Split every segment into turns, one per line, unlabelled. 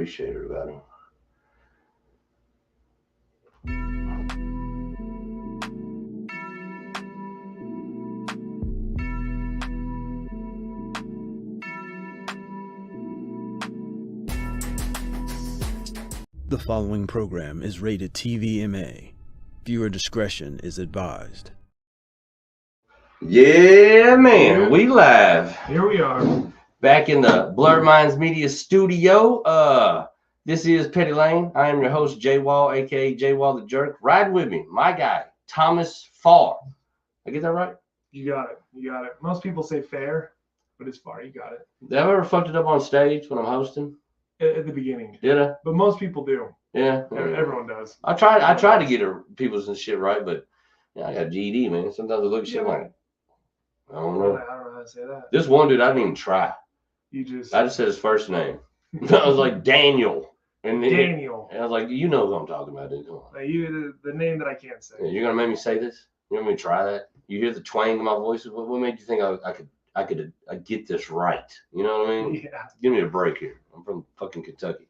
appreciate it about him.
The following program is rated TVMA. Viewer discretion is advised.
Yeah, man, we live.
Here we are.
Back in the Blurred Minds Media studio. This is Petty Lane. I am your host, Jay Wall, aka Jay Wall the Jerk. Ride with me, my guy, Thomas Farr. I get that right?
You got it. You got it. Most people say fair, but it's far. You got it.
Did I ever fucked it up on stage when I'm hosting?
At the beginning.
Did I?
But most people do.
Yeah.
Everyone does.
I tried to get people's and shit right, but yeah, I got GED, man. Sometimes I look at shit like, I don't know.
I don't know how to say that.
This one dude, I didn't even try.
I just
said his first name. I was like, Daniel. And
Daniel.
And I was like, you know who I'm talking about, dude. Come on.
The name that I can't say.
Yeah, you're gonna make me say this? You want me to try that? You hear the twang in my voice? What made you think I could get this right? You know what I mean?
Yeah.
Give me a break here. I'm from fucking Kentucky.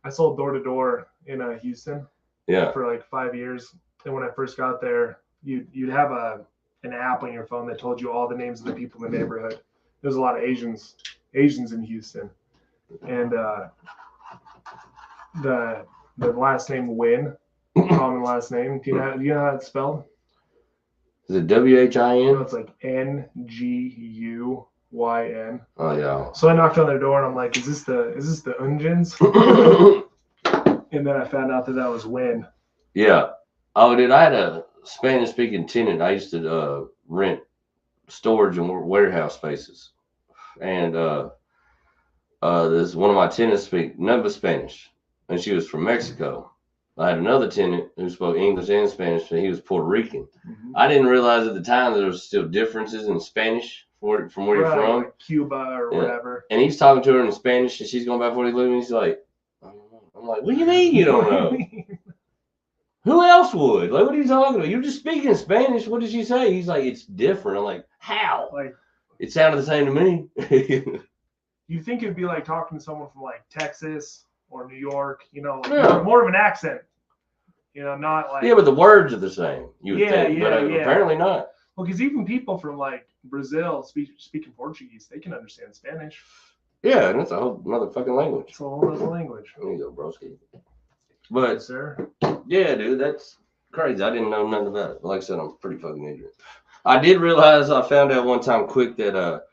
I sold door to door in Houston.
Yeah.
For like 5 years, and when I first got there, you'd have an app on your phone that told you all the names of the people in the neighborhood. There's a lot of Asians in Houston, and the last name Win, common last name. Do you know how it's spelled?
Is it WHIN?
No, it's like NGUYN.
Oh yeah.
So I knocked on their door and I'm like, "Is this the Unjins?" And then I found out that was Win.
Yeah. Oh, dude, I had a Spanish-speaking tenant. I used to rent storage and warehouse spaces, and this one of my tenants speak nothing but Spanish, and she was from Mexico. I had another tenant who spoke English and Spanish, and he was Puerto Rican.
Mm-hmm.
I didn't realize at the time that there was still differences in Spanish from where you're from,
like Cuba or whatever.
And he's talking to her in Spanish, and she's going back for what he's living. He's like, I don't know. I'm like, what do you mean you don't know? Who else would? Like, what are you talking about? You're just speaking Spanish. What did she say? He's like, it's different. I'm like, how?
Like,
it sounded the same to me.
You think it'd be like talking to someone from like Texas or New York,
Yeah.
more of an accent, not like.
Yeah, but the words are the same. You would think, but
yeah.
apparently not.
Well, because even people from like Brazil speaking Portuguese, they can understand Spanish.
Yeah, and that's a whole another fucking language.
It's a whole other language.
There you go, broski. But
Yes, sir.
yeah, dude, that's crazy. I didn't know nothing about it. Like I said, I'm pretty fucking ignorant. I did realize I found out one time quick that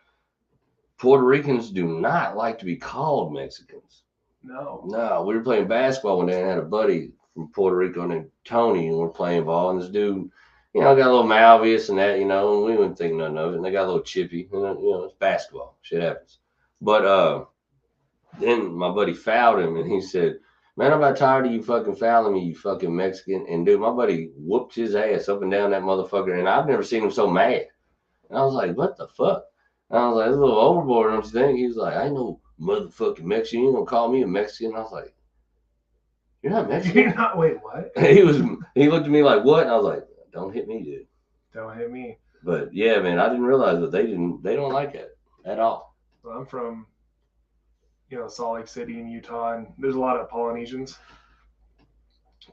Puerto Ricans do not like to be called Mexicans. No, we were playing basketball one day and I had a buddy from Puerto Rico named Tony, and we're playing ball, and this dude, got a little Malvius and that, and we wouldn't think nothing of it, and they got a little chippy, it's basketball, shit happens. But then my buddy fouled him, and he said, man, I'm about tired of you fucking fouling me, you fucking Mexican. And dude, my buddy whooped his ass up and down that motherfucker, and I've never seen him so mad. And I was like, what the fuck? And I was like, it's a little overboard, don't you think? He was like, I know motherfucking Mexican. You ain't gonna call me a Mexican? I was like, you're not Mexican?
You're not. Wait, what?
He looked at me like, what? And I was like, don't hit me, dude.
Don't hit me.
But yeah, man, I didn't realize that they don't like it at all.
Well, I'm from, Salt Lake City in Utah, and there's a lot of Polynesians.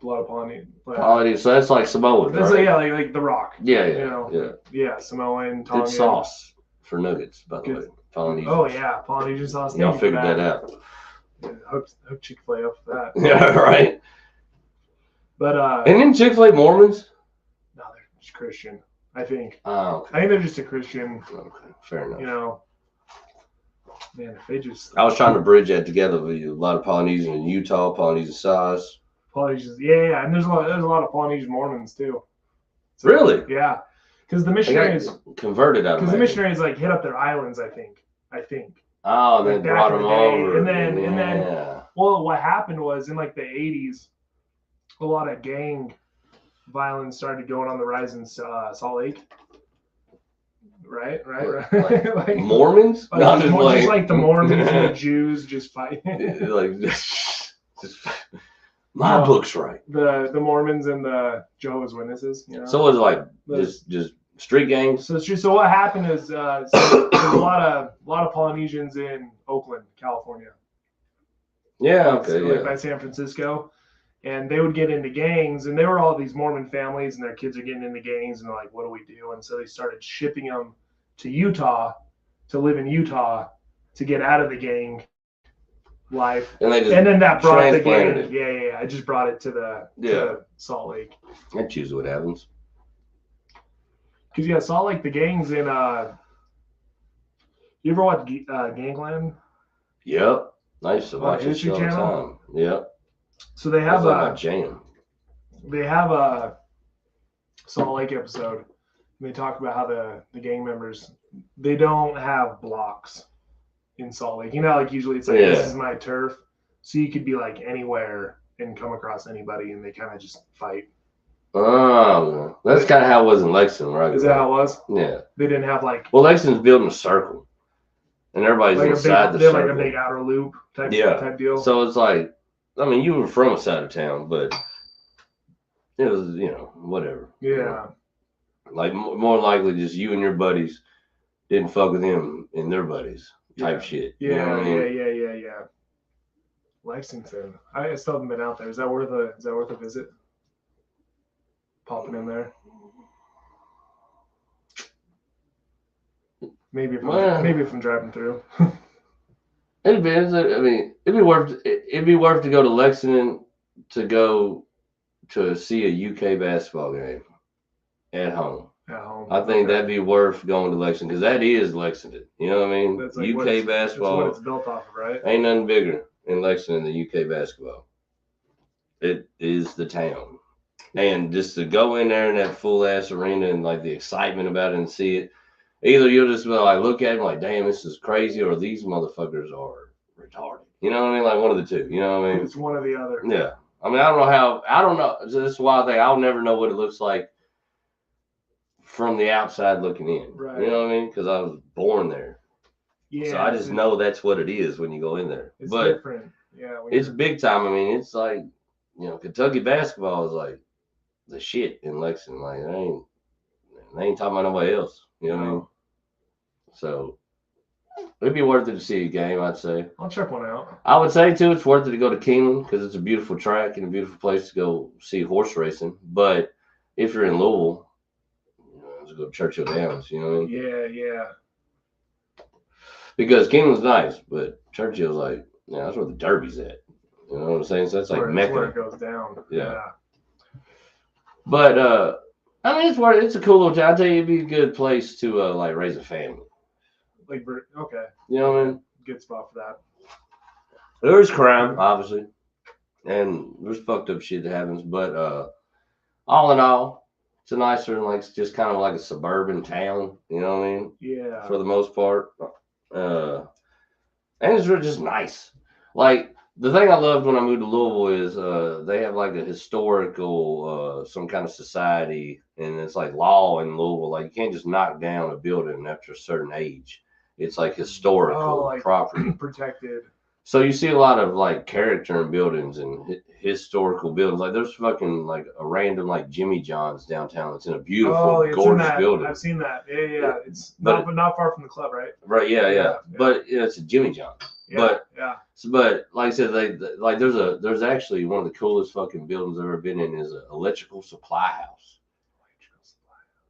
A lot of Polynesians.
So that's like Samoan,
That's
right?
like The Rock.
Yeah.
Yeah, Samoan,
Good
Tongan.
sauce for nuggets, by the way. Polynesian.
Oh yeah, Polynesian sauce.
Y'all figured that out.
Hook Chick-fil-A up for that.
Yeah, right.
But
and then Chick-fil-A Mormons?
no, they're just Christian, I think.
Oh, okay.
I think they're just a Christian.
Okay, fair enough.
Man, if they just.
I was trying to bridge that together with you. A lot of Polynesian in Utah, Polynesian sauce.
Polynesians, yeah, and there's a lot of Polynesian Mormons too. So,
Really?
Yeah, because the missionaries
converted out of
because the missionaries like hit up their islands. I think.
Oh, they
Like
brought
back in
them
the day,
over.
and then
yeah.
Well, what happened was in like the 80s, a lot of gang violence started going on the rise in Salt Lake. Right.
Like Mormons?
Not just like the Mormons and the Jews just fighting.
Like just my book's right.
The Mormons and the Jehovah's Witnesses.
So was it like just street gangs?
So it's true. So what happened is there's a lot of Polynesians in Oakland, California.
Yeah,
like,
okay,
like
yeah.
by San Francisco. And they would get into gangs, and they were all these Mormon families, and their kids are getting into gangs, and they're like, what do we do? And so they started shipping them to Utah to live in Utah to get out of the gang life.
And they just
And then that brought the gang.
transplanted it.
Yeah. I just brought it to to Salt Lake.
That's usually what happens.
Because yeah, Salt Lake, the gangs in you ever watch Gangland?
Yep. I used to watch this
History
all the
Channel?
time. Yep.
So they have
That's like my jam.
they have a Salt Lake episode. And they talk about how the gang members, they don't have blocks in Salt Lake. You know, like usually it's like,
Yeah.
this is my turf. So you could be like anywhere and come across anybody, and they kind of just fight.
Oh, that's kind of how it was in Lexington, right?
Is that how it was?
Yeah.
They didn't have like
Well, Lexington's building a circle, and everybody's
like
inside the
they're
circle.
like a big outer loop type deal.
So it's like, I mean, you were from a side of town, but it was, whatever.
Yeah.
Like more likely, just you and your buddies didn't fuck with him and their buddies type shit.
Yeah,
You know what I mean?
yeah. Lexington. I still haven't been out there. Is that worth a visit? Popping in there. Maybe if I'm driving through.
It depends. I mean, it'd be worth to go to Lexington to go to see a UK basketball game at home.
At home.
I think that'd be worth going to Lexington because that is Lexington. You know what I mean?
That's like
UK basketball.
That's what it's built off of, right?
Ain't nothing bigger in Lexington than UK basketball. It is the town. And just to go in there in that full ass arena and like the excitement about it and see it, either you'll just be like, look at them like, damn, this is crazy, or these motherfuckers are retarded. You know what I mean? Like one of the two. You know what I mean?
It's one or the other.
Yeah. I mean, I don't know. This is why I'll never know what it looks like from the outside looking in.
Right.
You know what I mean? Because I was born there.
Yeah.
So I just know that's what it is when you go in there.
It's
but
different. Yeah.
it's big time. I mean, it's like, Kentucky basketball is like the shit in Lexington. Like, they ain't talking about nobody else. You know what I mean? So it'd be worth it to see a game, I'd say.
I'll check one out.
I would say, too, it's worth it to go to Keeneland because it's a beautiful track and a beautiful place to go see horse racing. But if you're in Louisville, let's go to Churchill Downs, you know what I mean?
Yeah.
Because Keeneland's nice, but Churchill's like, that's where the Derby's at. You know what I'm saying? So that's like Mecca.
That's where it goes down.
Yeah. But, I mean, it's a cool little town. I tell you, it'd be a good place to, like, raise a family.
Like, okay.
You know what I mean?
Good spot for that.
There's crime, obviously, and there's fucked up shit that happens. But all in all, it's a nicer, like just kind of like a suburban town. You know what I mean?
Yeah.
For the most part, and it's really just nice. Like the thing I loved when I moved to Louisville is they have like a historical some kind of society, and it's like law in Louisville. Like you can't just knock down a building after a certain age. It's like historical property.
Protected.
So you see a lot of like character in buildings and historical buildings. Like there's fucking like a random like Jimmy John's downtown that's in a beautiful, gorgeous building.
I've seen that. Yeah. It's not far from the club, right?
Right. Yeah. But it's a Jimmy John's. But like I said, there's actually one of the coolest fucking buildings I've ever been in is an electrical supply house.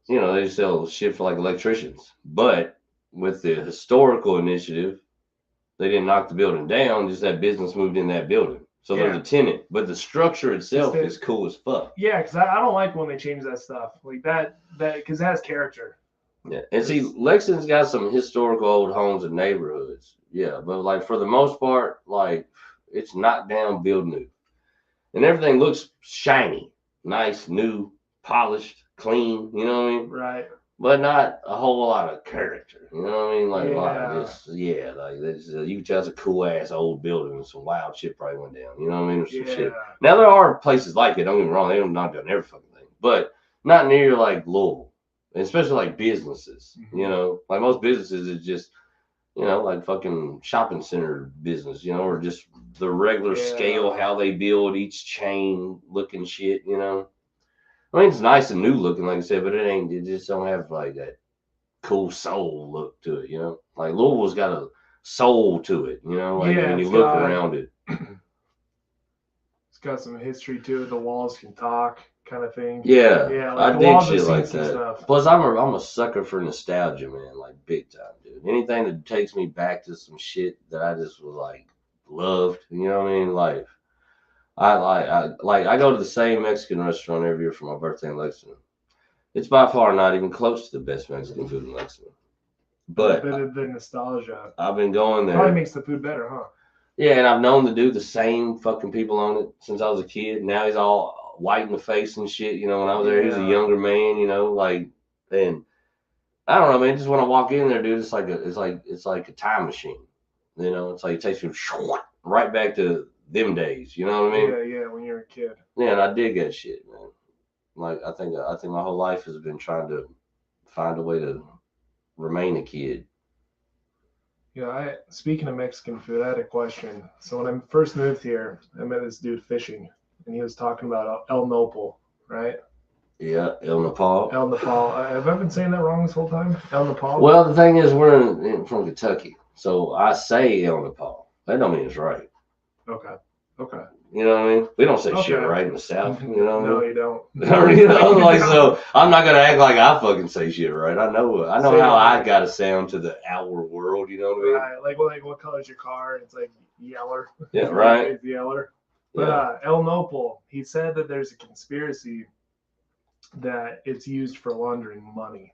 They sell shit for like electricians, but with the historical initiative, they didn't knock the building down, just that business moved in that building. So there's a tenant, but the structure itself is cool as fuck.
Yeah, because I don't like when they change that stuff. Like that because it has character.
Yeah, and see, Lexington's got some historical old homes and neighborhoods. Yeah, but like for the most part, like it's knocked down, built new. And everything looks shiny, nice, new, polished, clean, you know what I mean?
Right.
But not a whole lot of character. You know what I mean? Like, you can tell it's a cool ass old building and some wild shit probably went down. You know what I mean? Or some shit. Now there are places like it, don't get me wrong, they don't knock down every fucking thing. But not near like Louisville. Especially like businesses. Like most businesses is just, like fucking shopping center business, or just the regular scale, how they build each chain looking shit, I mean, it's nice and new looking, like I said, but it just don't have like that cool soul look to it, Like Louisville's got a soul to it, like when you look around it.
It's got some history to it. The walls can talk, kind of thing.
Yeah,
Yeah,
I
like the
dig
walls have
shit
seen
like
some
that.
stuff.
Plus, I'm a sucker for nostalgia, man, like big time, dude. Anything that takes me back to some shit that I just was like loved, you know what I mean? Like I go to the same Mexican restaurant every year for my birthday in Lexington. It's by far not even close to the best Mexican food in Lexington, but
The nostalgia
I've been going there.
probably makes the food better, huh?
Yeah, and I've known the dude, the same fucking people on it since I was a kid. Now he's all white in the face and shit. You know, when I was there, he was a
Yeah.
younger man. You know, like, and I don't know, man. Just when I walk in there, dude, it's like a time machine. You know, it's like it takes you right back to them days. You know what I mean?
Yeah, when you're a kid.
Yeah, and I dig that shit, man. Like, I think my whole life has been trying to find a way to remain a kid.
Yeah, speaking of Mexican food, I had a question. So when I first moved here, I met this dude fishing, and he was talking about El Nopal, right?
Yeah, El Nepal.
El Nopal. Have I been saying that wrong this whole time? El Nopal?
Well, the thing is, we're from Kentucky, so I say El Nepal. That don't mean it's right.
Okay.
You know what I mean? We don't say
Okay.
shit right in the South. You know what I
No,
mean?
you don't.
You know, like, so I'm not gonna act like I fucking say shit right. I know
Say
how
it
I
right.
gotta sound to the outward world. You know what I mean?
Right. Like what color is your car? It's like yeller.
Yeah, right.
It's yeller. But
Yeah.
El Nopal, he said that there's a conspiracy that it's used for laundering money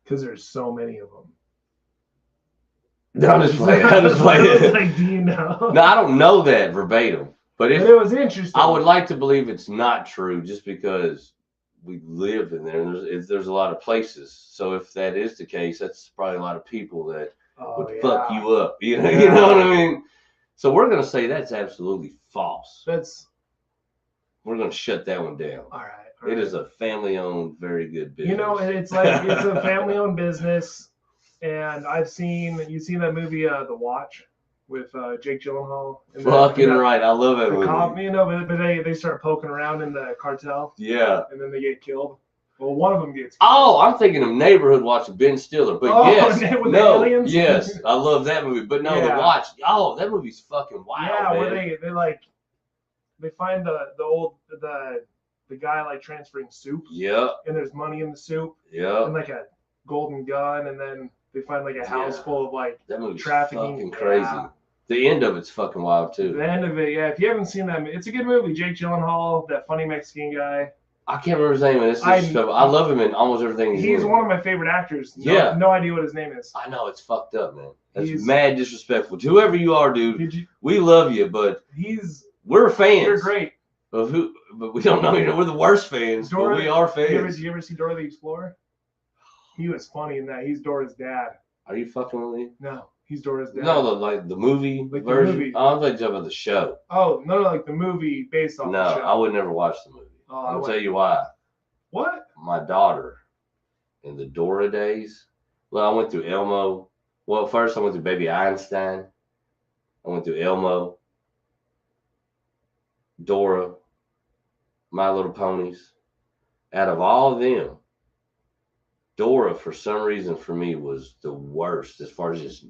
because there's so many of them.
I'm just playing.
I was like, do you know?
No, I don't know that verbatim, but
But
if
it was interesting.
I would like to believe it's not true, just because we live in there and there's a lot of places. So if that is the case, that's probably a lot of people that would fuck you up. You know, you know what I mean? So we're gonna say that's absolutely false. We're gonna shut that one down.
All right.
It is a family-owned, very good business.
You know, it's like it's a family-owned business, and you've seen that movie, The Watch, with Jake Gyllenhaal.
Fucking right, I love that movie.
Cop, you know, but they start poking around in the cartel.
Yeah.
And then they get killed. Well, one of them gets killed.
Oh, I'm thinking of Neighborhood Watch with Ben Stiller, but yes,
with the aliens?
yes, I love that movie. But no,
Yeah.
The Watch. Oh, that movie's fucking wild.
Yeah,
man.
where they find the guy like transferring soup.
Yep.
And there's money in the soup.
Yep.
And like a golden gun, and then they find like a house full of like
that movie's
trafficking.
fucking crazy.
Yeah.
The end of it's fucking wild too.
The end of it, yeah. If you haven't seen that, it's a good movie. Jake Gyllenhaal, that funny Mexican guy.
I can't remember his name. I love him in almost everything he's in.
One of my favorite actors.
Yeah.
No idea what his name is.
I know, it's fucked up, man. That's
He's-
mad disrespectful. To whoever you are, dude, we love you, but we're fans.
You're great.
Of who? But we don't know. You know, we're the worst fans, but we are fans.
Did you ever see Dora the Explorer? He was funny in that. He's Dora's dad.
Are you fucking with me?
No, he's Dora's dad.
No, the movie
Like the
version.
movie.
Oh, I'm talking about the show.
Oh, no, like the movie based off
No,
the show.
I would never watch the movie.
Oh,
I'll tell you why.
What?
My daughter, in the Dora days. Well, I went through Elmo. Well, first I went through Baby Einstein. I went through Elmo, Dora, My Little Ponies. Out of all of them, Dora, for some reason, for me, was the worst as far as just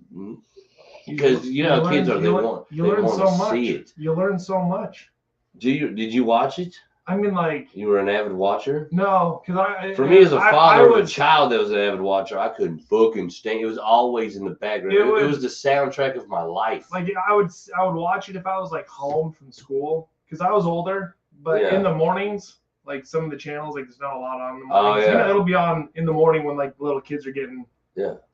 because you know how kids are. They want to see it.
You learn so much.
Did you watch it?
I mean, like,
You were an avid watcher?
no, because
For me, as a father of a child that was an avid watcher, I couldn't fucking stand it. It was always in the background. It was the soundtrack of my life.
like I would watch it if I was like home from school because I was older. But
Yeah.
in the mornings, like some of the channels, like there's not a lot on in the
Oh,
mornings.
yeah.
You know, it'll be on in the morning when like little kids are getting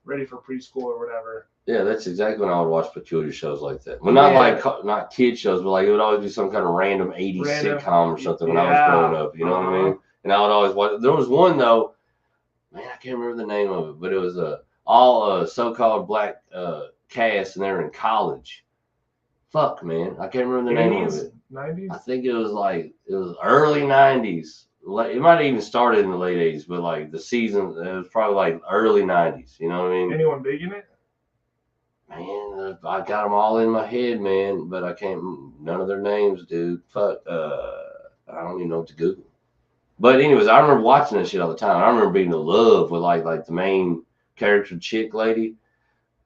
ready for preschool or whatever.
Yeah, that's exactly when I would watch peculiar shows like that. Well, not kid shows, but like it would always be some kind of random 80s sitcom or something when I was growing up. You know what I mean? And I would always watch. There was one though, man, I can't remember the name of it, but it was all so-called black cast, and they were in college. Fuck, man, I can't remember the name of it.
90s?
I think it was early 90s. It might have even started in the late 80s, but like the season, it was probably like early 90s. You know what I mean?
Anyone big in it?
Man, I got them all in my head, man, but I can't. None of their names, dude. Fuck. I don't even know what to Google. But anyways, I remember watching that shit all the time. I remember being in love with like the main character chick lady,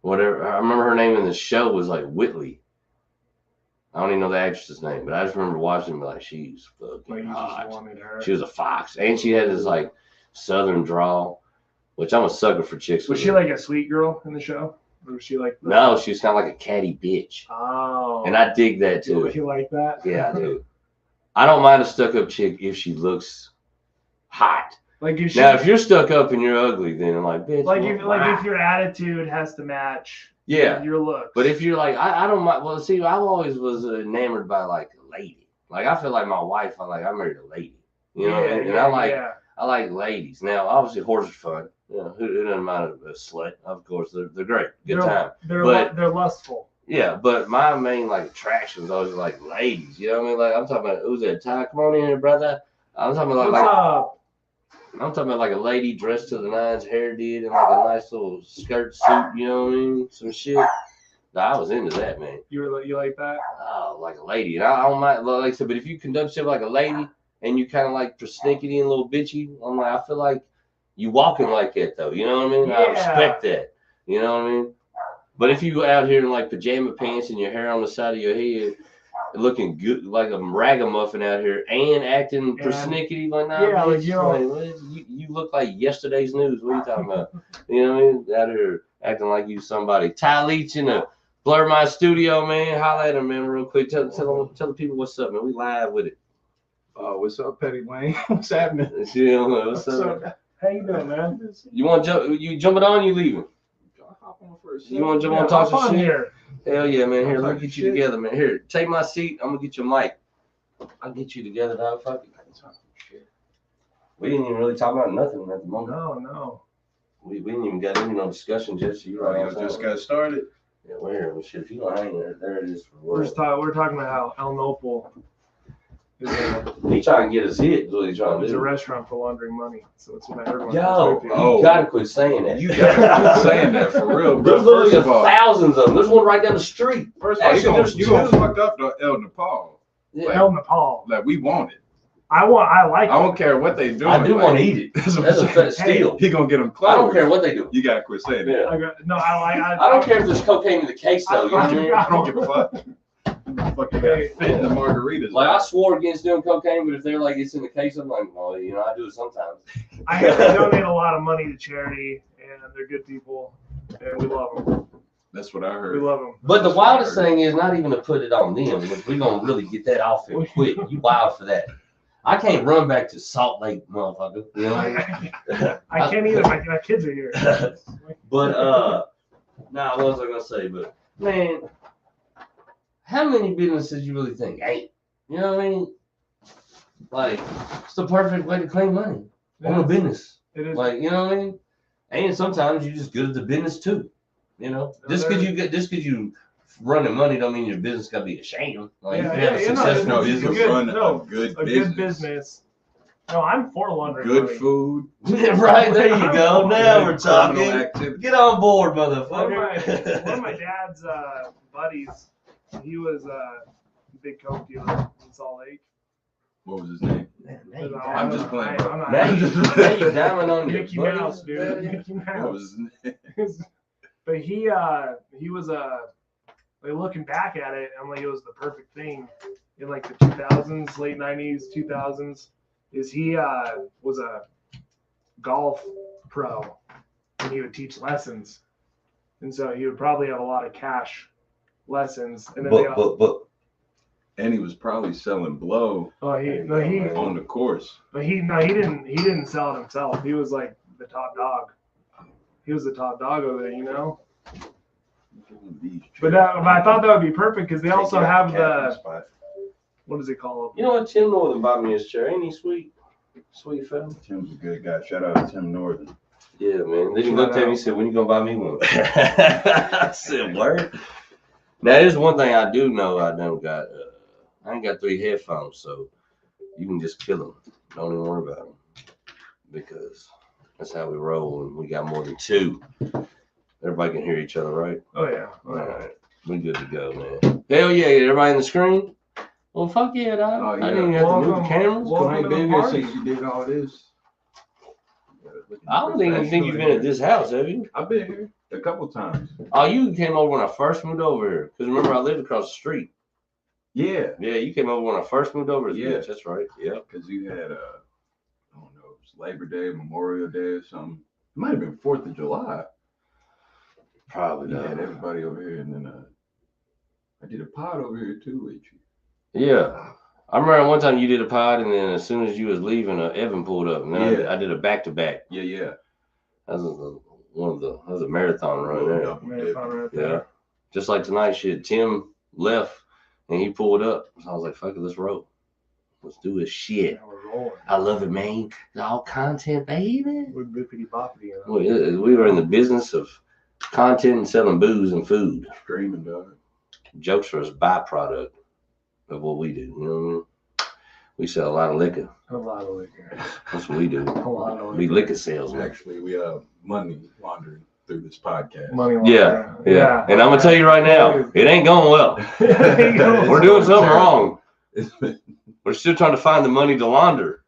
whatever. I remember her name in the show was like Whitley. I don't even know the actress's name, but I just remember watching her like she's
Like
fucking
you just
hot.
wanted her.
She was a fox, and she had this like southern drawl, which I'm a sucker for chicks.
Was
with
she
it.
like a sweet girl in the show? Or was she like
No, she was kind of like a catty bitch,
Oh.
and I dig that too.
You like that?
Yeah, I do. I don't mind a stuck-up chick if she looks hot.
Like if she,
Now, if you're stuck up and you're ugly, then I'm like, bitch.
like
well,
if your attitude has to match
yeah.
your looks.
But if you're like, I don't mind. Well, see, I always was enamored by like a lady. Like I feel like my wife. I married a lady. You know, and I like ladies. Now, obviously, horses are fun. You know, who doesn't mind a slut? Of course, they're great. Good time.
They're lustful.
Yeah, but my main like attraction is always like ladies. You know what I mean? Like I'm talking about, who's that? Ty, come on in here, brother. I'm talking about
What's up?
I'm talking about like a lady dressed to the nines, hair did, and like a nice little skirt suit. You know what I mean? Some shit. Nah, I was into that, man.
You like that?
Oh, like a lady. And I don't mind, like I said, but if you conduct yourself like a lady and you kind of like persnickety and a little bitchy, I'm like, I feel like you walking like that though. You know what I mean?
Yeah.
I respect that. You know what I mean? But if you go out here in like pajama pants and your hair on the side of your head, looking good like a ragamuffin out here and acting persnickety like that,
yeah, like,
you look like yesterday's news. What are you talking about? You know what I mean? Out here acting like you somebody. Ty Leach in the Blur My Studio, man. Holla at him, man, real quick. Tell the people what's up, man. We live with it.
What's up, Petty Wayne? What's happening?
You know, what's up?
How you doing, man?
You want to jump? You jumping on? You leaving?
Hop on first.
You want to jump on? Talk
hop on
some shit?
here.
Hell yeah, man. Here,
Talk
let me get you
shit.
together, man. Here, take my seat. I'm gonna get your mic. I'll get you together, dog. Fuck it. We didn't even really talk about nothing at the moment.
No.
We didn't even get into no discussion, just you right.
I just got started.
Yeah, we're here. Well, shit, if you don't hang there it is.
We're talking about how El Nopal
He trying to get us hit. Is what he trying to
is a
do.
restaurant for laundering money. So it's what I heard. when I
Yo,
was with you.
Oh.
you gotta quit saying that.
You gotta quit saying that for real, bro.
There's literally
First of all,
thousands of them. There's one right down the street.
first of all,
Actually, there's
you gonna
two.
fuck up the El Nepal.
Yeah.
El Nepal.
Like we want it.
I like
I don't care what they doing.
I do
like,
want to eat it.
That's what
That's a
I'm saying.
fat steal.
He gonna get them
I
close.
don't care what they do.
You gotta quit saying that.
Yeah.
I
I don't care if there's cocaine in the case though. You know what I mean?
I don't give a fuck. Fucking got fit in the margaritas.
Like I swore against doing cocaine, but if they're like it's in the case, I'm like, well, you know, I do it sometimes.
I have to donate a lot of money to charity, and they're good people, and we love them.
That's what I
We
heard.
love them.
But the wildest thing is not even to put it on them. If we're gonna really get that off here quick, you wild for that. I can't run back to Salt Lake, motherfucker. You know what I mean?
I can't either. My kids are here.
But nah, what was I gonna say? But man, how many businesses you really think ain't? You know what I mean? Like, it's the perfect way to claim money on a business.
It is.
Like, you know what I mean? And sometimes you're just good at the business too. You know, just because you running money don't mean your business gotta be a sham. Like, you can have a successful
no, you
business.
can run
no,
a good
a
business.
good business. No, I'm for laundering
Good
money.
food.
Right, there you go. Now we're
criminal
talking.
activity.
Get on board,
One of
motherfucker.
my dad's buddies, he was a big coke dealer in Salt Lake.
What was his name?
I'm
just playing,
I'm
bro.
not-
Now you diamond on your
Mickey
buddies,
Mouse, dude.
man.
Mickey
What was
Mouse.
his name?
But he was like looking back at it, I'm like it was the perfect thing in like the 2000s, late 90s, 2000s. Is he was a golf pro and he would teach lessons, and so he would probably have a lot of cash lessons. And then
But
And he was probably selling blow on the course.
he didn't sell it himself. He was like the top dog. He was the top dog over there, you know. But I thought that would be perfect because they also have the what is it called?
you know what? Tim Northern bought me his chair. Ain't he sweet? Sweet fella.
Tim's a good guy. Shout out to Tim Northern.
Yeah, man. Then he looked at me and said, when you gonna buy me one? I said, word. Now, there's one thing I do know I don't got. I ain't got 3 headphones, so you can just kill them. Don't even worry about them. Because that's how we roll, and we got more than 2. Everybody can hear each other, right?
Oh yeah.
All right. We good to go, man. Hell yeah. Everybody in the screen? Well, fuck yeah, dog.
Oh, yeah.
I didn't even have to move the cameras.
Welcome
I ain't
to the
been here
party.
since you did all this.
I don't even think you've been at this house, have you?
I've been here a couple times.
Oh, you came over when I first moved over here. Because remember, I lived across the street.
Yeah.
Yeah, you came over when I first moved over.
Yeah.
That's right. Yeah.
Because you had, I don't know, it was Labor Day, Memorial Day or something. It might have been 4th of July.
Probably
You
not.
had everybody over here, and then I did a pod over here too with you.
Yeah. I remember one time you did a pod, and then as soon as you was leaving, Evan pulled up, and then I did a back-to-back.
Yeah.
That was a marathon run there.
Marathon right there.
Yeah. Just like tonight, shit. Tim left, and he pulled up. So I was like, fuck it, let's roll. Let's do this shit.
Yeah, we're rolling.
I love it, man. It's all content, baby.
We're bippity boppity.
We were in the business of content and selling booze and food.
Streaming, dog.
Jokes are a byproduct of what we do. You know what I mean? We sell a lot of liquor.
A lot of liquor.
That's what we do.
A lot of liquor.
We liquor salesmen.
Actually, we money laundering through this podcast.
Money
Yeah.
laundering. Yeah.
And I'm gonna tell you right now, it ain't going well. We're doing something wrong. We're still trying to find the money to launder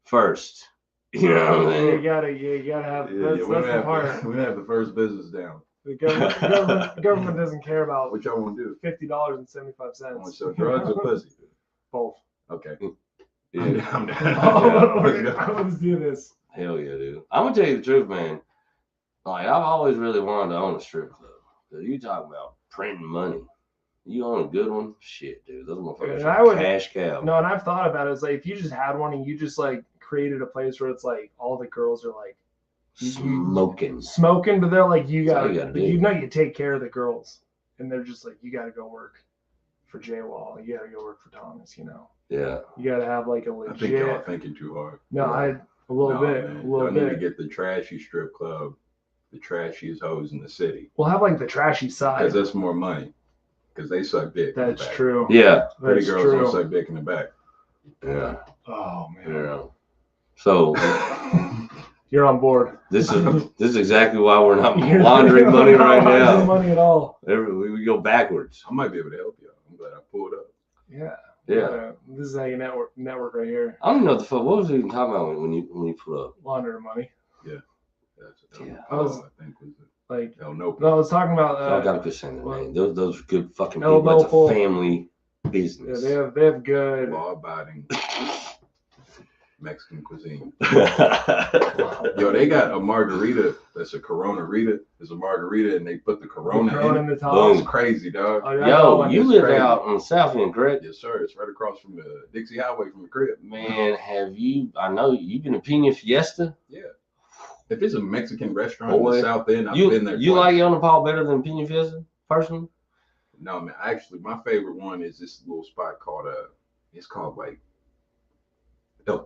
first. You know what I mean?
You gotta have. That's
we
the part.
We have the first business down.
The government doesn't care about
What y'all want to do?
$50.75.
I want to sell drugs or pussy?
Both.
Okay.
Yeah.
I'm down.
Let's do this.
Hell yeah, dude. I'm gonna tell you the truth, man. Like I've always really wanted to own a strip club. Cause you talking about printing money. You own a good one, shit, dude. Those motherfuckers are cash cow.
No, and I've thought about it. It's like if you just had one and you just like created a place where it's like all the girls are like smoking, but they're like you take care of the girls, and they're just like you gotta go work for J-Wall, you gotta go work for Thomas, you know.
Yeah.
You gotta have like a legit.
I think y'all thinking too hard.
No,
yeah.
A little bit.
Y'all need to get the trashy strip club, the trashiest hoes in the city.
We'll have like the trashy side.
Because that's more money. Because they suck dick.
That's true.
Yeah.
Pretty girls don't suck dick in the back.
Yeah.
Oh man.
Yeah. So
you're on board.
This is exactly why we're not laundering money right now.
Not money at all.
We go backwards.
I might be able to help you. I'm glad I pulled up.
Yeah.
Yeah.
This is how you network right here.
I don't even know what the fuck. What was we even talking about when you put up?
Laundering money.
Yeah.
I think was like
El Nopo.
No, I was talking about.
I gotta quit saying that name. Those good fucking
El
people.
Nopo.
It's a family business.
Yeah, they have good
law-abiding Mexican cuisine. Yo, they got a margarita that's a Corona Rita. It's a margarita, and they put the Corona in the top. It's crazy, dog.
Oh, yo, you live out on South End, correct?
Yes, sir. It's right across from the Dixie Highway from the crib.
Man, I know you've been to Pina Fiesta?
Yeah. If it's a Mexican restaurant in the South End, I've been there.
You like Yona Paul better than Pina Fiesta, personally?
No, man. Actually, my favorite one is this little spot called it's called like,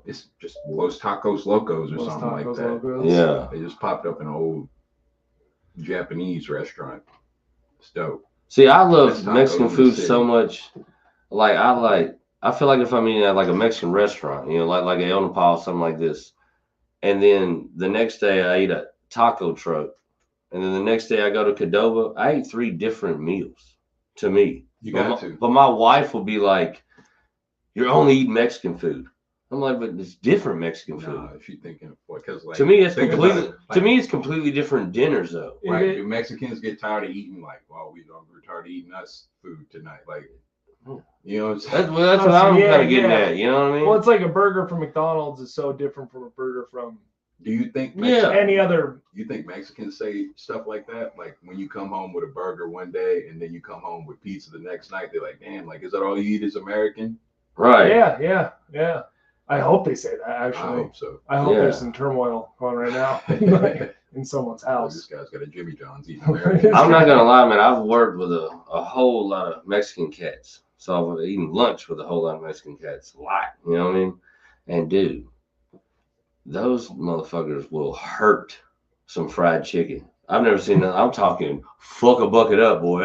it's just Los Tacos Locos or something like that.
Locos.
Yeah.
They just popped up in an old Japanese restaurant. It's dope.
See, I love Mexican food so much. I feel like if I'm eating at like a Mexican restaurant, you know, like a El Nopal, something like this, and then the next day I eat a taco truck, and then the next day I go to Qdoba, I eat 3 different meals. To me, but my wife will be like, "You're only eating Mexican food." I'm like, but it's different Mexican food.
No, if you're thinking, because like
to me, it's completely different dinners though.
Right? Do Mexicans get tired of eating we're tired of eating us food tonight? Like, you know,
that's what I'm kind of getting at. You know what I mean?
Well, it's like a burger from McDonald's is so different from a burger from.
Do you think
any other?
You think Mexicans say stuff like that? Like when you come home with a burger one day and then you come home with pizza the next night, they're like, "Damn, like is that all you eat is American?"
Right.
Yeah. I hope they say that. Actually,
I hope so.
I hope there's some turmoil going right now in someone's house.
This guy's got a Jimmy John's eating American.
I'm not gonna lie, man. I've worked with a whole lot of Mexican cats, so I've eaten lunch with a whole lot of Mexican cats. A lot, you know what I mean? And dude, those motherfuckers will hurt some fried chicken. I've never seen that. I'm talking fuck a bucket up, boy.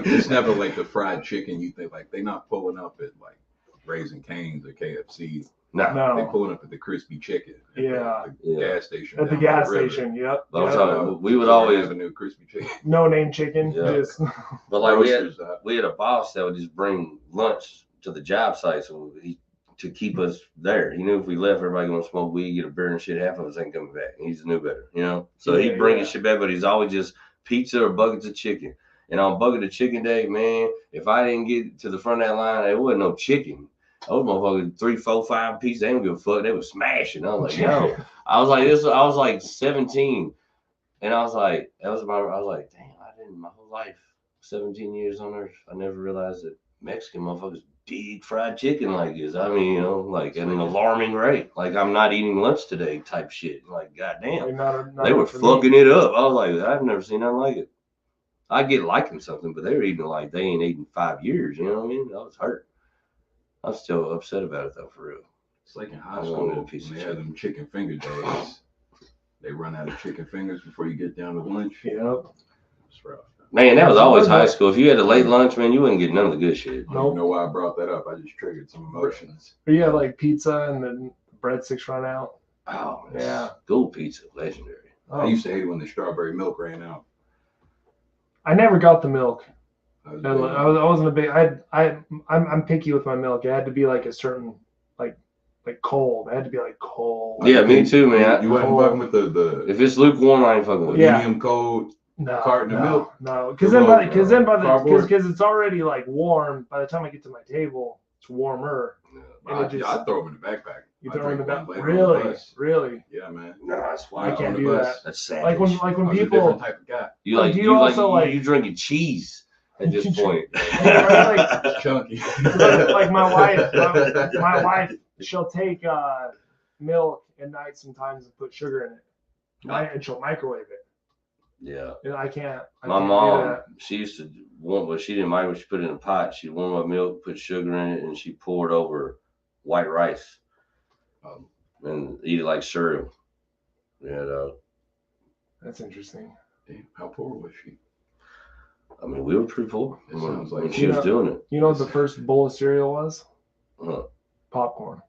It's never like the fried chicken. You think like they're not pulling up at like Raising Cane's or KFC.
No.
They're pulling up at the Crispy Chicken.
At
the gas station.
At the gas station, yep.
We would always
have a new Crispy Chicken.
No name chicken.
Yeah.
Just
but like we had a boss that would just bring lunch to the job site to keep us there. You know, if we left, everybody gonna smoke weed, get a beer and shit, half of us ain't coming back. He knew better, you know? So he'd bring his shit back, but he's always just pizza or buckets of chicken. And on Bucket of Chicken Day, man, if I didn't get to the front of that line, there wasn't no chicken. Those motherfuckers 3, 4, 5 pieces. They didn't give a fuck. They were smashing. I was like, yo, I was like 17, and I was like, I was like, damn, I didn't my whole life, 17 years on earth, I never realized that Mexican motherfuckers dig fried chicken like this. I mean, you know, like at an alarming rate. Like I'm not eating lunch today type shit. Like goddamn, they were fucking it up. I was like, I've never seen nothing like it. I get liking something, but they're eating like they ain't eaten 5 years. You know what I mean? I was hurt. I'm still upset about it though, for real.
It's like in high school when they had them chicken finger days. They run out of chicken fingers before you get down to lunch.
Yep.
It's rough.
Man, that was always high school. If you had a late lunch, man, you wouldn't get none of the good shit.
I don't know why I brought that up. I just triggered some emotions.
Or you had like pizza and then breadsticks run out.
Oh, man.
Yeah.
School pizza, legendary.
Oh.
I used to hate when the strawberry milk ran out.
I never got the milk.
I
wasn't a big. I'm picky with my milk. It had to be like a certain like cold. It had to be like cold.
Yeah, me too, man.
You wasn't fucking with the
if it's lukewarm, I ain't fucking with it.
Yeah.
medium cold carton of milk.
No, because it's already like warm. By the time I get to my table, it's warmer.
I throw them in the backpack.
You throw them in the back.
Really?
Really?
Yeah, man.
No, that's why
I can't do that.
That's sad.
Like when
I was a
people
different type of guy.
You drinking cheese at this point.
Like,
Chunky.
like my wife, she'll take milk at night sometimes and put sugar in it, and she'll microwave it.
Yeah.
And I can't.
My mom, she used to warm, but she didn't microwave. She put it in a pot. She'd warm up milk, put sugar in it, and she poured over white rice, and eat it like cereal. Yeah.
That's interesting.
Damn, how poor was she?
I mean, we were pretty poor when she
You
was
know-
doing it.
You know what the first bowl of cereal was?
Huh.
Popcorn.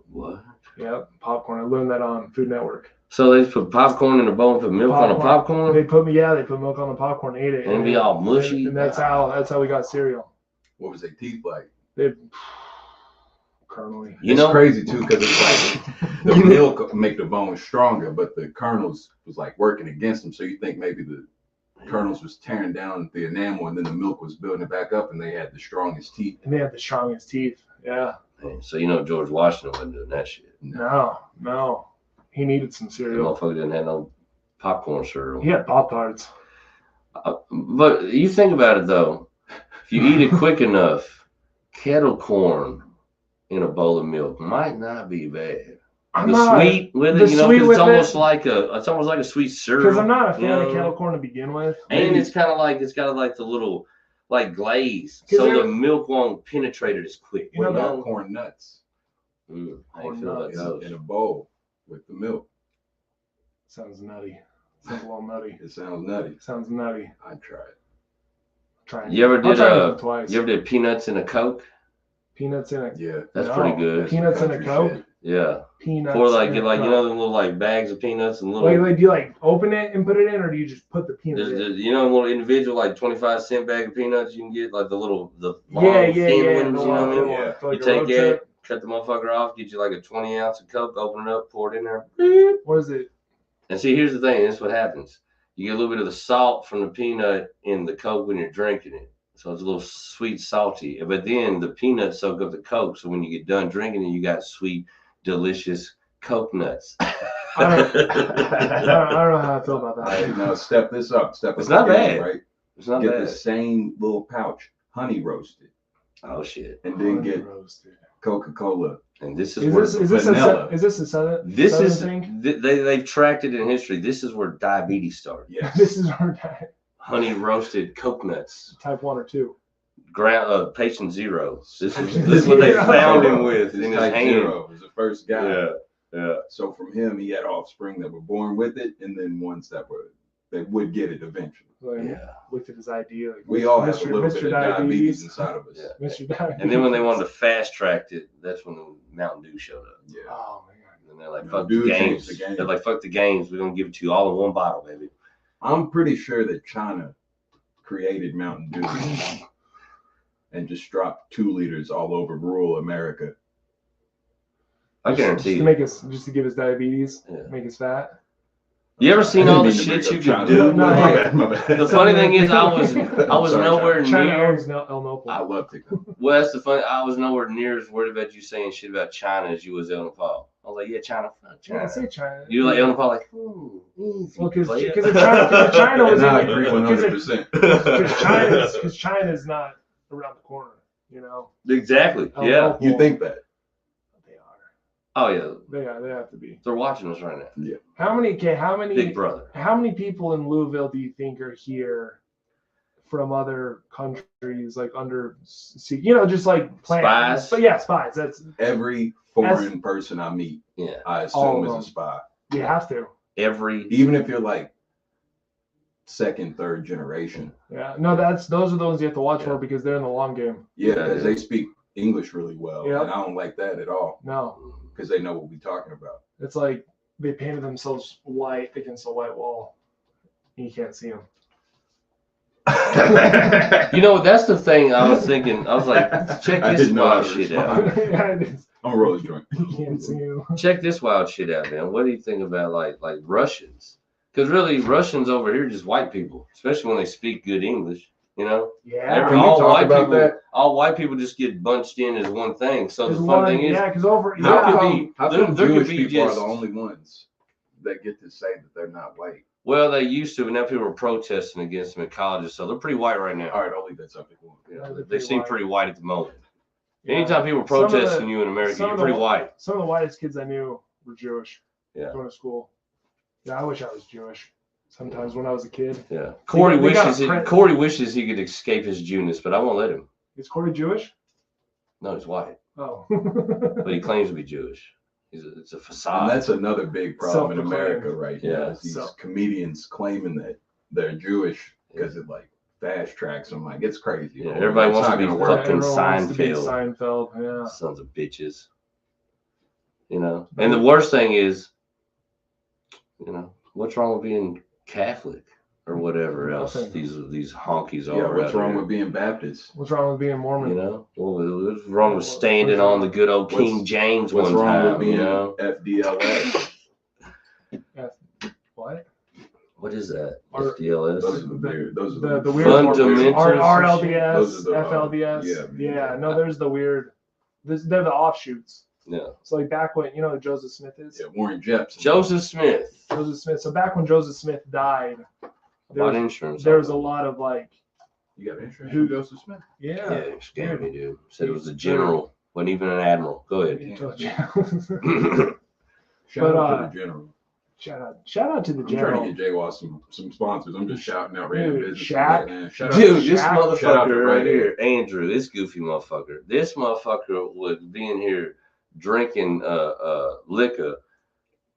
What?
Yep, popcorn. I learned that on Food Network.
So they put popcorn in a bowl and put milk on a popcorn?
They put milk on the popcorn, ate it,
And be all mushy?
And that's how we got cereal.
What was their teeth like?
They kernely.
It's crazy too because it's like the milk make the bones stronger, but the kernels was like working against them. So you think maybe the kernels was tearing down the enamel, and then the milk was building it back up, and they had the strongest teeth.
And they had the strongest teeth. Yeah.
So George Washington wasn't doing that shit.
No. He needed some
The
cereal.
motherfucker didn't have no popcorn cereal.
He had Pop-Tarts.
But you think about it though, if you eat it quick enough, kettle corn in a bowl of milk might not be bad. Sweet with it, it's almost like a sweet cereal.
Because I'm not a fan of kettle corn to begin with.
And it's kind of like the little glaze, so the milk won't penetrate it as quick.
What about corn nuts?
How you feel about those?
In a bowl with the milk.
Sounds nutty. Sounds a little nutty.
It sounds nutty.
Sounds nutty.
I'd try it.
Try it.
You ever did
twice.
You ever did peanuts in a Coke?
Peanuts in a
Yeah.
That's pretty good.
Peanuts in a Coke?
Shit.
Yeah.
Peanuts.
Or the little bags of peanuts and little.
Wait, do you open it and put it in, or do you just put the peanuts in?
A little individual 25-cent bag of peanuts you can get, like the long
yeah.
ones, you know what I mean?
Yeah.
For
You take it, cut the motherfucker off, get you a 20 ounce of Coke, open it up, pour it in there.
What is it?
And see, here's the thing, this is what happens. You get a little bit of the salt from the peanut in the Coke when you're drinking it. So it's a little sweet, salty. But then the peanuts soak up the Coke. So when you get done drinking it, you got sweet, delicious Coke nuts.
I don't know how I feel about that.
Hey, now step this up.
It's not bad.
Right?
It's not
Get
bad.
the same little pouch, honey roasted,
Oh, shit.
and then get
Roasted.
Coca-Cola.
And this
Is
is where
this a southern thing?
they've tracked it in history. This is where diabetes started.
Yes.
This is our diet.
Honey roasted coconuts.
Type 1 or 2.
Patient zero. This is what they found him with in his
Type
hand.
0 was the first guy.
Yeah.
So from him, he had offspring that were born with it, and then ones that would get it eventually.
Looked at his ID.
We all have a little bit of diabetes inside of us.
Yeah.
Mr. Diabetes.
And then when they wanted to fast track it, that's when the Mountain Dew showed up.
Yeah.
Oh man.
And they're like,
Mountain
fuck
Dew
the
changed
games.
the game.
They're like, fuck the games. We're gonna give it to you all in one bottle, baby.
I'm pretty sure that China created Mountain Dew and just dropped 2 liters all over rural America.
I guarantee
Just to
you.
make us, just to give us diabetes,
Yeah.
make us fat.
You ever seen
I
all the
didn't mean to
shit
bring
you
up
could
China.
do?
No,
My
yeah.
bad, my bad.
The funny thing is, I was
Sorry,
nowhere
China
near.
owns El Noble.
I love TikTok.
Well, that's the funny. I was nowhere near as worried about you saying shit about China as you was El Nepal. I was like, yeah, China, fuck
Yeah, I
China.
say China.
You like El Nepal, like, easy.
Well, because
player.
China was
And I
in
agree
because
100%.
China's not around the corner. You know.
Exactly.
El
Yeah.
Noble,
You think that?
they are?
Oh yeah.
They have to be.
They're watching us right now.
How many
Big brother.
How many people in Louisville do you think are here from other countries, like under, just like
Spies?
But yeah, spies. That's
Every foreign person I meet,
Yeah.
I
All
assume
of
is
them.
a spy.
you have to.
Every.
Even if you're like second, third generation.
Yeah. No, those are the ones you have to watch
Yeah.
for because they're in the long game.
Yeah,
Yeah,
because
yeah.
they speak English really well.
Yeah.
And I don't like that at all
No,
because they know what we're talking about.
it's like they painted themselves white against a white wall. You can't see them.
You know, that's the thing I was thinking. I was like, check
I
this
didn't know how
wild
to
shit
respond.
out.
Yeah, it is.
I'm a rose joint.
You can't see them.
Check this wild shit out, man. What do you think about like Russians? Because really, Russians over here are just white people, especially when they speak good English. You know,
Yeah.
Can we
all
talk
white
about
people,
that?
all white people just get bunched in as one thing. So
There's
the fun
one-
thing is,
yeah, because over
There
yeah,
could be-
How
there-
come
there could
Jewish
be
people
just-
are the only ones that get to say that they're not white?
well, they used to, but now people are protesting against them in colleges, so they're pretty white right now.
All right, I'll leave that subject alone.
Yeah,
they're
they
pretty
seem
white.
pretty white at the moment.
yeah.
Anytime people are
Some of the-
protesting you in America,
some
you're
of the-
pretty white.
Some of the whitest kids I knew were Jewish.
Yeah.
Going to school. Yeah, I wish I was Jewish. Sometimes when I was a kid.
Yeah. Corey
they got
wishes Corey wishes he could escape his Jewness, but I won't let him.
Is Corey Jewish?
No, he's white,
Oh.
but he claims to be Jewish. It's a
And
facade.
that's another big problem in
Self-proclaimed.
America right
Yeah.
now. Is these
So-
comedians claiming that they're Jewish because it like fast tracks them. Like it's crazy.
Yeah, everybody
It's
wants
not
to be
gonna
Yeah,
work.
fucking
everyone wants to be
Seinfeld.
Seinfeld. Yeah.
Sons of bitches. You know, and the worst thing is, you know, what's wrong with being Catholic or whatever else?
Nothing.
These honkies
Yeah,
are.
what's wrong with being Baptist?
What's wrong with being Mormon?
You know, what's wrong with standing on the good old King James
What's
one
wrong with
time?
being
You know,
FDLS?
What?
what is that?
Or-
FDLS.
Those are the weird. Those are
The weird
Fundamental-
RLDS,
Those are the,
FLDS.
yeah.
No, there's the weird. They're the offshoots.
Yeah.
So like back when you know who Joseph Smith is.
Yeah, Warren Jepsen.
Joseph Smith.
Joseph Smith. So back when Joseph Smith died, there
Bought
was,
insurance.
there was a lot of like,
You got insurance
Who-
from Joseph Smith?
Yeah,
yeah.
it scared me, dude. Said it was a general, wasn't even an admiral. Go ahead.
He told you.
Shout
But,
out to the general.
Shout out to the
I'm
general.
trying to get JWAS some sponsors. I'm just shouting out random
Dude,
businesses
Shaq.
right now. Shout out
Dude,
to
this
Shaq.
Shout out to
motherfucker right
Right
here, Andrew, this goofy motherfucker. This motherfucker would be in here drinking liquor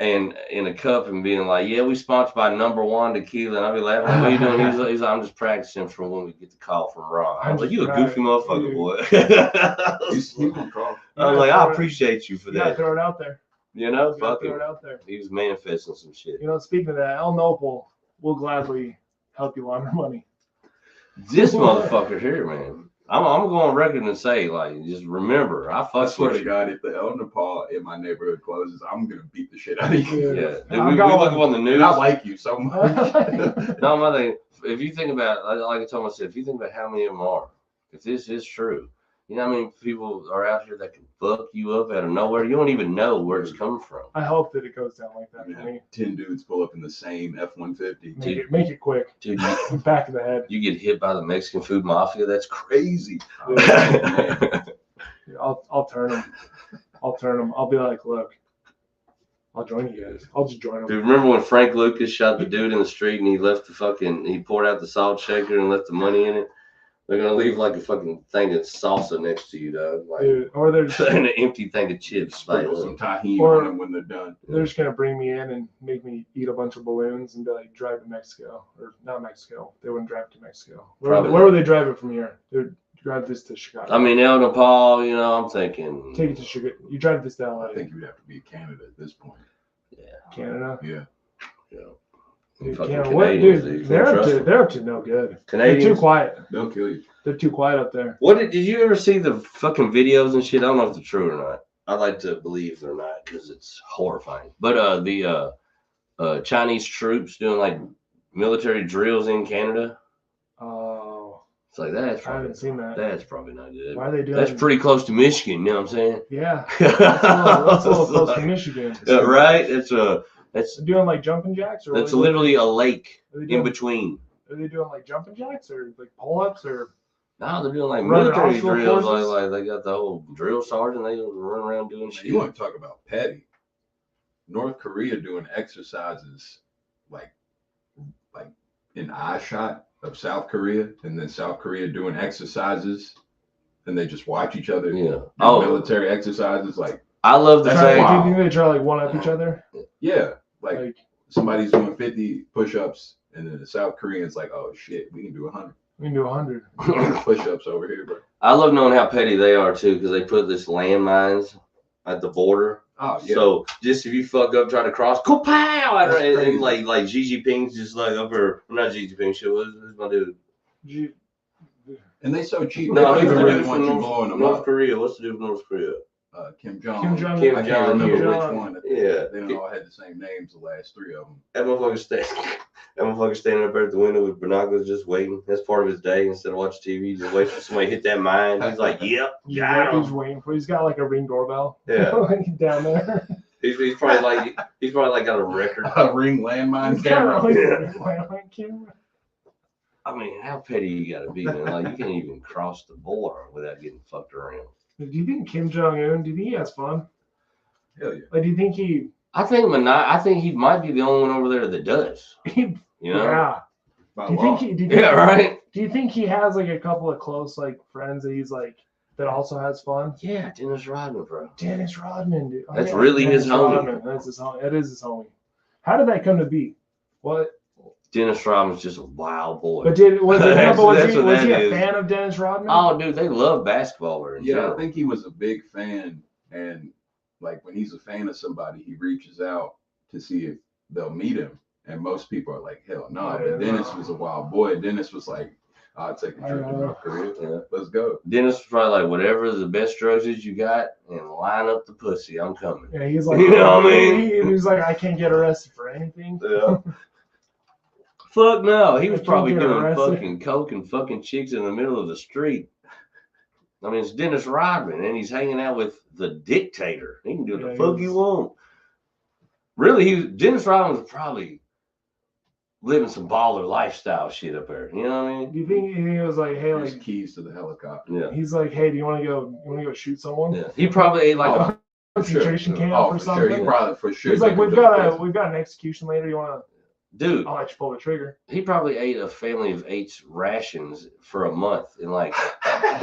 and in a cup and being like, "Yeah, we sponsored by Number One Tequila," and I'd be laughing. Like, what are you doing? He's like, "I'm just practicing for when we get the call from Ron." I was like, "You a goofy motherfucker, boy."
He's gonna call.
I was like, "I appreciate you for
You gotta
that."
throw it out there.
You know,
You gotta
fucking,
throw it out there.
he was manifesting some shit.
You know, speaking of that, El Noble will gladly help you launder money.
This motherfucker here, man. I'm gonna go on record and say, like, just remember, I
I
fuck
swear
with
to
you.
God, if the El Nepal in my neighborhood closes, I'm gonna beat the shit out of you.
Yeah,
I'm
we
going.
look on the news.
And I like you so much.
No, my thing. If you think about, like I told myself, if you think about how many of them are, if this is true, you know how many people are out here that can fuck you up out of nowhere? You don't even know where it's coming from.
I hope that it goes down like that
You
for
have
me.
10 dudes pull up in the same F-150.
Make it quick.
Dude,
Back of the head.
you get hit by the Mexican food mafia. That's crazy.
Oh, man.
I'll turn them. I'll turn them. I'll be like, look, I'll join you guys. I'll just join them.
Dude, remember when Frank Lucas shot the dude in the street and he left he poured out the salt shaker and left the money in it? They're gonna leave like a fucking thing of salsa next to you, dog. Like
Dude, or they're just,
and an empty thing of chips. Like,
Sprinkle some tahini
Or-
on them when they're done.
they're just gonna bring me in and make me eat a bunch of balloons and be like, drive to Mexico or not Mexico. They wouldn't drive to Mexico. Where would they drive it from here? They'd drive this to Chicago.
I mean, El Nepal, you know, I'm thinking.
Take it to Chicago. You drive this to LA.
I think you would have to be Canada at this point.
Canada.
Yeah.
Yeah.
Dude,
Fucking
Canada. What,
Canadians,
dude?
you
They're
can't
up
trust
to
them.
they're up to no good. They're too
Canadians.
quiet.
They'll kill you.
They're too quiet up there.
What did you ever see the fucking videos and shit? I don't know if they're true or not. I like to believe they're not because it's horrifying. But Chinese troops doing like military drills in Canada.
Oh,
It's like that's
I
probably
haven't seen that.
that's probably not good.
Why are they doing?
That's pretty close to Michigan. You know what I'm saying?
Yeah, that's a little close to Michigan.
Right? That's
They're doing like jumping jacks, or
that's literally a lake
are they
in
doing,
between.
Are they doing like jumping jacks or like pull-ups or?
No, they're doing like
Running
military
offshore
drills.
courses?
Like they got the whole drill sergeant. They run around doing shit.
You want to talk about petty? North Korea doing exercises like in eye shot of South Korea, and then South Korea doing exercises, and they just watch each other.
Yeah.
do
Oh,
military exercises like
I love the
That's
fact.
wild.
Do you think they try to like one up each other?
yeah, like
Like,
somebody's doing 50 push-ups, and then the South Korean's like, oh shit, we can do 100
we can do 100.
push-ups over here, bro.
I love knowing how petty they are too, because they put this landmines at the border.
Oh yeah.
So just if you fuck up trying to cross, go pow!
That's
And
crazy.
like Xi Jinping's just like up here. Not Xi Jinping. Shit, who's my dude?
And they so cheap.
No,
they
who's
don't
the
even really
dude
want
from
you blowing them
North
up.
Korea? What's the dude from North Korea?
Kim Jong.
Kim Jong.
Kim
I
Jong-
can't remember
Kim
which
Jong.
one.
Yeah.
They don't all had the same names. The last three of them.
That motherfucker standing up there at the window with binoculars just waiting. That's part of his day. Instead of watching TV, just wait for somebody to hit that mine. He's like, yep, got
He's
him.
waiting for. He's got like a Ring doorbell.
Yeah.
like down there.
He's probably like got a record.
A Ring landmine
He's got
camera.
like camera.
I mean, how petty you gotta be, man? Like you can't even cross the border without getting fucked around.
Do you think Kim Jong Un? Do you think he has fun?
Hell yeah.
Like, do you think he?
I think he might be the only one over there that does. You know?
Yeah.
By
Do you
law.
think he? Do you think,
Yeah, right.
Do you think he has like a couple of close like friends that he's like that also has fun?
Yeah, Dennis Rodman, bro.
Dennis Rodman, dude. Oh,
That's really his homie.
Rodman. That's his homie. That is his homie. How did that come to be? What?
Dennis Rodman's just a wild boy.
But was
That's
he
what
a
that is.
fan of Dennis Rodman?
Oh, dude, they love basketball there in
Yeah, I
general.
think he was a big fan, and like when he's a fan of somebody, he reaches out to see if they'll meet him. And most people are like, hell no.
Yeah,
But Dennis
no.
was a wild boy. Dennis was like, I'll take a trip to North Korea.
Yeah.
Let's go.
Dennis was probably like, whatever the best drugs is you got, and line up the pussy. I'm coming.
Yeah, he's like,
You know what I mean?
He was like, I can't get arrested for anything.
Yeah. Fuck no. He was
Can't
probably
get
doing
arrested.
fucking coke and fucking chicks in the middle of the street. I mean, it's Dennis Rodman, and he's hanging out with the dictator. He can do what
Yeah,
the
he
fuck
was-
he want. Really, Dennis Rodman was probably living some baller lifestyle shit up there. You know what I mean?
Do you think he was like, hey,
Here's
like,
keys to the helicopter.
Yeah.
he's like, hey, do you want to go shoot someone?
Yeah. He probably ate like
Oh,
Concentration camp
Oh,
or
for
something.
sure. He probably for sure.
He's like,
took him
we've
to the
got
prison.
we've got an execution later. You want
dude.
to? I'll let you pull the trigger.
He probably ate a family of 8's rations for a month in like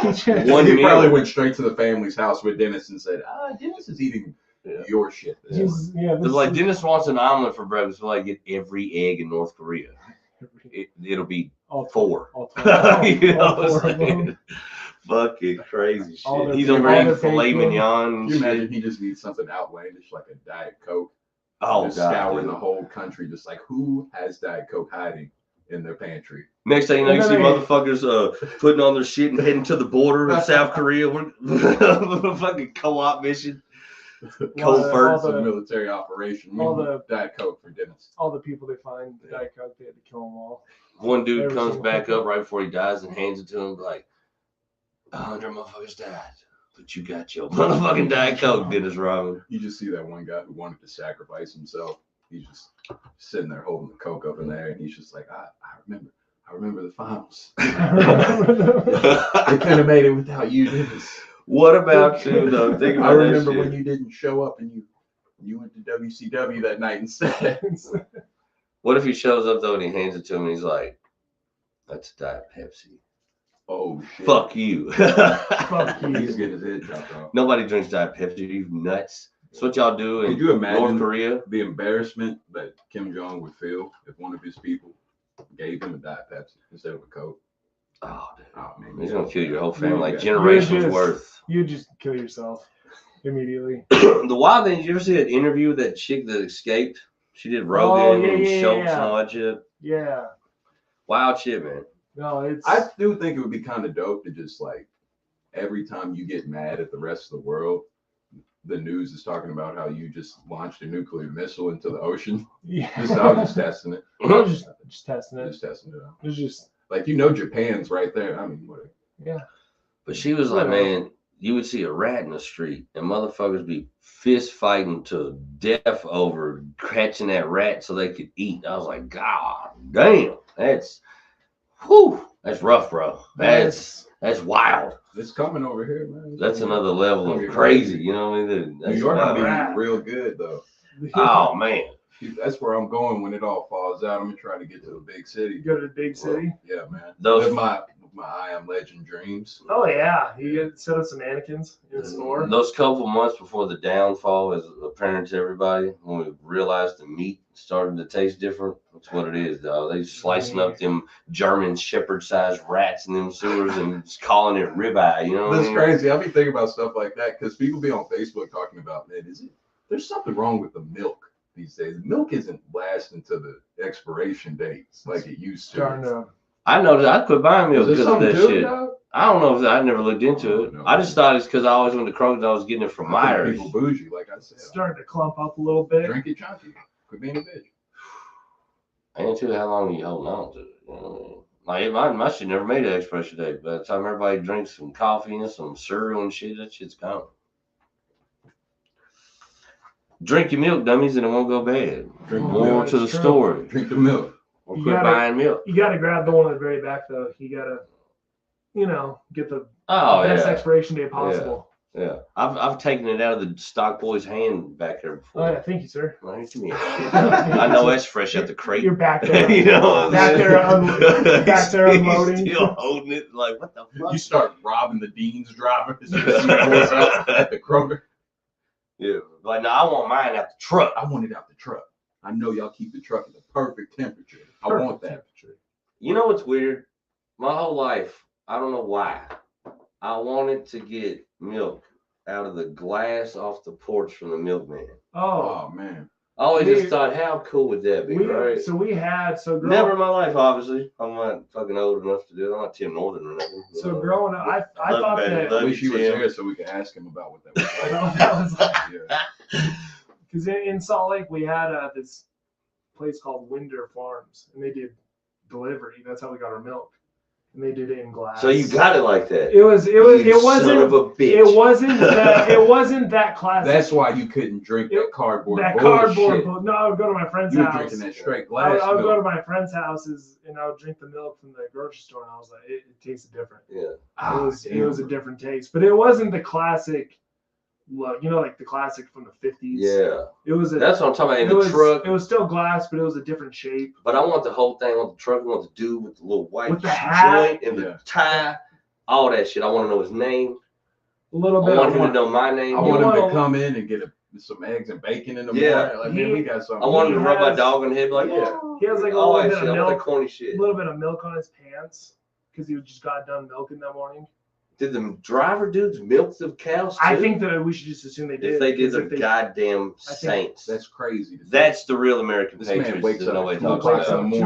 Just-
One
he
meal.
probably went straight to the family's house with Dennis and said, Dennis is eating
Yeah.
your shit. this morning."
He's- yeah,
It's
this
like
is-
Dennis wants an omelet for breakfast. So like get every egg in North Korea. It'll be
all
4.
all
You know
all
what
four
I'm
of them.
saying? Fucking crazy
All
shit.
their
He's
bacon,
over
all
eating
their
filet
bacon.
mignon
Can
and
you imagine
shit.
he just needs something outlandish like a Diet Coke?
Oh
Just
god.
scouring
dude.
the whole country, just like who has Diet Coke hiding in their pantry?
Next thing you know, you
And
see
then they-
motherfuckers putting on their shit and heading to the border of South Korea. We're fucking co-op mission. Covert.
It's a military operation. We
all
need
the-
Diet Coke for Dennis.
All the people they find Diet Coke, they had to kill them all.
One dude
Every
comes
single
back
fucking-
up right before he dies and hands it to him like, 100 motherfuckers died, but you got your motherfucking Diet Coke, Dennis Rodman.
You just see that one guy who wanted to sacrifice himself. He's just sitting there holding the Coke up in there, and he's just like, I remember the finals. They couldn't have made it without you, Dennis.
What about you though? Think about
I
that
remember
shit.
when you didn't show up and you went to WCW that night instead.
What if he shows up though and he hands it to him and he's like, "That's Diet Pepsi."
Oh shit!
Fuck you.
Fuck you.
He's getting his head chopped off.
Nobody drinks Diet Pepsi. You nuts. That's what y'all do in
Could you imagine
North Korea.
the embarrassment that Kim Jong would feel if one of his people gave him a Diet Pepsi instead of a Coke?
Oh, dude.
Oh man,
He's gonna kill your whole family, like
Yeah.
generations
You're
worth.
You just kill yourself immediately.
The wild thing, did you ever see that interview with that chick that escaped? She did Rogan
yeah,
and
yeah,
Schultz
yeah.
and all that shit.
Yeah.
Wild shit, man.
No, it's.
I do think it would be kind of dope to just like every time you get mad at the rest of the world, the news is talking about how you just launched a nuclear missile into the ocean.
Yeah.
I was just testing it.
I was just testing it.
Just testing it out.
It was just
Like, Japan's right there. I mean, whatever.
yeah.
But she was like,
Whatever.
man, you would see a rat in the street and motherfuckers be fist fighting to death over catching that rat so they could eat. I was like, God damn, that's rough, bro. That's wild.
It's coming over here, man.
That's another level of crazy. You know what I mean?
New
That's
York
wild.
will
Right.
be real good though.
Oh man,
That's where I'm going when it all falls out. I'm gonna try to get to a big city.
Go to the big city.
Yeah, man.
Those-
Live my I Am Legend dreams.
Oh yeah, you get set up some mannequins in the store.
those couple months before the downfall is apparent to everybody when we realized the meat started to taste different. That's what it is, dog. They slicing up them German Shepherd-sized rats in them sewers and just calling it ribeye. You know what I
That's
mean?
crazy. I'll be thinking about stuff like that because people be on Facebook talking about, man, there's something wrong with the milk these days. Milk isn't lasting to the expiration dates like it used
Starting
to.
to.
I noticed I quit buying milk
Is there
because of
something
that
to it,
shit.
dog?
I don't know if I never looked into it.
No.
I just thought it's because I always went to Kroger's. I was getting it from
I think
Myers.
people bougie, like I said.
Starting to clump up a little bit.
Drink it chunky. Quit being a bitch.
I ain't too how long are you holding on to it. You know what I mean? Like my shit never made an expiration date. By the time everybody drinks some coffee and some cereal and shit, that shit's gone. Drink your milk, dummies, and it won't go bad.
Drink the
More
milk.
to the
It's true.
story.
Drink the milk.
Or
You
quit
gotta-
buying milk.
You got to grab the one at the very back though. You got to, get the
Oh
best
yeah,
expiration date possible.
yeah. I've taken it out of the stock boy's hand back there before.
Oh yeah, thank you, sir.
Man, give me a shit. I know that's fresh out the crate.
You're back there.
You know what I'm
Back
saying?
there back there unloading.
He's still holding it. Like what the fuck?
You start robbing the Dean's driver as soon as he pulls out at the Kroger.
Yeah. Like no, I want mine out the truck.
I want it out the truck. I know y'all keep the truck at the perfect temperature. I want that.
You know what's weird? My whole life, I don't know why, I wanted to get milk out of the glass off the porch from the milkman.
Oh,
Oh man.
I always
We-
just thought, how cool would that be, right? Never in my life, obviously. I'm not fucking old enough to do it. I'm not Tim Norton or nothing.
So growing up, I
Love
thought
that,
that
love
I wish you was
Tim.
here so we could ask him about what that was like.
that was like,
Yeah.
because in Salt Lake we had this place called Winder Farms, and they did delivery. That's how we got our milk, and they did it in glass.
So you got it like that.
It wasn't.
Son of a bitch.
It wasn't that classic.
That's why you couldn't drink that cardboard
that
bullshit.
cardboard. No, I would go to my friend's
You were
house.
drinking that straight
I
glass
would go to
milk.
my friend's houses and I would drink the milk from the grocery store, and I was like, it tasted different.
Yeah.
It was a different taste, but it wasn't the classic. Like the classic from the 50s.
Yeah.
It was a.
That's what I'm talking about in
it
the
was,
truck.
It was still glass, but it was a different shape.
But I want the whole thing. I want the truck. I want the dude with the little white
With the hat.
joint and the
Yeah.
tie. All that shit. I want to know his name.
A little
I
bit.
want him to know my name.
I want him to
want-
come in and get some eggs and bacon in the
Yeah.
morning. Like, man, we got something.
I want him to
He
rub my
has-
dog on the head. Like,
Yeah.
He has like a
all
little
that
bit
shit.
of
I want that
milk.
corny
A
shit.
little bit of milk on his pants because he just got done milking that morning.
Did the driver dudes milk the cows too?
I think that we should just assume they did.
if they did,
'cause
they're goddamn
I think
saints.
That's crazy.
That's the real American
This man
patriots.
wakes
There's
up
no way
at
to talk
2
about
o'clock in
that.
the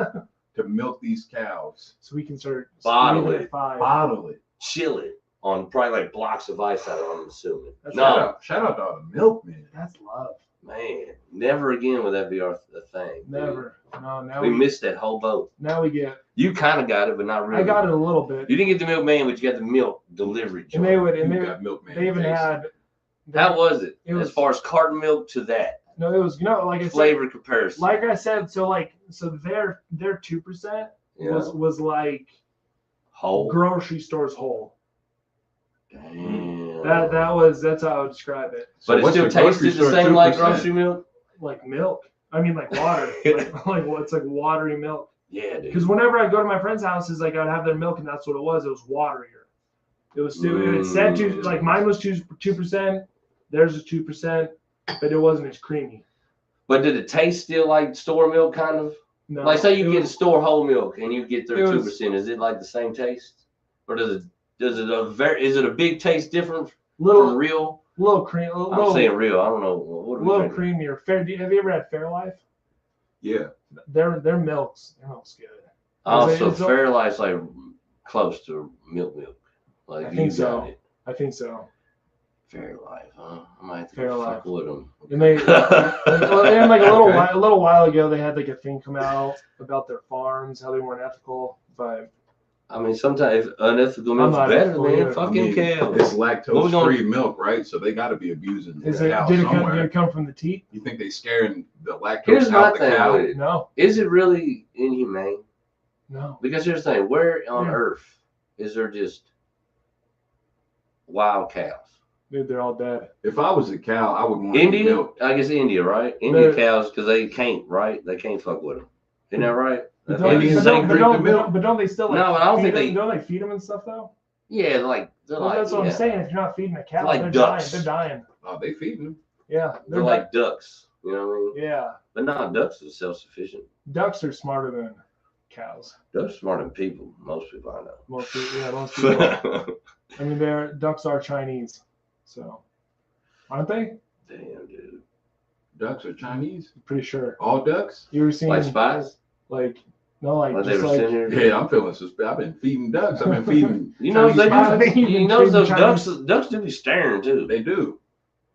morning to milk these cows,
so we can start
Bottle
leaving
it.
at 5.
bottle it.
Chill it on probably like blocks of ice out of I'm assuming.
That's
No,
Shout out to all the milkmen.
That's love.
man, never again would that be our thing. dude.
Never. No. Now
We
we
missed that whole boat.
Now we get.
You kind of got it, but not really.
I got it a little bit.
You didn't get the milkman, but you got the milk delivery.
And they
joint.
would. And
You
they,
got milkman.
they even
taste.
had.
How was it?
It
as
was-
far as carton milk to that
No, it was like I said.
flavor comparison.
Like I said, so their 2%
Yeah.
was like
Whole.
grocery stores whole.
Damn.
That's how I would describe it.
But it
what's
still
the grocery
tasted the
store
same like
2%?
grocery milk.
Like milk. I mean, like water. It's like watery milk.
Yeah, dude.
Because whenever I go to my friends' houses, like I'd have their milk, and that's what it was. It was waterier. It was still. It said like mine was 2%. Theirs was 2%, but it wasn't as creamy.
But did it taste still like store milk kind of?
No.
Like say
it
you get
was-
store whole milk and you get their
it
2%. Is it like the same taste, or is it a big taste different from
little
real?
cream.
I'm saying real. I don't know. What are we
little
drinking?
creamier. Have you ever had Fairlife?
Yeah.
Their milk's good.
Also,
It's a-
Fairlife's like close to milk. Like
I
you
think
got
so.
it.
I think so.
Fairlife, huh? I might have to
Fairlife.
fuck with them.
And they and like a little while ago, they had like a thing come out about their farms, how they weren't ethical. But
I mean, sometimes unethical
I'm
milk's
not
better,
ethical
man.
either.
Fucking cows.
It's
What we
lactose-free milk, right? So they got to be abusing the cow
did
somewhere.
it come from the teat?
You think they scaring the
Here's
lactose
my
out the
thing
cow?
with it.
No,
Is it really inhumane?
no.
Because here's the thing: where on
Yeah.
earth is there just wild cows?
Dude, they're all dead.
If I was a cow, I would want
India,
milk.
I guess India, right? India
They're-
cows, because they can't, right? They can't fuck with them. Isn't that right?
But
That's
don't,
Indians
but,
don't
don't, but,
drink
don't,
the milk.
but don't they still like
No, I don't
feed
think
them,
they-
don't they feed them and stuff though?
Yeah, they're
Well,
like
that's what
yeah.
I'm saying. If you're not feeding a cow,
like
they're
ducks.
dying. They're dying.
Oh, they feeding them.
Yeah,
They're like ducks. You know what I mean?
yeah.
But no, ducks are self-sufficient.
Ducks are smarter than cows.
Ducks are smarter than people. Most people I know.
Most people. I mean, ducks are Chinese, so aren't they?
Damn, dude.
Ducks are Chinese.
Pretty sure.
All ducks?
You ever seen
Like spies?
like no like
Like they
just
were
like
sitting here.
Yeah, I'm feeling suspicious. I've been feeding ducks. I've been feeding.
You know they
Chinese
do.
spies.
You know those
Chinese-
ducks do be staring too.
They do.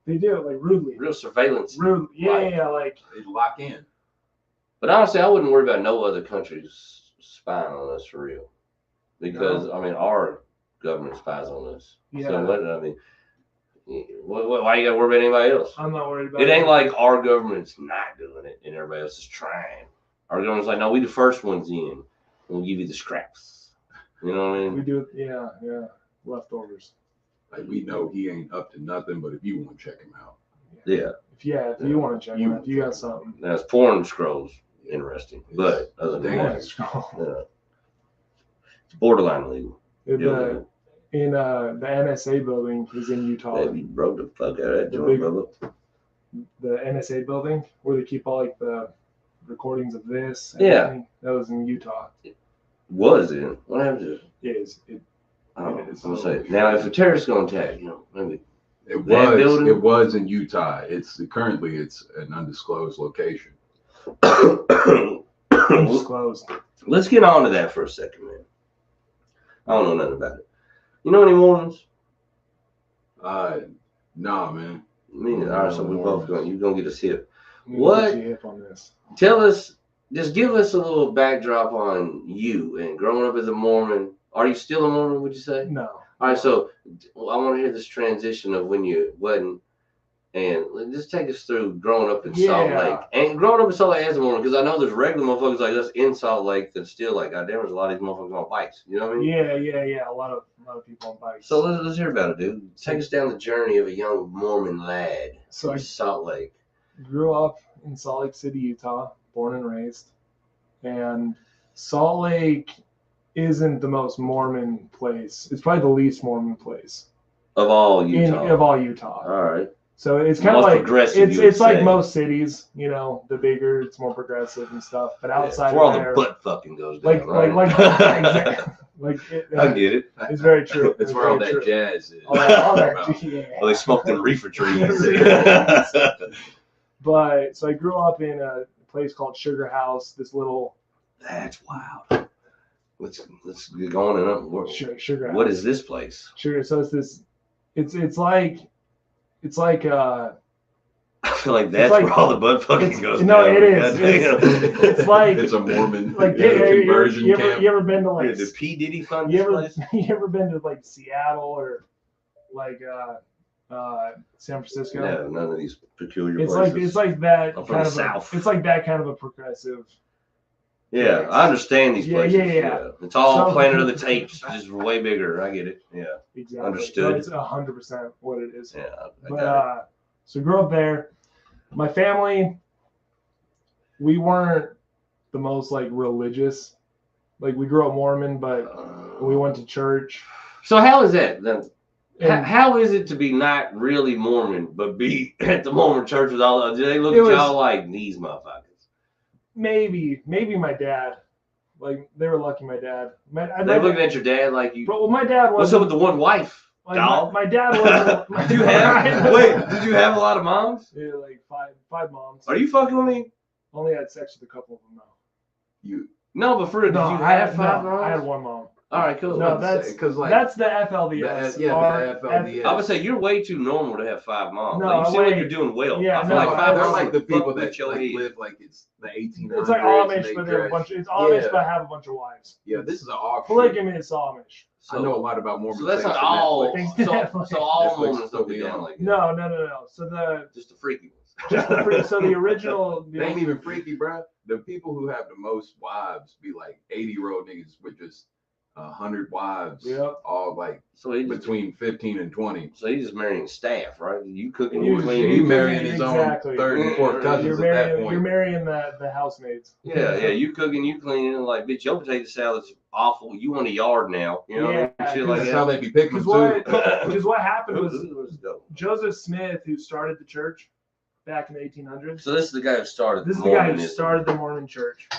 they do it like rudely.
Real surveillance.
Rude. Yeah,
Right.
yeah, like
They lock in.
But honestly, I wouldn't worry about no other countries spying on us for real, because I mean our government spies on us.
Yeah.
So what I mean, why you gotta worry about anybody else?
I'm not worried about
It ain't like our government's not doing it and everybody else is trying. Our government's like, no, we the first ones in. We'll give you the scraps. You know what I
we
mean?
do it. Yeah, yeah. Leftovers.
Like we know he ain't up to nothing, but if you want to check him out,
Yeah.
If you want to check
You-
it, if you got something.
That's porn scrolls. Interesting, but other than
Damn.
that, it's borderline illegal.
In
Yeah.
the NSA building is in Utah.
Maybe broke the fuck out of that
The
joint,
big-
brother.
The NSA building where they keep all like the recordings of this. and
Yeah.
everything, that was in Utah.
Was it? What happened to it?
It
Oh,
It is.
I'm gonna say now if a terrorist gonna attack, maybe.
it
That
was
building?
it was in Utah. It's currently it's an undisclosed location.
undisclosed.
Let's get on to that for a second, man. I don't know nothing about it. You know any Mormons?
Nah, man.
Me neither. All right, so we both going. You gonna get us hip.
We need to
What?
get you hip on this.
Tell us, just give us a little backdrop on you and growing up as a Mormon. Are you still a Mormon? Would you say?
No.
All right, so I want to hear this transition of when you wasn't, and just take us through growing up in Salt
Yeah.
Lake and growing up in Salt Lake as a Mormon, because I know there's regular motherfuckers like us in Salt Lake that still like, goddamn, there's a lot of these motherfuckers on bikes. You know what I mean?
Yeah. A lot of people on bikes.
So let's hear about it, dude. Take us down the journey of a young Mormon lad
So I
from Salt Lake.
grew up in Salt Lake City, Utah, born and raised, and Salt Lake isn't the most Mormon place. It's probably the least Mormon place
Of all Utah.
of all Utah.
All right.
So it's kind of
Most
like
progressive, you would
it's like
say.
most cities, the bigger, it's more progressive and stuff. But outside
Where all
of there,
the butt fucking goes down.
like
right?
exactly,
I get it.
it's very true.
It's
It's
where all
very
that
true.
jazz is.
All that, yeah.
Well, they smoked in reefer trees.
But so I grew up in a place called Sugar House, this little
That's wild. Let's get going and up.
sugar house.
What is this place?
Sugar? So it's this. It's like
I feel like that's
like-
where all the butt fucking goes
No,
down.
it is.
Goddamn.
It's like
It's a Mormon
like
conversion
you
camp.
ever been to
Yeah,
like
did P Diddy fund
you
this
ever
place?
you ever been to like Seattle or like San Francisco?
No, none of these peculiar
It's
places.
like that
I'm from
kind
the
of
South.
it's like that kind of a progressive.
Yeah, I understand these
Yeah,
places.
yeah.
It's all
So-
Planet of the Tapes, just way bigger. I get it. Yeah,
Exactly.
Understood.
No, it's 100% what it is.
yeah. I
But
got it.
so grew up there. My family, we weren't the most like religious. Like we grew up Mormon, but we went to church.
So how is that then?
And
How is it to be not really Mormon, but be at the Mormon church with all? Do they look
It
at
was-
y'all like these motherfuckers?
maybe my dad, like they were lucky. My dad,
They looking at your dad like you.
Bro, my dad
What's
wasn't.
up with the one wife?
Like,
dog?
my dad wasn't.
Did you have? Wait, did you have a lot of moms?
Yeah, like five moms.
Are you fucking with me?
Only had sex with a couple of them though.
You
No, but for real, did you
I
have
had
five
no,
moms?
I had one mom.
All right, cool.
No, that's
because like
that's the FLDS.
the FLDS.
I would say you're way too normal to have 5 moms.
No,
like, you seem like
wait.
you're doing well.
Yeah,
I feel
no,
like 5
they're
moms
like the
would
people
fuck
that
with your
like
head.
live like it's the 1800s.
It's like
and
Amish,
they
but they're a
dress-
bunch. It's Amish,
Yeah.
but have a bunch of wives.
Yeah, this is an offshoot.
Polygamy is Amish.
I know a lot about Mormon.
So that's
things
not
from
all.
Netflix.
So all
Netflix
Mormons
is
don't be
still
down like that.
No. So
Just the freaky ones.
so the original.
They ain't even freaky, bro. The people who have the most wives be like 80-year-old niggas with just 100 wives,
Yep.
all like
So he just,
between 15 and 20.
so he's just marrying staff, right? You cooking,
You-
you cleaning,
He
you
marrying his
Exactly.
own third and fourth
You're
cousins
You're
at that
marrying.
point.
You're marrying the housemaids.
Yeah, you cooking, you cleaning, like, bitch, your potato salad's awful. You want a yard now, you know what I mean?
Yeah,
Shit like
That's
that.
how they be picking
Because
too.
what happened was
Let's go.
Joseph Smith, who started the church back in the 1800s.
So this is the guy who started.
This is the guy who
Mormonism.
started the Mormon church.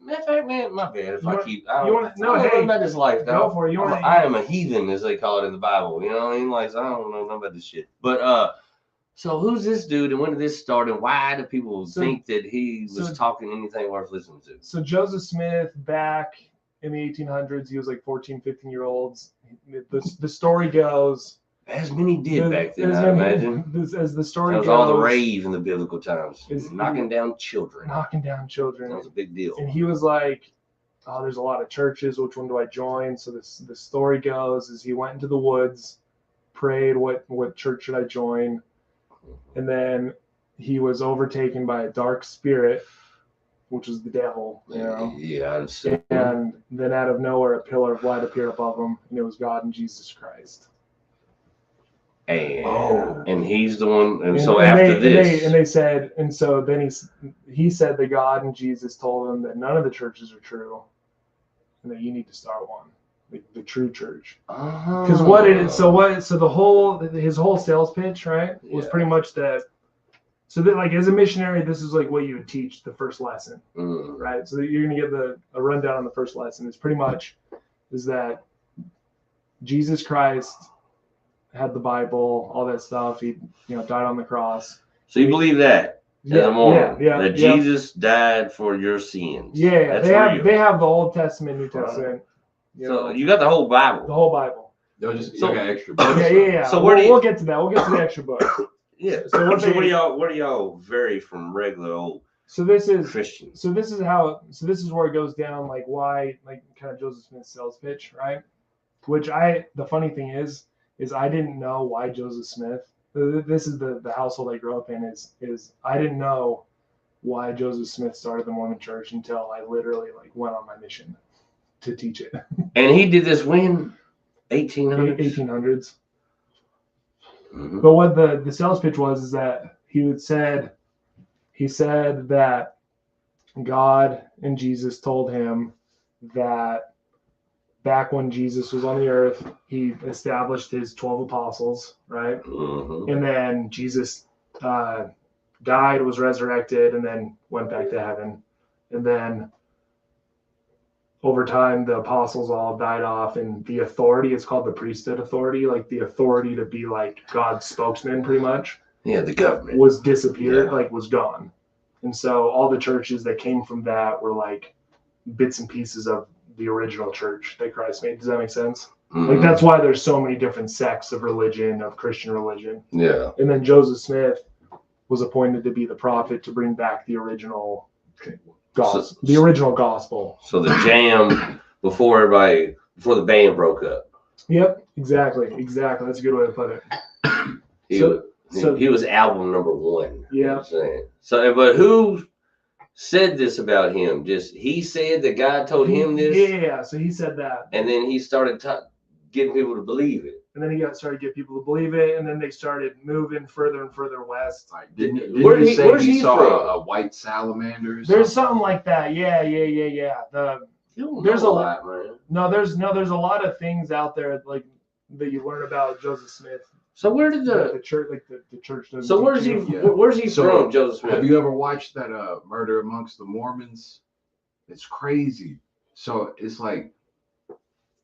Matter of fact, man, my bad if
You
I
want-
keep.
you want- no,
I don't know
hey,
about this life,
Go
dog.
for it. You want
I am a heathen, as they call it in the Bible. You know what I mean? Like, so I don't know nothing about this shit. But so who's this dude, and when did this start, and why do people think that he was
so-
talking anything worth listening to?
So Joseph Smith, back in the 1800s, he was like 14, 15-year-olds. The story goes.
As many did back then,
as
I
many-
imagine.
As the story
That was
goes,
all the rave in the biblical times.
Is-
Knocking down children.
knocking down
That
children.
was a big deal.
And he was like, "Oh, there's a lot of churches. Which one do I join?" So the story goes is he went into the woods, prayed, what church should I join? And then he was overtaken by a dark spirit, which is the devil, you know.
Yeah, I'd say.
And then out of nowhere, a pillar of light appeared above him, and it was God and Jesus Christ.
And he's the one. And so
and
after this,
they said, and so then he said that God and Jesus told him that none of the churches are true, and that you need to start one, the true church. Because his whole sales pitch, right, was
Yeah.
pretty much that. So that, like, as a missionary, this is like what you would teach the first lesson, right? So that you're gonna get a rundown on the first lesson. It's pretty much is that Jesus Christ had the Bible, all that stuff. He, died on the cross.
So you believe that as a Mormon, that
yeah.
Jesus died for your sins?
Yeah,
That's real.
they have the Old Testament, New Testament.
So you got the whole Bible.
the whole Bible.
They'll just
So-
you got extra books.
Yeah.
So where do you-
we'll get to that. We'll get to the extra book.
Yeah.
So
So
what they-
where do y'all vary from regular old
So this is
Christians?
So this is where it goes down, like why, like kind of Joseph Smith's sales pitch, right? Which the funny thing is I didn't know why Joseph Smith. This is the household I grew up in. Is I didn't know why Joseph Smith started the Mormon Church until I literally like went on my mission to teach it.
And he did this when 1800s.
1800s.
Mhm.
But what the sales pitch was is that he said that God and Jesus told him that back when Jesus was on the earth, he established his 12 apostles, right?
Mhm.
And then Jesus died, was resurrected, and then went back to heaven. And then over time, the apostles all died off, and the authority, it's called the priesthood authority, like the authority to be like God's spokesman, pretty much,
Yeah, the government.
was disappeared,
Yeah.
like was gone. And so all the churches that came from that were like bits and pieces of the original church that Christ made. Does that make sense? Like
Mhm.
that's why there's so many different sects of religion, of Christian religion.
Yeah.
And then Joseph Smith was appointed to be the prophet to bring back the original gospel.
So-
The original gospel.
So the jam before the band broke up.
Yep, exactly. That's a good way to put it.
He
So-
was, he was album number 1. You know
Yeah.
what I'm saying? So, but who said this about him? Just he said that God told him this,
Yeah. So he said that,
and then he started getting people to believe it.
and then he started to get people to believe it, and then they started moving further and further west.
Like, didn't
Where
he
he-
say
where's
he
he
saw
from?
a white salamander? Or
There's
something?
something like that. Yeah.
You don't
There's
know
a-
lot, man.
There's a lot of things out there like that you learn about Joseph Smith.
So where did
The church, like the church doesn't.
so where's he?
teach you.
Yeah.
Where's he
So,
from, Joseph Smith?
Have you ever watched that Murder Amongst the Mormons? It's crazy. So it's like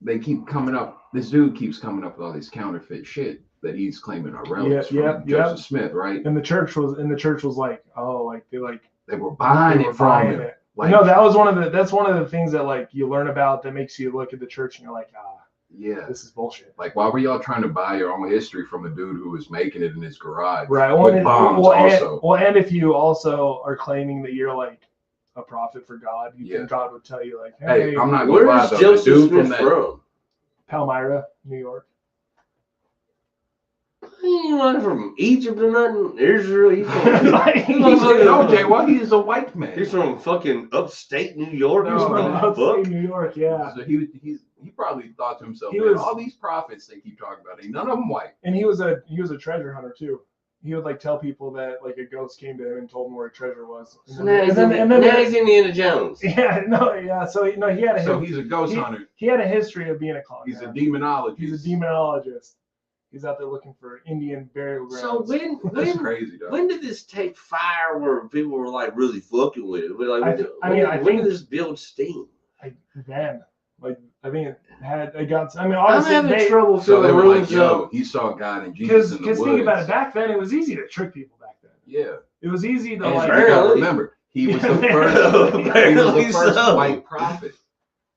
they keep coming up. This dude keeps coming up with all this counterfeit shit that he's claiming are relics from Joseph Smith, right?
And the church was like, oh, like they
They were buying
they were
it from
buying
him.
it.
Like,
no, that's one of the things that like you learn about that makes you look at the church and you're like,
yeah.
this is bullshit.
Like, why were y'all trying to buy your own history from a dude who was making it in his garage?
Right.
With bombs
And if you also are claiming that you're like a prophet for God, you think God would tell you like,
hey, I'm not gonna lie
Where's
though.
Joseph
The dude
Smith
from that,
from?
Palmyra, New York.
He ain't running from Egypt or nothing. Israel. He's from,
no, Jay, well, he's a white man.
he's from fucking upstate New York.
He's from
fuck.
upstate New York, yeah.
So he probably thought to himself,
He
man,
was-
all these prophets they keep talking about, ain't none of them white.
And he was a treasure hunter too. He would like tell people that like a ghost came to him and told him where a treasure was.
So now he's Indiana Jones.
Yeah. So he had
So he's a ghost hunter.
he had a history of being a con
He's a
man.
demonologist.
He's a demonologist. He's out there looking for Indian burial grounds.
So
That's crazy, though.
when did this take fire where people were like really fucking with it? Like,
I
when
think-
did this build steam?
I think it got. I mean,
I'm
honestly,
having trouble
So they
filling
were like,
rooms
yo,
up.
he saw God and Jesus in the
because
woods.
think about it. Back then, it was easy to trick people. Back then,
Yeah.
it was easy to
And
like.
You gotta
Apparently.
remember, he was the
Apparently
first
so.
white prophet.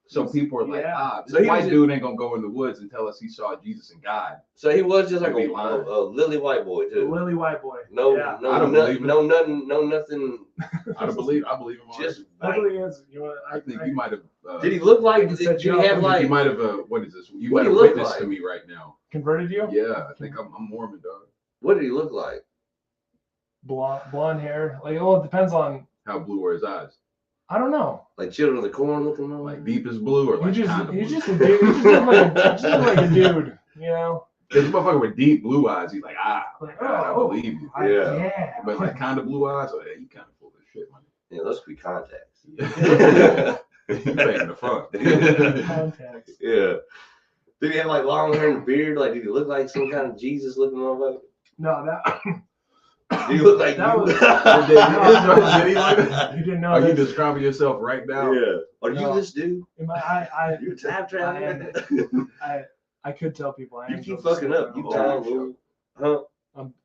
So people are like,
Yeah.
this
So he
white
was-
dude ain't gonna go in the woods and tell us he saw Jesus and God.
So he was just like
He'd
a
be lying.
lily white boy too.
Lily White Boy.
No,
Yeah.
no,
I don't believe it.
no, nothing.
I believe him.
Just
honestly.
Lily is. You know,
I think you might have.
Did he look like?
I just
Did
set
you
you up.
have
you
like?
might have. What is this? You
What
might
do
have
you look
witnessed
like?
to me right now.
converted you?
Yeah, I think I'm Mormon, dog.
What did he look like?
Blonde hair. Like, it depends on.
How blue were his eyes?
I don't know.
Like Children of the Corn looking?
Like deepest blue or like kinda
He's
blue?
just a dude. He just looked like a dude. You know.
This motherfucker with deep blue eyes, he's like,
Like,
God, I
oh,
believe you.
Yeah.
But like kind of blue eyes, oh, yeah, you kind of full of shit, man.
Yeah, those could be contacts.
You paying the front.
Contacts.
Yeah. Did he have like long hair and a beard? Like, did he look like some kind of Jesus looking motherfucker?
No, that
Did he look like
That
you?
was-
Did he like
you didn't know.
Are you
this.
describing yourself right now?
Yeah. Are
No.
you this dude?
I
You a time traveler?
I could tell people I
You
am.
keep
Joseph
fucking
Smith
up.
and
You
I'm
time
back.
fool. Huh?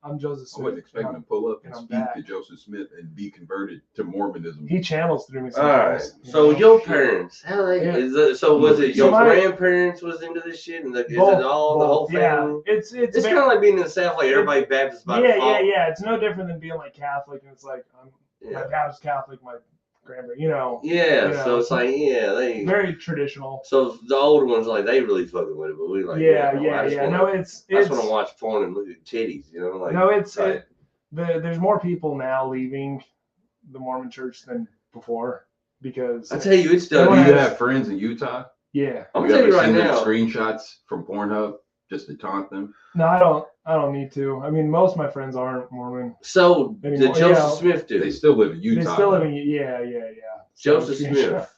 I'm Joseph
I
Smith.
wasn't expecting to pull up and
And I'm
speak
back.
to Joseph Smith and be converted to Mormonism.
He channels through me
All right.
sometimes.
So
you know?
your parents, how they?
Yeah.
Is it, so was it
So
your
my-
grandparents was into this shit, and is it all the whole family?
Yeah, it's
It's
very-
kind of like being in the South, like everybody Baptist by default.
yeah. It's no different than being like Catholic, and it's like my
Yeah.
dad was Catholic, my grandpa, you know,
Yeah,
You
so
know,
it's like, yeah, they.
very traditional.
So the older ones, like, they really fucking with it, but we like,
Yeah.
I just
No,
wanna-
it's
I just want to watch porn and look at titties, you know, like.
no, it's
right.
there's more people now leaving the Mormon Church than before because
I tell you, it's
Do
done.
Everyone
you
has-
have friends in Utah?
yeah.
I'm
You
gonna tell
ever
you right
send them
now.
screenshots from Pornhub just to taunt them?
No, I don't need to. I mean, most of my friends aren't Mormon.
So the
Anymore,
Joseph
yeah.
Smith
They
dude,
still live in Utah.
They still live
though.
in yeah.
Joseph
So,
Smith,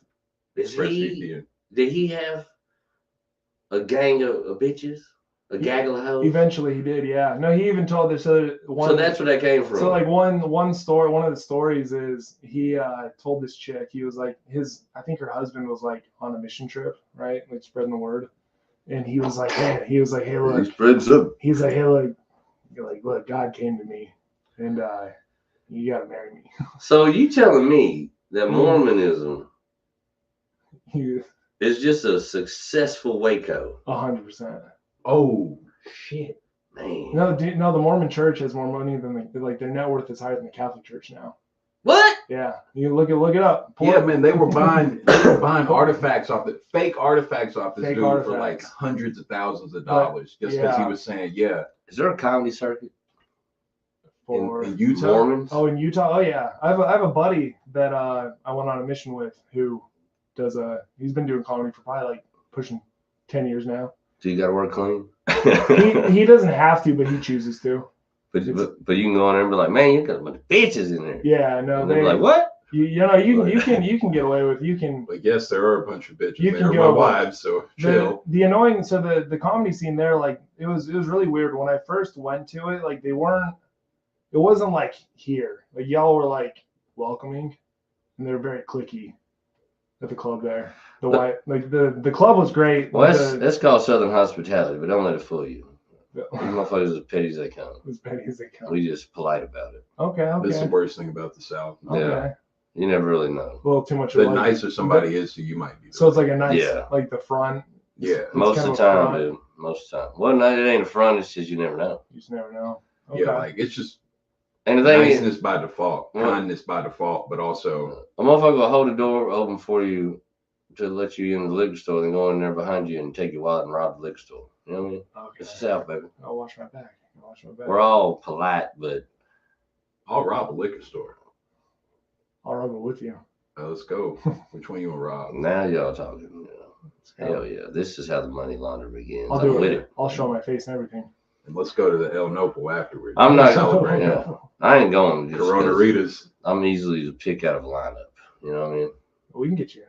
is
Fresh
he?
VPN.
Did he have a gang of bitches, a gaggle of hoes?
Eventually, he did. Yeah. No, he even told this other one.
So that's where that came from.
So like one story, one of the stories is he told this chick, he was like I think her husband was like on a mission trip, right? Like spreading the word. And he was like, hey, look,
spread some.
he's like, hey, look, you're like, look, God came to me and you gotta marry me.
So you telling me that
Mm.
Mormonism
He
is just a successful Waco?
100%.
Oh shit!
Man.
No, the Mormon church has more money than like their net worth is higher than the Catholic Church now.
What?
Yeah. You look it up.
Yeah, man, they were buying artifacts off the fake artifacts off this
Fake
dude for like
artifacts.
hundreds of thousands of
But,
dollars just because he
yeah.
was saying, yeah,
Is there a comedy circuit
in Utah.
Mormons?
Oh, in Utah? Oh, yeah. I have a buddy that I went on a mission with who does he's been doing comedy for probably like pushing 10 years now.
Do you got to work clean?
He doesn't have to, but he chooses to.
but you can go in there and be like, man, you got a bunch of bitches in there.
Yeah, no,
And they'll be like, what?
you can get away with, you can.
But yes, there are a bunch of bitches.
You
They're
can
my
go-
wives, so chill.
The annoying, so the comedy scene there, like it was really weird when I first went to it. Like it wasn't like here. Like y'all were like welcoming, and they're very cliquey at the club there. The club was great.
Well,
like,
that's called Southern hospitality, but don't let it fool you.
the
These motherfuckers as petty as they come.
as petty as they come.
We just polite about it.
Okay.
This is the worst thing about the South.
Okay.
You never really know.
A little too much.
The
of like,
nicer somebody is to you might be.
So it's like a nice,
Yeah.
like the front.
Yeah.
It's
Most
kind
of
of
the
a
time,
front.
dude. Most of the time. Well, no, it ain't a front. It's just you never know.
You just never know. Okay.
Yeah, like it's just
And the thing is,
niceness by default,
Well-
kindness by default, but also
a motherfucker will hold the door open for you to let you in the liquor store, then go in there behind you and take your wallet and rob the liquor store. You know what I mean?
Okay.
It's the South, baby.
I'll watch my back. I'll watch my back.
We're all polite, but
I'll rob a liquor store.
I'll rub it with you.
Let's go. Which one you want to rob?
now y'all talking. You know.
Let's go.
Hell yeah. This is how the money laundering begins.
I'll
I'm
do
with
it.
it.
I'll show my face and everything.
And let's go to the El Nopo afterwards.
I'm not
Celebrate.
yeah. I ain't going. just
Corona
'cause
Ritas.
I'm easily to pick out of a lineup. You know what I mean?
We can get you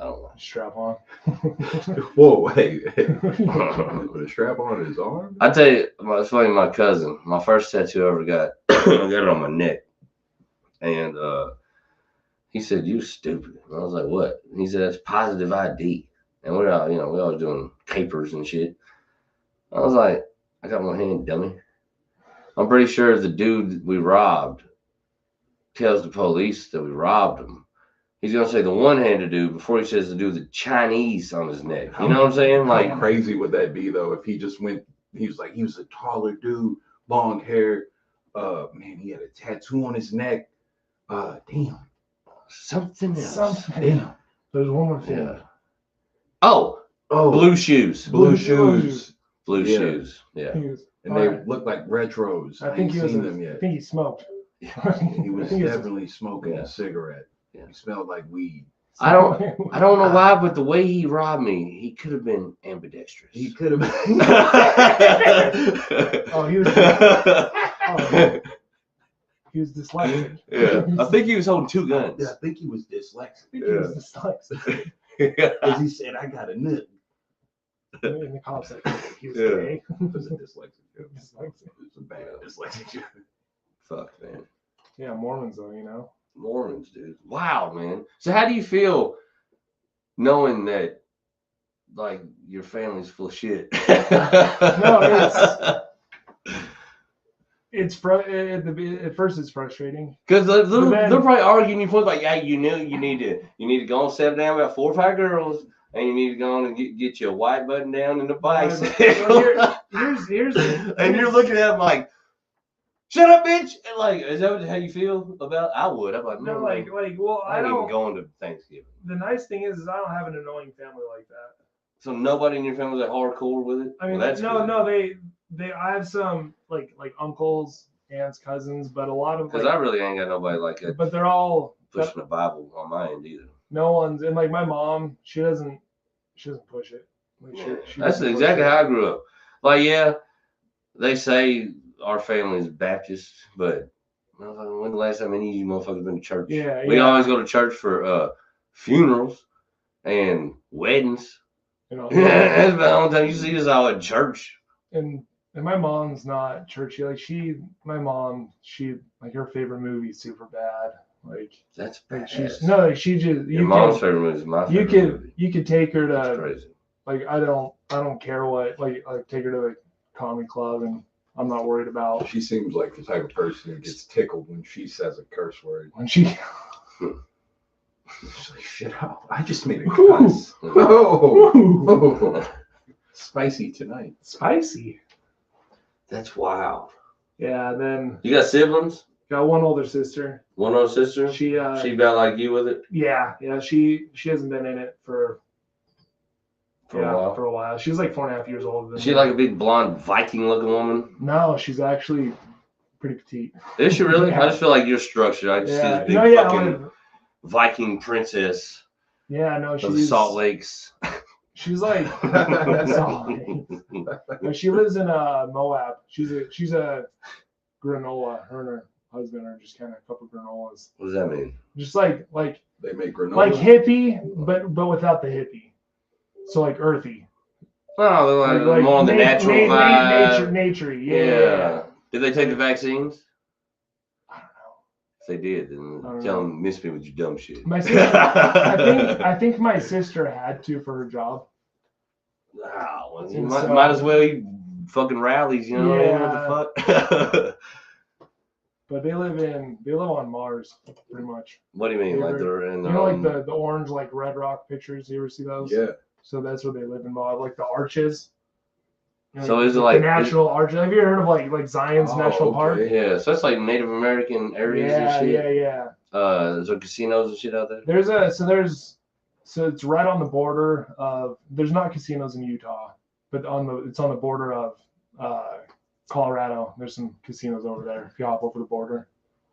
I don't know.
a strap on.
Whoa, hey. With a strap on his arm?
I tell you, it's funny. My cousin, my first tattoo I ever got, I got it on my neck, and he said, "You stupid." And I was like, "What?" And he said, "That's positive ID." And we're out, we all doing capers and shit. I was like, "I got my hand, dummy." I'm pretty sure the dude we robbed tells the police that we robbed him. He's gonna say the one-handed dude before he says the dude with the Chinese on his neck. You know what I'm saying?
How
Like,
crazy would that be though if he just went, he was a taller dude, long hair. Man, he had a tattoo on his neck. Damn.
something else.
Something.
Damn.
There's one more thing.
Yeah. Oh,
Oh,
blue shoes.
blue shoes.
Blue
Yeah.
shoes. Yeah.
He was,
And they
Alright.
look like retros.
I think he
ain't
was.
seen them yet.
I think he smoked.
He was
I think he was-
definitely smoking
Yeah.
a cigarette.
Yeah.
He smelled like weed.
I don't know why, but the way he robbed me, he could have been ambidextrous.
He could have been.
Oh, he was. Oh, he was dyslexic.
yeah. I think he was holding two guns.
Yeah, I think he was dyslexic.
I think he was dyslexic.
Because he said, I got a nut.
And the cops said he was
Yeah.
gay.
It was a dyslexic joke.
Dyslexic.
It's a bad dyslexic joke.
Fuck, man.
Yeah, Mormons though,
Mormons, dude. Wow, man. So how do you feel knowing that, like, your family's full of shit?
It's at first it's frustrating.
Because they're
But then-
probably arguing you for like, yeah, you need to go and settle down about 4 or 5 girls, and you need to go on and get you a white button down in the bicycle.
Here's
and you're looking at them like, shut up, bitch. And like, is that how you feel about? I would. I'm like,
no,
no,
well,
I
I
ain't even
don't.
going to Thanksgiving.
The nice thing is I don't have an annoying family like that.
So nobody in your family that hardcore with it.
I mean,
Well, that's good.
no, I have some like uncles, aunts, cousins, but a lot of
Because I really ain't got nobody like that
but they're all
pushing the Bible on my end either.
no one's and like my mom, she doesn't push it. Like, she
That's
doesn't push
exactly
it.
how I grew up. Like, yeah, they say our family's Baptist, but motherfucker, when the last time any of you motherfuckers been to church?
Yeah,
We
yeah.
always go to church for funerals and weddings.
You know,
That's about the only time you see us all at church.
and my mom's not churchy. Like my mom, like her favorite movie is Superbad. Like
That's
she's
badass.
no, like she just
Your mom's favorite movie is my
you
favorite movie.
you could take her
That's
to
crazy.
like I don't care what like take her to the comedy club and I'm not worried about
She seems like the type of person who gets tickled when she says a curse word.
when she
She's like, shit out. I just made a
Ooh.
cuss. Whoa. Spicy tonight.
spicy.
That's wild.
Yeah, then
You got siblings?
got one older sister.
One older sister?
She
She about like you with it
yeah, she hasn't been in it for
for a while?
For a while. She was like 4.5 years older than
Is she
me.
like a big blonde Viking looking woman?
No, she's actually pretty petite.
Is she really?
Yeah.
I just feel like you're structured. I just see
Yeah,
this big
no, yeah,
fucking Viking princess
yeah, no,
of the
she's
Salt Lakes.
She's like Salt Lake. No, she lives in Moab. She's a granola. Her and her husband are just kind of a couple granolas.
What does that mean?
Just like
They make granola.
like hippie, but without the hippie. So like earthy.
Oh, they're like more on the natural vibe.
nature.
Yeah.
Yeah.
Did they take the vaccines?
I don't know.
If they did, then
I don't
tell
know.
them miss me with your dumb shit.
My sister, I think my sister had to for her job.
Oh, well, you
And
might as well eat fucking rallies, you know
Yeah.
what the fuck?
but they live on Mars, pretty much.
What do you mean? Like they're in their
like
own...
the orange like Red Rock pictures. You ever see those?
Yeah.
So that's where they live in Mars, like the arches.
So is it like
the natural arches? Have you heard of like Zion's National
okay.
Park?
Yeah, so it's like Native American areas and shit.
Yeah.
Is there casinos and shit out there?
So it's right on the border of. There's not casinos in Utah, but it's on the border of Colorado. There's some casinos over there if you hop over the border.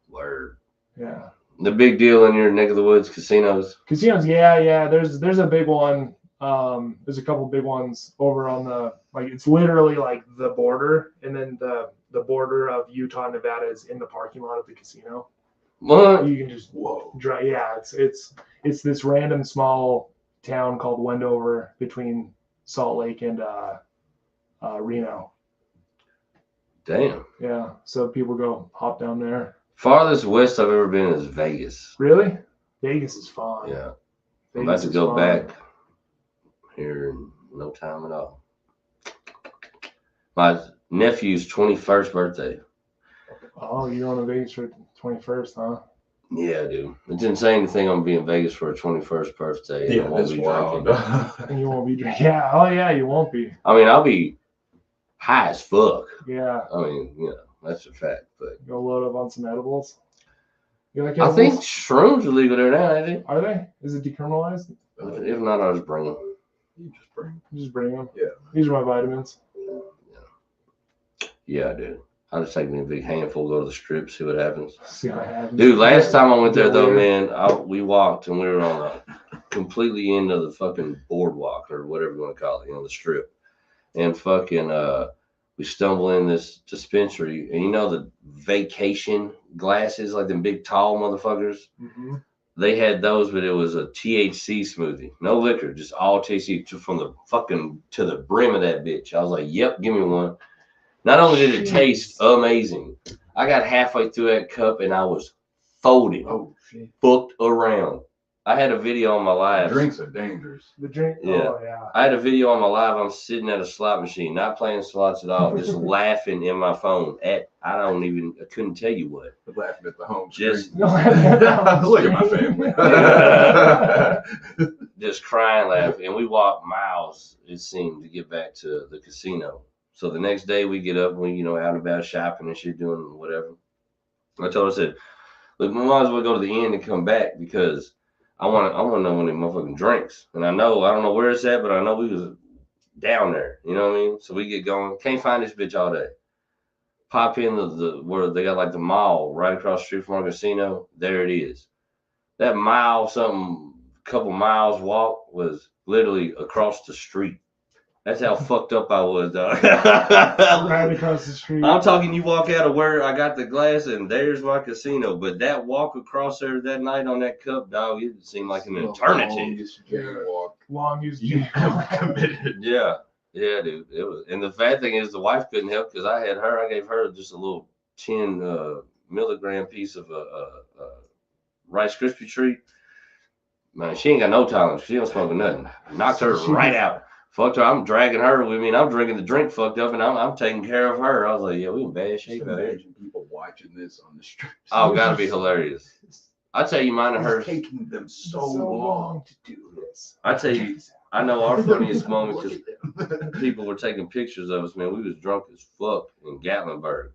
Word.
Yeah.
The big deal in your neck of the woods, casinos.
Casinos, yeah. There's a big one. There's a couple big ones over on the it's literally like the border, and then the border of Utah and Nevada is in the parking lot of the casino.
What?
You can just drive. Yeah, it's this random small town called Wendover between Salt Lake and Reno.
Damn.
Yeah, so people go hop down there.
Farthest west I've ever been is Vegas.
Really? Vegas is fun.
Yeah.
Vegas
I'm about to
is
go
fun.
back here in no time at all. My nephew's 21st birthday.
Oh, you're going to Vegas for 21st, huh?
Yeah, dude. It's insane to think I'm gonna be in Vegas for a 21st birthday. And
Yeah,
I won't
that's
be
wild.
drinking.
And you won't be drinking. Yeah. Oh, yeah. You won't be.
I mean, I'll be high as fuck.
Yeah.
I mean, that's a fact. But
Go load up on some edibles. You like
I
edibles?
think shrooms are legal there now, ain't they?
Are they? Is it decriminalized?
If not, I'll just bring them.
You just bring.
Just bring them.
Yeah.
These are my vitamins.
Yeah, dude. I'll just take me a big handful, go to the strip, see what happens.
See what happens.
Dude, last time I went there though,
Weird.
man, we walked and we were on a completely end of the fucking boardwalk or whatever you want to call it, the strip. And fucking we stumble in this dispensary, and the vacation glasses, like them big tall motherfuckers.
Mm-hmm.
They had those, but it was a THC smoothie, no liquor, just all THC from the fucking to the brim of that bitch. I was like, "Yep, give me one." Not only did it taste amazing, I got halfway through that cup and I was folded, fucked around. I had a video on my live.
Drinks are dangerous.
The drink.
Yeah.
Oh, yeah.
I had a video on my live. I'm sitting at a slot machine, not playing slots at all, just laughing in my phone at I couldn't tell you what.
Laughing at the home
Just
screen. Look at my family.
just crying, laughing. And we walked miles, it seemed, to get back to the casino. So the next day we get up, we out and about shopping and shit, doing whatever. I told her, I said, look, we might as well go to the end and come back because I want to know when they motherfucking drinks. And I don't know where it's at, but I know we was down there. You know what I mean? So we get going. Can't find this bitch all day. Pop in the where they got like the mall right across the street from our casino. There it is. That couple miles walk was literally across the street. That's how fucked up I was, dog.
Right across the street.
I'm talking, you walk out of where I got the glass and there's my casino. But that walk across there that night on that cup, dog, it seemed like an eternity.
Longest
You committed.
Yeah, dude. It was, and the bad thing is the wife couldn't help because I gave her just a little 10 milligram piece of Rice Krispie treat. Man, she ain't got no tolerance. She don't smoke nothing. Knocked her right out. Fucked her. I'm dragging her with me, and I'm drinking the drink fucked up, and I'm taking care of her. I was like, yeah, we in bad shape out here.
Imagine people watching this on the street.
Oh, gotta be hilarious. I tell you, mine and
It's
hers.
taking them so long to do this.
I tell you, I know our funniest moment because people were taking pictures of us, man. We was drunk as fuck in Gatlinburg,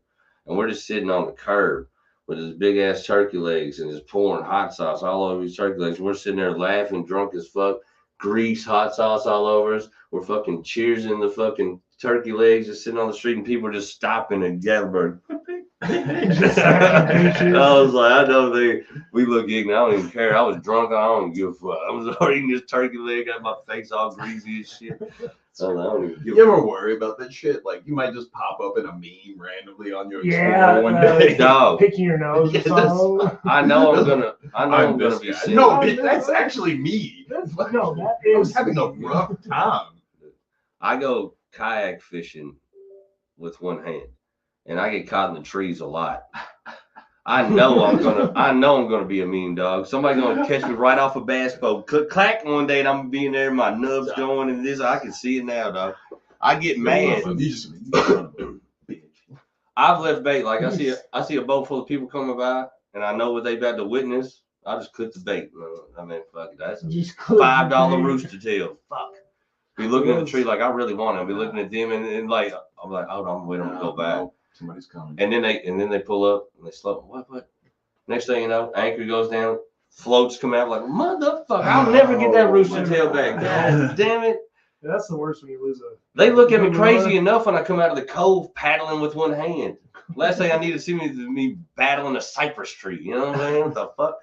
and we're just sitting on the curb with his big ass turkey legs and just pouring hot sauce all over his turkey legs. We're sitting there laughing, drunk as fuck, grease, hot sauce all over us. We're fucking cheersing the fucking turkey legs, just sitting on the street, and people are just stopping in Gatlinburg. I was like, I know we look ignorant. I don't even care. I was drunk. I don't give a fuck. I was already eating this turkey leg, got my face all greasy as shit. So I don't even give
You ever worry about that shit? Like, you might just pop up in a meme randomly on your
Yeah,
Explorer one day.
Dog.
Picking your nose or
Yeah,
something.
I know I'm gonna be
this guy.
sick.
No, bitch, that's actually me.
No, that
I was
is.
having a rough time.
I go kayak fishing with one hand, and I get caught in the trees a lot. I know I'm gonna be a mean dog. Somebody gonna catch me right off a bass boat, clack one day, and I'm gonna be in there, my nubs going, and this. I can see it now, dog. I get mad.
You just son of a bitch.
I've left bait. Like I see a boat full of people coming by, and I know what they about to witness. I just clip the bait. I mean, fuck it. That's a
Just clip the
$5
bait.
rooster tail. Fuck. Be looking at the tree like I really want it. I'll be looking at them and like I'm like, hold on, wait, I'm gonna go back.
No, somebody's coming.
And then they pull up and they slow. What? Next thing you know, anchor goes down, floats come out like motherfucker. I'll never get that rooster tail back. God damn it.
That's the worst when you lose a.
They look at me crazy enough when I come out of the cove paddling with one hand. Last thing I need to see me battling a cypress tree. You know what I'm saying? What the fuck?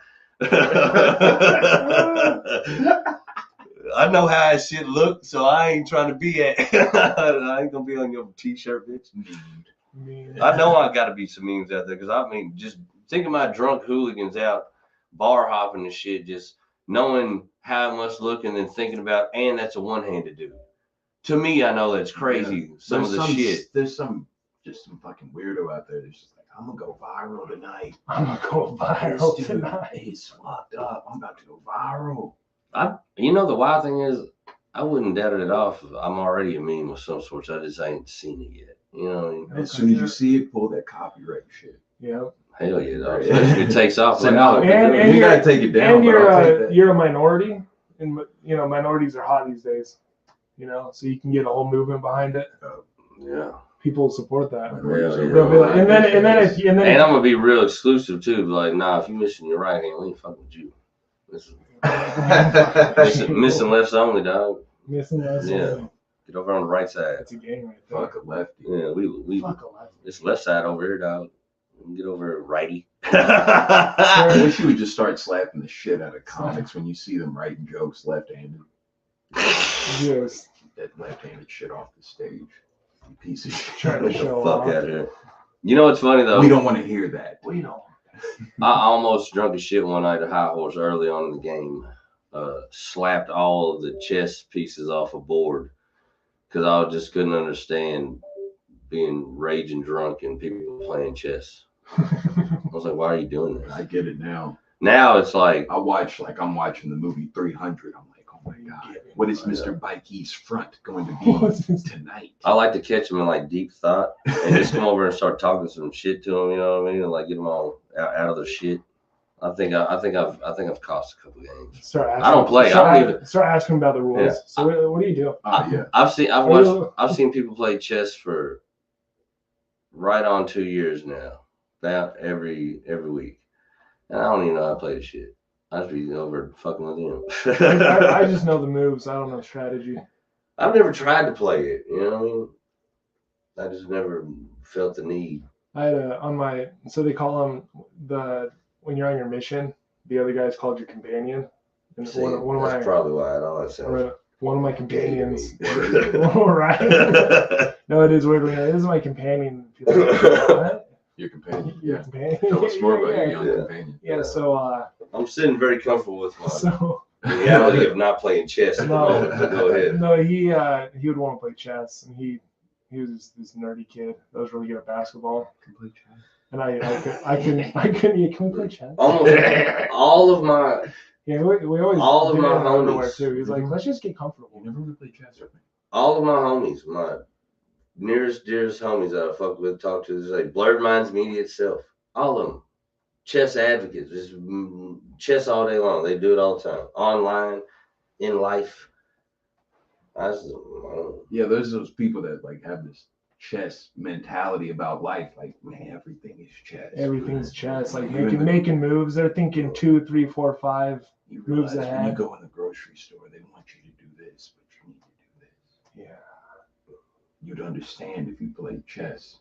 I know how that shit look, so I ain't trying to be at. I ain't gonna be on your t-shirt, bitch. I know I got to be some memes out there because I mean, just think of my drunk hooligans out bar hopping and shit, just knowing how it must look and then thinking about, and that's a one-handed dude. To me, I know that's crazy.
Yeah.
Some of the shit.
There's some fucking weirdo out there that's just like, I'm gonna go viral tonight.
I'm gonna go viral tonight.
He's fucked up. I'm about to go viral.
You know, the wild thing is, I wouldn't doubt it off. I'm already a meme of some sorts. I just ain't seen it yet. You know what I mean?
As soon as you see it, pull that copyright shit.
Yeah.
Hell yeah, dog. Especially if it takes off.
So
Like,
now,
oh,
and
you gotta take it down.
And
but I'll take that.
you're a minority, and minorities are hot these days. So you can get a whole movement behind it.
yeah.
People support that.
Yeah,
They'll be like, and then
And I'm gonna be real exclusive too. Be like, nah, if you're missing your right hand, we ain't fucking with you. Missing lefts only, dog.
Missing lefts.
Yeah. Get over on the right side.
That's a game right there.
Fuck a lefty.
Yeah, we
Fuck a lefty.
this left side over here, dog. We can get over righty.
I wish you would just start slapping the shit out of comics when you see them writing jokes left-handed.
Yes.
That left-handed shit off the stage. You piece of shit.
Trying to
Get the
show
fuck
off.
out of here. You know what's funny though?
We don't want to hear that.
We don't.
I almost drunk as shit one night at High Horse early on in the game. Slapped all of the chess pieces off a board because I just couldn't understand being raging drunk and people playing chess. I was like, why are you doing this?
I get it now.
Now it's like,
I'm watching the movie 300. I'm like, oh my God, what is Mr. Bikey's front going to be tonight?
I like to catch them in like deep thought and just come over and start talking some shit to them. You know what I mean? And like get them all out of their shit. I think I've cost a couple games.
Start asking,
I don't play. I don't even.
Start asking about the rules.
Yeah.
So what do you do?
Oh yeah.
I've seen people play chess for right on 2 years now, about every week, and I don't even know how to play the shit. I just be over fucking with him.
I just know the moves. I don't know strategy.
I've never tried to play it. You know what I mean? I just never felt the need.
I had so they call them when you're on your mission, the other guy's called your companion. And
See,
one of
that's probably why it all sounds.
one of my companions.
gay
Right. No, it is weird. This is my companion. People are like, what?
Your companion.
Your
Yeah.
companion?
Tell us more about your
Yeah.
young
Yeah.
companion.
Yeah, so
I'm sitting very comfortable with my
so
reality of not playing chess at the moment. So go ahead.
no, he would want to play chess, and he was this nerdy kid that was really good at basketball.
Complete chess.
And I couldn't. You can we play chess?
Almost all of my
Yeah, we always
all of
did
my
it in underwear
homies.
too. He's like, let's just get comfortable.
You never really played chess with me.
all of my homies, my nearest, dearest homies that I fuck with, talk to, they say, Blurred Minds Media itself. All of them. Chess advocates. Just chess all day long. They do it all the time. Online, in life. I don't
Yeah, there's those people that like have this chess mentality about life. Like, man, everything is chess.
Everything's chess. Like
You
making moves. They're thinking 2, 3, 4, 5
You
moves
realize when you
ahead.
go in the grocery store, they want you to do this, but you need to do this.
Yeah,
You'd understand if you played chess.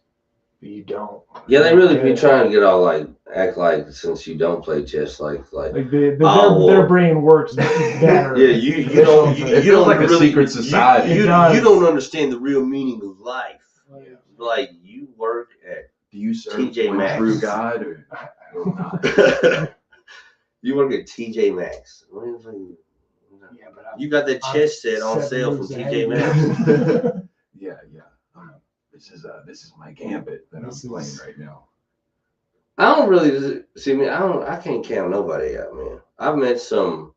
but you don't.
Yeah, they really be trying to get all like, act like since you don't play chess, like
Their brain works better.
yeah, you don't,
It
you
feels
don't
like a
really,
secret society.
You
does.
don't understand the real meaning of life.
Oh, yeah.
Like you work at
Do you serve
TJ
one
Maxx.
true God or not?
you work at TJ Maxx. What is it?
Yeah, but
You got that chess set on
7
sale from
moves
TJ
ahead.
Maxx.
Yeah. This is my gambit that
This
I'm playing
is-
right now.
I don't really see me. I can't count nobody out, man. I've met some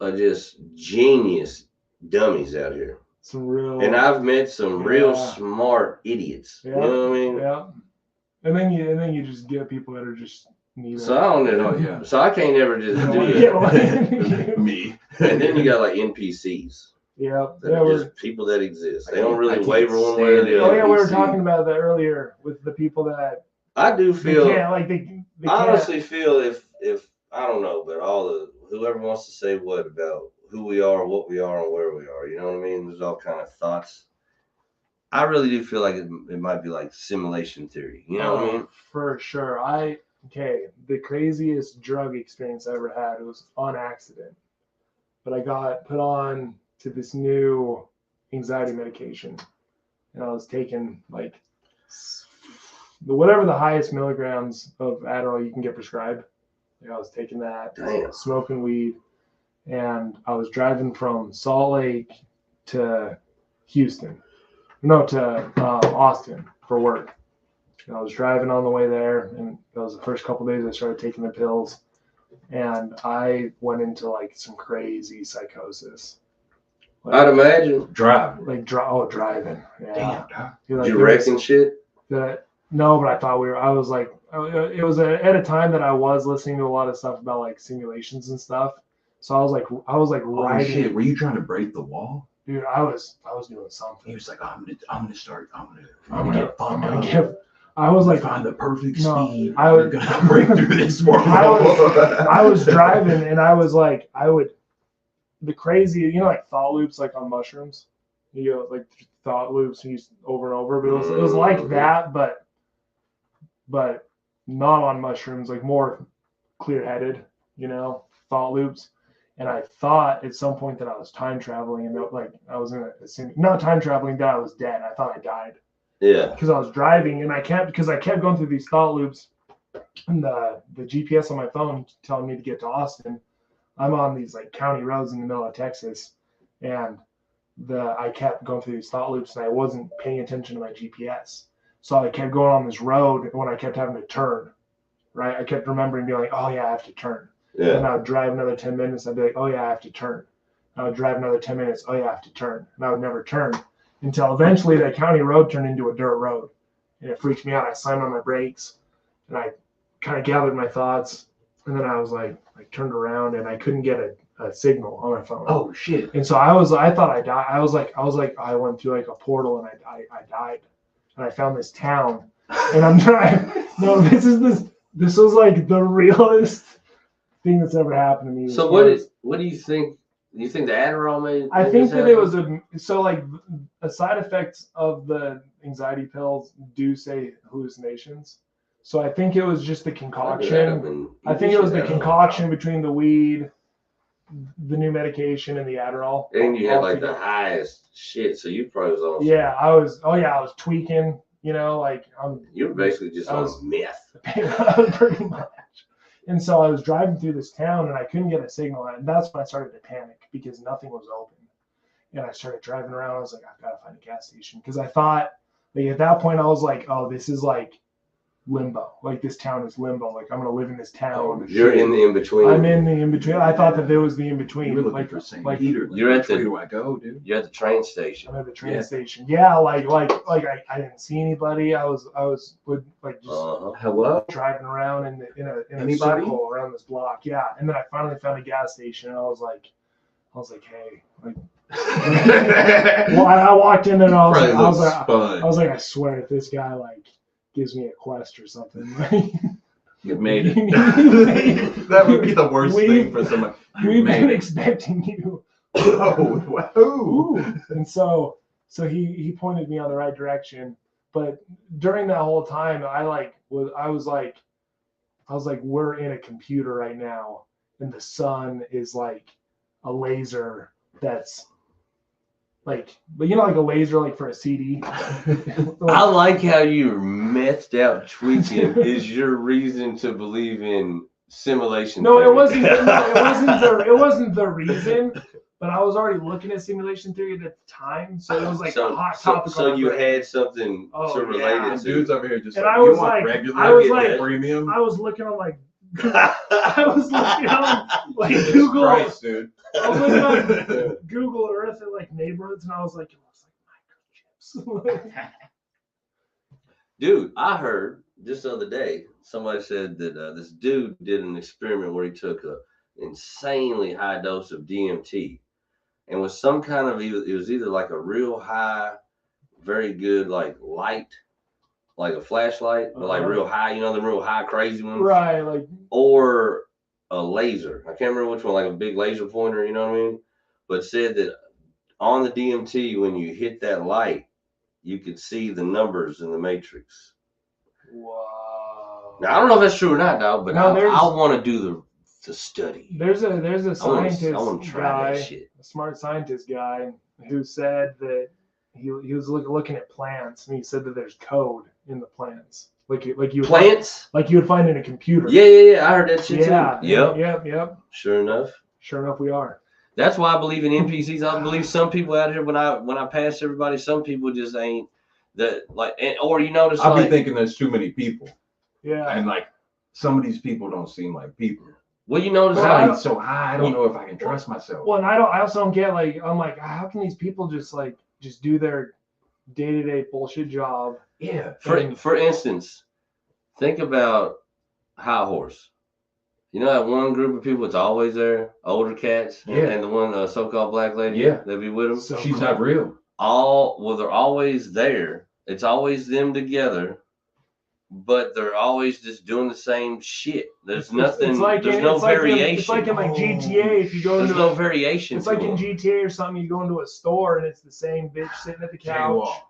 just genius dummies out here.
some real.
And I've met some real
Yeah.
smart idiots.
Yeah,
You know what I mean?
Yeah. And then you just get people that are just neither.
So I don't know.
Oh, yeah.
So I can't ever just
You
do
don't
it.
wanna get
Me.
And then you got like NPCs.
Yeah.
That
Yeah.
are
We're,
just people that exist. They
I
don't
can't- I
really
can't
waver one way or
stand
the
oh
other.
yeah, we were
NPC.
talking about that earlier with the people that
I do
they
feel.
can't like they
I
can't.
honestly feel if I don't know, but all the whoever wants to say what about who we are, what we are, and where we are, you know what I mean? There's all kind of thoughts. I really do feel like it might be like simulation theory. You know what I mean?
For sure. The craziest drug experience I ever had, it was on accident. But I got put on to this new anxiety medication. And I was taking like whatever the highest milligrams of Adderall you can get prescribed. I was taking that,
Damn.
smoking weed, and I was driving from Salt Lake to Austin for work. And I was driving on the way there, and that was the first couple days I started taking the pills, and I went into like some crazy psychosis.
I'd imagine.
Driving.
Driving. Yeah.
Damn, dog.
Like,
You
there was-
wrecking shit?
No, but I thought I was like, it was at a time that I was listening to a lot of stuff about like simulations and stuff. So I was like
Oh
riding.
shit! Were you trying to break the wall?
Dude, I was doing something.
He was like, I'm gonna start. I'm
I'm
gonna
gonna give. I was like,
find the perfect
No,
speed.
I
I'm
was-
gonna break through this wall.
I was driving and I was like, the crazy, like thought loops, like on mushrooms, like thought loops used over and over, but it was like that, but not on mushrooms, like more clear-headed, thought loops. And I thought at some point that I was time traveling, and like I was in not time traveling, that I was dead. I thought I died
Yeah.
because I was driving, and I kept going through these thought loops, and the GPS on my phone telling me to get to Austin. I'm on these like county roads in the middle of Texas, and I kept going through these thought loops, and I wasn't paying attention to my GPS. So I kept going on this road when I kept having to turn, right? I kept remembering being like, oh yeah, I have to turn.
Yeah.
And I would drive another 10 minutes. I'd be like, oh yeah, I have to turn. I would drive another 10 minutes. Oh yeah, I have to turn. And I would never turn until eventually that county road turned into a dirt road. And it freaked me out. I slammed on my brakes and I kind of gathered my thoughts. And then I was like turned around and I couldn't get a signal on my phone.
Oh shit!
And so I thought I died. I was like, I went through like a portal and I died. And I found this town and I'm trying. No, this was like the realest thing that's ever happened to me.
So what do you think? Do you think the Adderall made?
I think that it was a side effect of the anxiety pills do say hallucinations. So I think it was just the concoction. I think it was the concoction between the weed, the new medication, and the Adderall.
And you had
all
like the
together.
highest shit, so you probably was on.
Yeah, I was tweaking. Like
You were basically just
I
on
was-
meth.
pretty much. And so I was driving through this town and I couldn't get a signal. And that's when I started to panic because nothing was open. And I started driving around. I was like, I've got to find a gas station. Because I thought, like, at that point, I was like, oh, this is like limbo. Like, this town is limbo. Like, I'm going to live in this town.
You're in the in between.
I'm in the in between. I thought that there was the in between.
You were looking
Like,
for St.
like
Peter.
you're at
Which
the-
way do I go, dude?
You're at the train station.
I'm at the train
Yeah.
station. Yeah, like I didn't see anybody. I was like just
Hello?
driving around in a
Anybody?
circle around this block. Yeah, and then I finally found a gas station, and I was like, hey, like, well, I walked in and I was like, I swear, if this guy like gives me a quest or something,
You made it.
it.
That would be the worst
We-
thing for somebody. You
We've
made
been
it.
expecting you.
Oh, wow.
Ooh. And so he pointed me on the right direction. But during that whole time, I was like, we're in a computer right now, and the sun is like a laser that's like, but like a laser like for a CD.
I like how you're methed out tweaking is your reason to believe in simulation.
No, it
theory.
wasn't. It wasn't the reason. But I was already looking at simulation theory at the time, so it was like a hot topic.
So
on
you
my brain.
had something
Oh,
to relate
yeah.
it
The
to.
dudes over here just
And
like,
I
you
was
want
like-
regular,
I was
get
like-
that premium?
I was looking on like I was looking on like Google.
Christ, dude.
I was looking on Google Earth at like neighborhoods, and I was like, microchips.
Dude, I heard just the other day somebody said that this dude did an experiment where he took a insanely high dose of DMT, and was some kind of it was either like a real high, very good like light, like a flashlight, but like real high, you know, the real high crazy ones,
Right, like,
or a laser. I can't remember which one, like a big laser pointer, you know what I mean? But said that on the DMT, when you hit that light, you could see the numbers in the matrix.
whoa.
Now I don't know if that's true or not, dog, but
No,
I want to do the study.
There's a scientist
I want to try
guy,
that shit.
a smart scientist guy, who said that he was looking at plants, and he said that there's code in the plants, like you would
Plants?
like you would find in a computer.
Yeah. I heard that shit
Yeah.
too.
Yep.
Sure enough.
Sure enough, we are.
That's why I believe in NPCs. I believe some people out here, when I pass everybody, some people just ain't that like, or you notice
I'll
like,
be thinking there's too many people,
Yeah.
and like some of these people don't seem like people.
well, you notice
Well,
like,
So I don't know if I can trust myself.
Well, and I also don't get like, I'm like, how can these people just do their day-to-day bullshit job?
Yeah.
for instance, think about High Horse. You know that one group of people that's always there, older cats,
Yeah.
and the one so-called black lady
Yeah.
that be with them.
So
She's not real.
They're always there. It's always them together, but they're always just doing the same shit. There's nothing.
It's like
there's
in,
no
it's like
variation.
in, it's like in like GTA. If you go
There's
into
no variation.
it's
to
like in
them.
GTA or something. You go into a store and it's the same bitch sitting at the couch.
Jaywalk.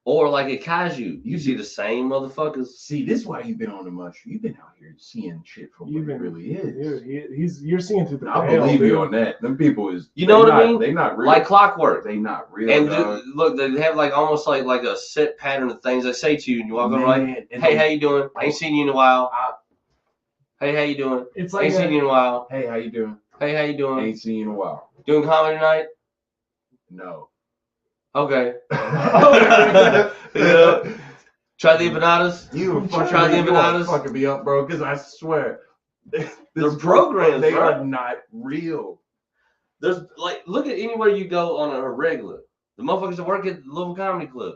Or like at Kaiju, you see the same motherfuckers.
See, this is why you've been on the mushroom. You've been out here seeing shit for what
You've
it
been-
really is.
Dude, you're seeing through the
I
veil,
believe
dude.
you on that. Them people is
You know what I mean?
They not real.
Like clockwork.
They not real.
And
dog.
look, they have like almost like a set pattern of things they say to you, and you walk over
Man,
like,
and
"Hey,
they-
how you doing? Ain't seen you in a while. Hey, how you doing?
It's like
Ain't seen you in a while.
Hey, how you doing?
Hey, how you doing?
Ain't seen you in a while.
Doing comedy tonight?
No.
Okay.
Oh,
Yeah. Try the empanadas.
You were
Try
fucking,
the empanadas.
fucking me up, bro. Because I swear,
They're programs,
They
bro.
are not real.
There's like, look at anywhere you go on a regular. The motherfuckers that work at the Louisville Comedy Club.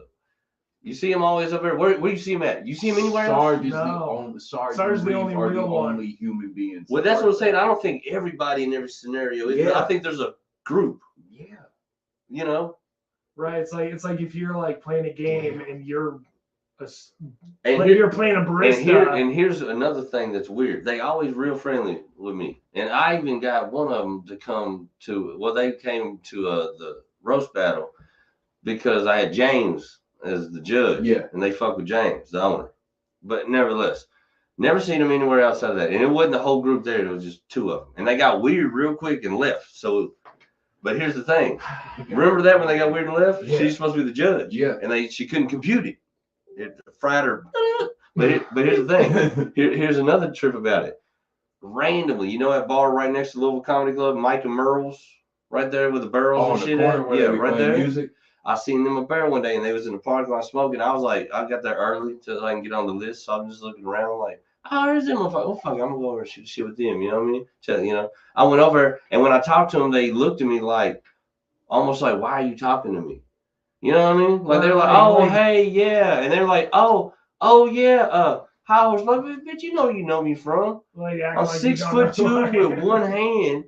You see them always up there. Where do you see them at? You see them anywhere else?
Sarge is the
No.
only. Sarge
Sarge's
and
the
Reeve
only
are
real
the
one.
only human beings.
Well,
that
that's what I'm
work
saying.
there.
I don't think everybody in every scenario is.
Yeah.
I think there's a group.
Yeah.
You know.
right. It's like if you're like playing a game and you're
And
like
here-
you're playing a barista.
And here's another thing that's weird. They always real friendly with me, and I even got one of them to come to. Well, they came to the roast battle because I had James as the judge.
Yeah.
And they fuck with James, the owner. But nevertheless, never seen them anywhere outside of that. And it wasn't the whole group there. It was just two of them, and they got weird real quick and left. So, but here's the thing. Remember that when they got weird and left?
Yeah.
She's supposed to be the judge.
Yeah.
And she couldn't compute it. It fried her. But here's the thing. Here's another trip about it. Randomly, you know that bar right next to Louisville Comedy Club, Mike and Merle's, right there with the barrels
Oh,
and
the
shit.
corner
At?
where
Yeah,
they be
right
playing
there.
music.
I seen them up there one day, and they was in the parking lot smoking. I was like, I got there early so I can get on the list. So I'm just looking around, like, oh, there's them motherfuckers. Oh fuck, I'm gonna go over and shoot shit with them. You know what I mean? So, you know, I went over, and when I talked to them, they looked at me like, almost like, why are you talking to me? You know what I mean? Like they're like, oh, hey, yeah, and they're like, oh yeah, how was like, bitch, you know me from?
Like, act
I'm
like you
6'2"
don't know.
with one hand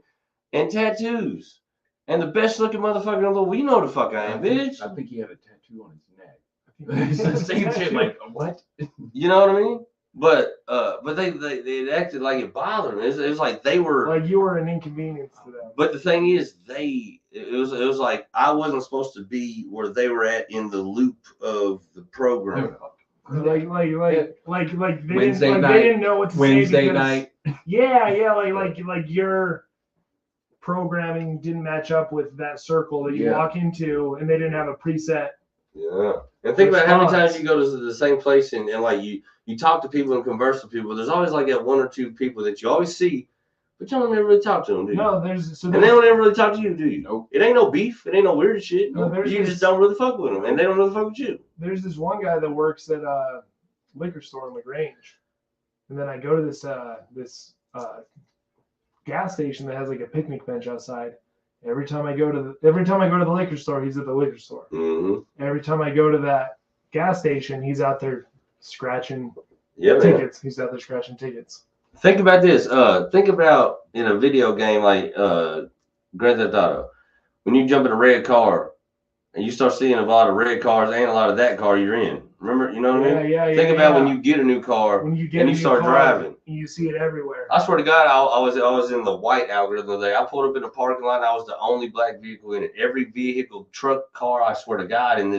and tattoos, and the best looking motherfucker in the world. We know the fuck I am, bitch.
I think he had a tattoo on his neck. It's the same shit. Like what?
You know what I mean? But they acted like it bothered them. It was like they were.
Like you were an inconvenience to them.
But the thing is, it was like I wasn't supposed to be where they were at in the loop of the program.
Like they
Wednesday
didn't
night.
they didn't know what to
Wednesday
say because,
night.
Yeah, like your programming didn't match up with that circle that you
Yeah.
walk into, and they didn't have a preset.
Yeah. And think about how many
Response.
times you go to the same place and like you talk to people and converse with people. There's always like that one or two people that you always see, but you don't ever really talk to them, do you?
No,
And they don't ever really talk to you, do you?
Nope.
It ain't no beef. It ain't no weird shit.
No, there's
You
this-
just don't really fuck with them, and they don't really fuck with you.
there's this one guy that works at a liquor store in LaGrange, And then I go to this gas station that has like a picnic bench outside. Every time I go to the liquor store, he's at the liquor store.
Mm-hmm.
Every time I go to that gas station, he's out there scratching
Yeah, man.
tickets. He's out there scratching tickets.
Think about this. Think about in a video game like Grand Theft Auto, when you jump in a red car and you start seeing a lot of red cars and a lot of that car you're in. Remember, you know what I mean?
Yeah.
Think about when you get a new car
when you get
and
a
you
new
start
car,
driving.
You see it everywhere.
I swear to God, I was in the white algorithm the other day. I pulled up in a parking lot. And I was the only black vehicle in it. Every vehicle, truck, car. I swear to God, and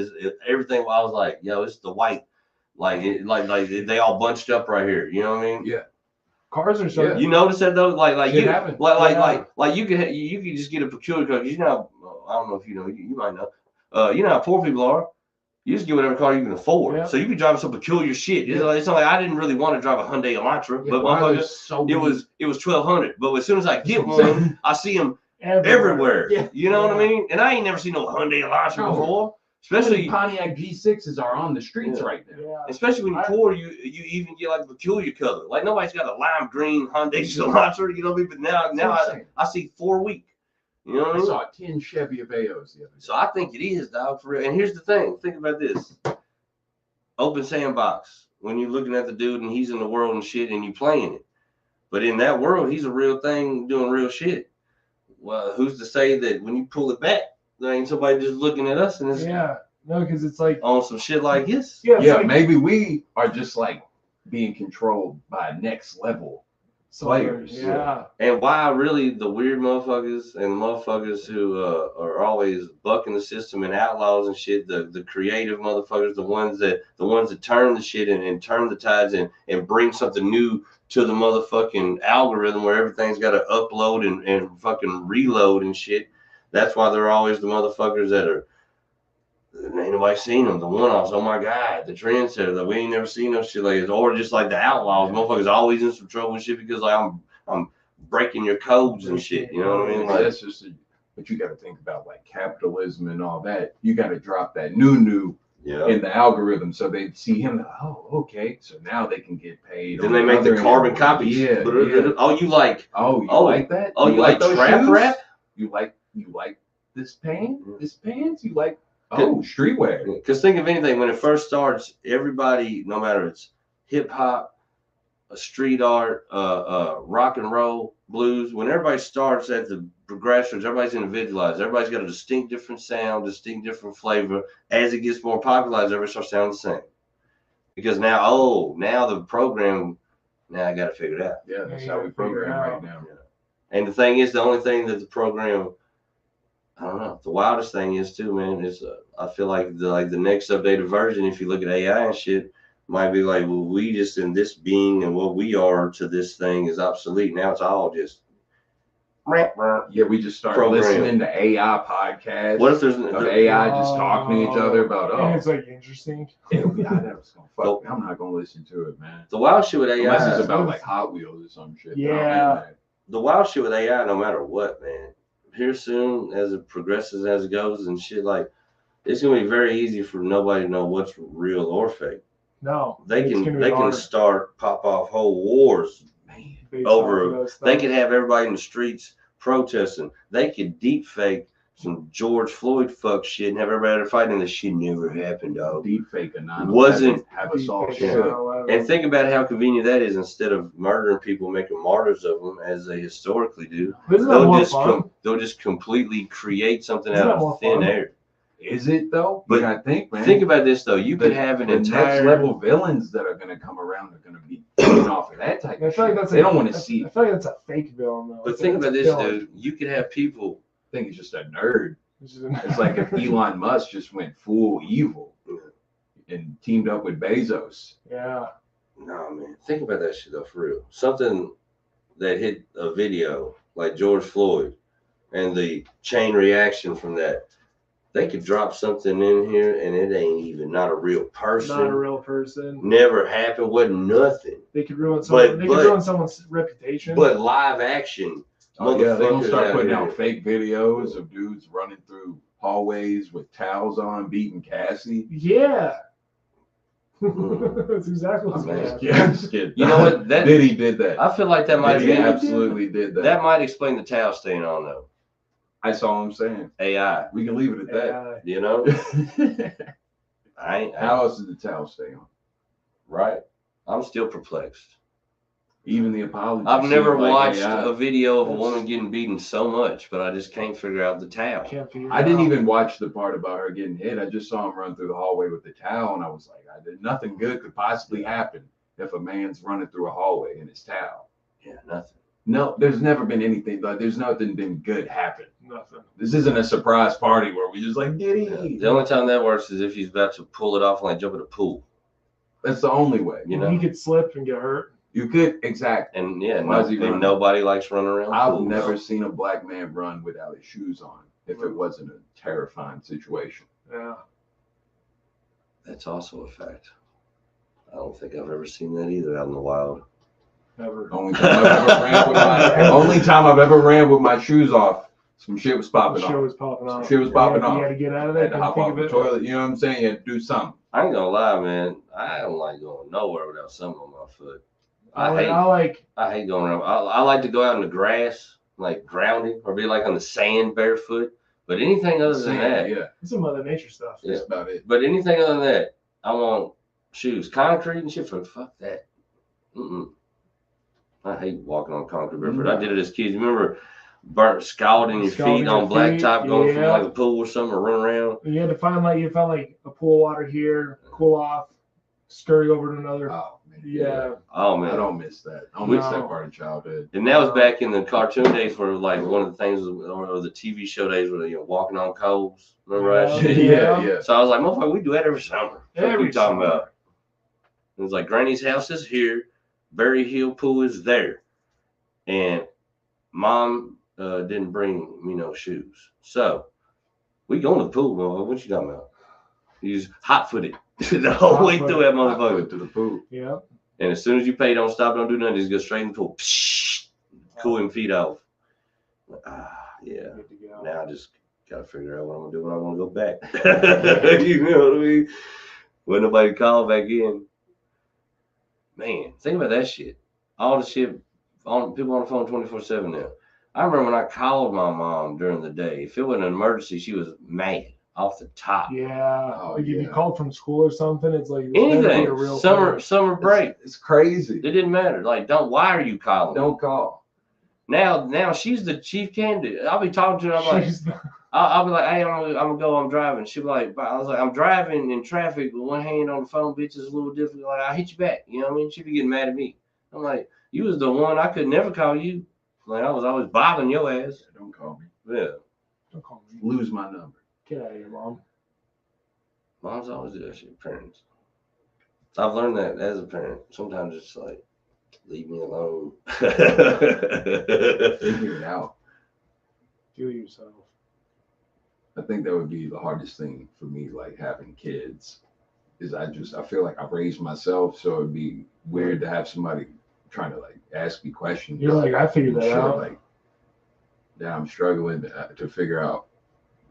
everything. I was like, yo, it's the white. Like they all bunched up right here. You know what I mean?
Yeah.
Cars are so.
Yeah.
You notice that though, like
Shit
you,
happens.
like you could just get a peculiar car. You know, I don't know if you know, you might know. You know how poor people are. You just get whatever car you can afford.
Yeah.
So you be driving some peculiar shit. It's not like I didn't really want to drive a Hyundai Elantra, but motherfucker, it was $1,200. But as soon as I get one, I see them everywhere.
Yeah.
You know what I mean? And I ain't never seen no Hyundai Elantra before. Especially
Pontiac G6s are on the streets right now.
Yeah.
Especially when you're poor, you even get like a peculiar color. Like nobody's got a lime green Hyundai Elantra, you know what I mean? But now I see 4 week. You know what I
I
mean?
saw 10 Chevy Aveos the other day.
So I think it is, dog, for real. And here's the thing. Think about this. Open sandbox. When you're looking at the dude and he's in the world and shit and you playing it. But in that world, he's a real thing doing real shit. Well, who's to say that when you pull it back, there ain't somebody just looking at us and it's
No, because it's like
on some shit like this?
yeah, like,
maybe we are just like being controlled by next level players.
Yeah.
And why really the weird motherfuckers and the motherfuckers who are always bucking the system and outlaws and shit, the creative motherfuckers, the ones that turn the shit and turn the tides and bring something new to the motherfucking algorithm where everything's got to upload and fucking reload and shit. That's why they're always the motherfuckers that are, ain't nobody seen them. The one-offs, oh my God, the trendsetter, that we ain't never seen no shit like this. Or just like the outlaws, motherfuckers always in some trouble and shit because like I'm breaking your codes and shit. You know what I mean? Like,
That's just, but you got to think about like capitalism and all that. You got to drop that new
yeah.
in the algorithm so they see him. Oh, okay, so now they can get paid.
Then they make the carbon copies.
Yeah.
Oh, you like?
Oh, you
Oh,
like that?
Oh, you like
those
trap
shoes?
rap?
You like this pants? This pants? You like? Oh, streetwear.
Because think of anything, when it first starts, everybody, no matter it's hip hop, street art, rock and roll, blues, when everybody starts at the progressions, everybody's individualized. Everybody's got a distinct different sound, distinct different flavor. As it gets more popularized, everybody starts sounding the same. Because now the program, now I got to figure it out.
Yeah, that's how we program right now.
And the thing is, the only thing that the program, I don't know. The wildest thing is too, man. Is I feel like the next updated version, if you look at AI and shit, might be like, well, we just in this being and what we are to this thing is obsolete. Now it's all just.
Yeah, we just start listening to AI podcasts.
What if there's
of AI just talking to each other about
And it's like interesting.
I'm not gonna listen to it, man.
the wild shit with AI?
Unless it's about like Hot Wheels or some shit.
Yeah.
The wild shit with AI, no matter what, man. Here soon, as it progresses, as it goes and shit, like it's gonna be very easy for nobody to know what's real or fake.
No,
They can pop off whole wars over. They could have everybody in the streets protesting. They could deep fake some George Floyd fuck shit and have everybody fighting. This shit never happened, dog.
Deep fake anonymous.
Wasn't
have us all
Deep
shit.
fake.
And think about how convenient that is. Instead of murdering people, making martyrs of them as they historically do,
Isn't that more fun?
they'll just completely create something
Isn't
out
that more
of thin
fun?
air.
Is it though?
But
I think, man.
Think about this though. You could have an
the
entire
next level villains that are gonna come around are gonna be coming off of that type
I
of
feel like
shit.
that's
They don't want to see
I
it.
feel like that's a fake villain though.
But think about this, dude. You could have people.
I think he's just a nerd.
It's
It's like if Elon Musk just went full evil and teamed up with Bezos.
yeah.
No, man. Think about that shit though, for real. Something that hit a video like George Floyd and the chain reaction from that. They could drop something in here and it ain't even not a real person.
Not a real person.
Never happened. Wasn't nothing.
They could ruin
But-
ruin someone's reputation.
But live action.
Oh yeah, they're gonna
motherfuckers
start
out
putting
here.
out fake videos of dudes running through hallways with towels on, beating Cassie.
Yeah. That's exactly what's going to happen.
Yeah, I'm scared.
You know what? That
Diddy did that.
I feel like that might
Diddy
be
absolutely did that.
that might explain the towel staying on though.
That's all I'm saying.
AI,
We can leave it at that.
you know. I ain't
How else did the towel stay on?
right. I'm still perplexed.
Even the apology.
I've never
seemed like
watched
AI.
a video of a woman getting beaten so much, but I just can't figure out the towel.
Can't figure it
I didn't
out.
even watch the part about her getting hit. I just saw him run through the hallway with the towel, and I was like, nothing good could possibly happen if a man's running through a hallway in his towel.
Yeah, nothing.
No, there's never been anything like. There's nothing been good happen.
Nothing.
This isn't a surprise party where we just like Diddy.
Yeah. The only time that works is if he's about to pull it off and like jump in a pool.
That's the only way.
You know.
He could slip and get hurt.
You could exactly.
And yeah,
Why is he running?
nobody likes running around.
I've
pools.
never seen a black man run without his shoes on if it wasn't a terrifying situation.
Yeah.
That's also a fact. I don't think I've ever seen that either out in the wild.
Never.
Only time I've ever ran with my shoes off, some shit was popping
The
off.
show was popping
Some
off.
shit was popping
You
off.
had to get out of
I
there.
had to hop off the toilet. You know what I'm saying? You had to do something.
I ain't gonna lie, man. I don't like going nowhere without something on my foot. I hate going around. I like to go out in the grass, like grounding, or be like on the sand barefoot. But anything other than that,
Yeah,
It's some Mother Nature stuff.
Yeah.
that's about it.
But anything other than that, I want shoes, concrete and shit. Fuck that. I hate walking on concrete barefoot. I did it as kids. You remember scalding your
Scalding
feet
your
on blacktop, going from
yeah.
like a pool or something, or run around.
And you had to find you found like a pool of water here, cool off, scurry over to another.
Oh man.
Yeah.
Oh
I
man.
don't miss that. I don't miss
No.
that part of childhood.
And that was back in the cartoon days where like one of the things was, or the TV show days where walking on coals. Remember that shit?
Yeah.
So I was like, motherfucker, we do that every summer. What are
Every
you talking
summer.
about? It was like Granny's house is here, Berry Hill Pool is there, and Mom didn't bring me no shoes. So we going to the pool, motherfucker. What you talking about? He's hot-footed the whole way through that
I
motherfucker.
went to the pool.
Yeah.
And as soon as you pay, don't stop, don't do nothing. Just go straight in the pool. Psh, cool him feet off. Yeah.
Good to go.
Now I just got to figure out what I'm going to do when I want to go back. You know what I mean? When nobody call back in. Man, think about that shit. All the shit, people on the phone 24/7 now. I remember when I called my mom during the day. If it was an emergency, she was mad off the top.
Yeah.
Oh,
Like if you
yeah.
called from school or something, it's like it's better to be a
Anything.
real
Summer break.
It's crazy.
It didn't matter. Like, why are you calling?
Don't call.
Now she's the chief candidate. I'll be talking to her. I'm like,
She's the-
I'll be like, hey, I'm gonna go. I'm driving. She'll be like, I was like, I'm driving in traffic with one hand on the phone. Bitch, is a little difficult. Like, I'll hit you back. You know what I mean? She'd be getting mad at me. I'm like, you was the one I could never call you. Like, I was always bothering your ass.
Don't call me.
Yeah,
Don't call me.
Lose my number.
Get out of here, Mom.
moms always do that shit. Parents. I've learned that as a parent. Sometimes it's like, leave me alone.
Figure it out.
Do it yourself.
I think that would be the hardest thing for me, like having kids, is I feel like I raised myself, so it'd be weird to have somebody trying to like ask me questions.
You're like, I figured
and
that
shit,
out.
Like, yeah, I'm struggling to figure out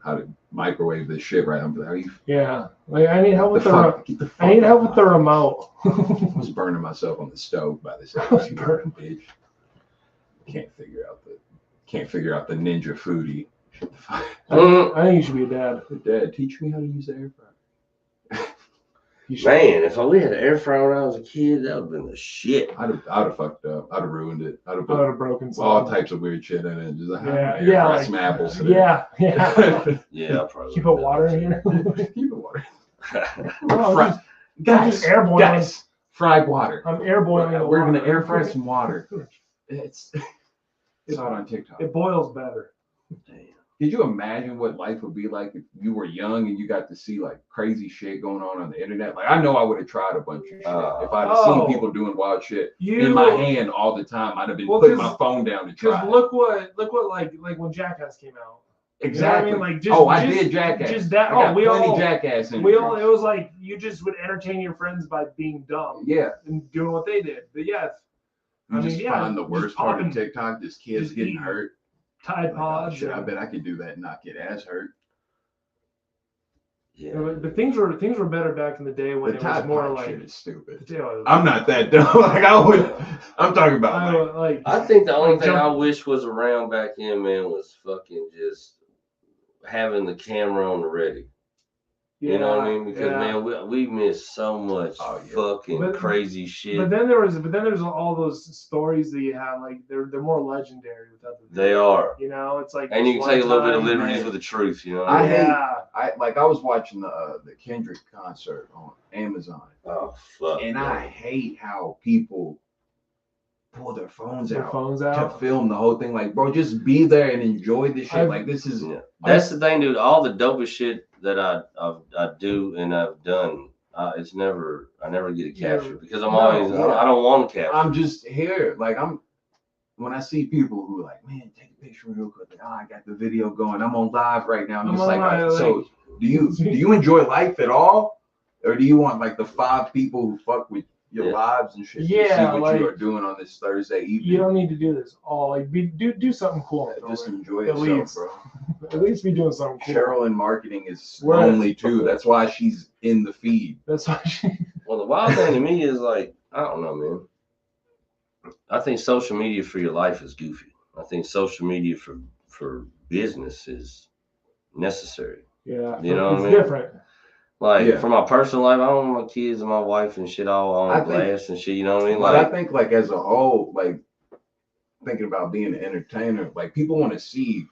how to microwave this shit right. I'm like, how do you?
Yeah. Like I need help with
The
the.
fuck? Get the fuck
I need
out
help
of
with the
my-
remote.
I was burning myself on the stove by this age, you
Burn.
bitch. Can't figure out the ninja foodie. Shut the fuck.
Mm.
I think you should be a dad.
Dad, teach me how to use the air fryer.
You should.
Man, if we had an air fryer when I was a kid, that would have been the shit.
I'd have fucked up. I'd have ruined it. I'd have
I would
put
have broken
all
something.
types of weird shit in it. Just like,
Yeah,
air
yeah,
fry
like-
some apples. today.
Yeah, yeah.
Yeah, I probably.
Keep it water in here.
Keep it water.
No,
Fry-
just
Guys,
air boiling.
guys, fried water.
I'm air boiling. the
We're gonna
water.
air fry some water. It's saw it on TikTok.
It boils better.
Did you imagine what life would be like if you were young and you got to see like crazy shit going on the internet? Like I know I would have tried a bunch of shit if I'd have
Oh.
seen people doing wild shit
You
in my hand all the time. I'd have been
Well,
putting
'cause-
my phone down to
Because
try.
look what like when Jackass came out.
Exactly.
You know what I mean? Like,
I
just-
did Jackass.
just that-
I got
we
plenty
all-
Jackass in
We all it was like you just would entertain your friends by being dumb
Yeah.
and doing what they did. But yeah,
You
I mean,
just
yeah,
find the
just
worst part of
popping-
TikTok, just kids
just
getting
eating
hurt.
Tide
Like, oh,
Pods.
shit, I
and-
bet I could do that and not get ass hurt.
Yeah.
But things were better back in the day when
The
it was
Tide
more
Pod
like
shit is stupid.
you know,
I'm not that dumb. I'm talking about like,
I
I think the only
like
thing I
jump-
wish was around back then, man, was fucking just having the camera on the ready. You know what I mean? Because man, we missed so much
Oh, yeah.
fucking
But-
crazy shit.
But then there's all those stories that you have, like they're more legendary with other.
They are.
You know, it's like.
And you can take a little bit of
one time,
liberties
man.
with the truth, you know.
I hate-
Yeah.
I was watching the Kendrick concert on Amazon,
Oh fuck.
and I hate how people pull their phones
Their
out
phones
to
out.
film the whole thing. Like, bro, just be there and enjoy this shit.
I've-
Like, this is
Yeah. That's the thing, dude. All the dopest shit that I do and I've done, I never get it captured because I'm
No,
always
yeah.
I don't want to capture.
I'm just here. Like, when I see people who are like, man, take a picture real quick. Like, I got the video going. I'm on live right now. I'm
I'm
just
on
like,
live,
so do you enjoy life at all? Or do you want like the 5 people who fuck with your
Yeah.
lives and shit to
Yeah,
see what
like,
you are doing on this Thursday evening?
You don't need to do this all. Like, do something cool.
Just enjoy
At
yourself,
least.
bro.
At least be doing something cool.
Cheryl in marketing is
We're-
lonely too. That's why she's in the feed.
That's why she.
Well, the wild thing to me is like, I don't know, man. I think social media for your life is goofy. I think social media for business is necessary.
Yeah.
You know what
it's
I mean?
different.
Like
Yeah.
for my personal life, I don't want my kids and my wife and shit all
I
on
think-
blast and shit. You know what I mean?
But I
Like,
think like as a whole, like thinking about being an entertainer, like people want to see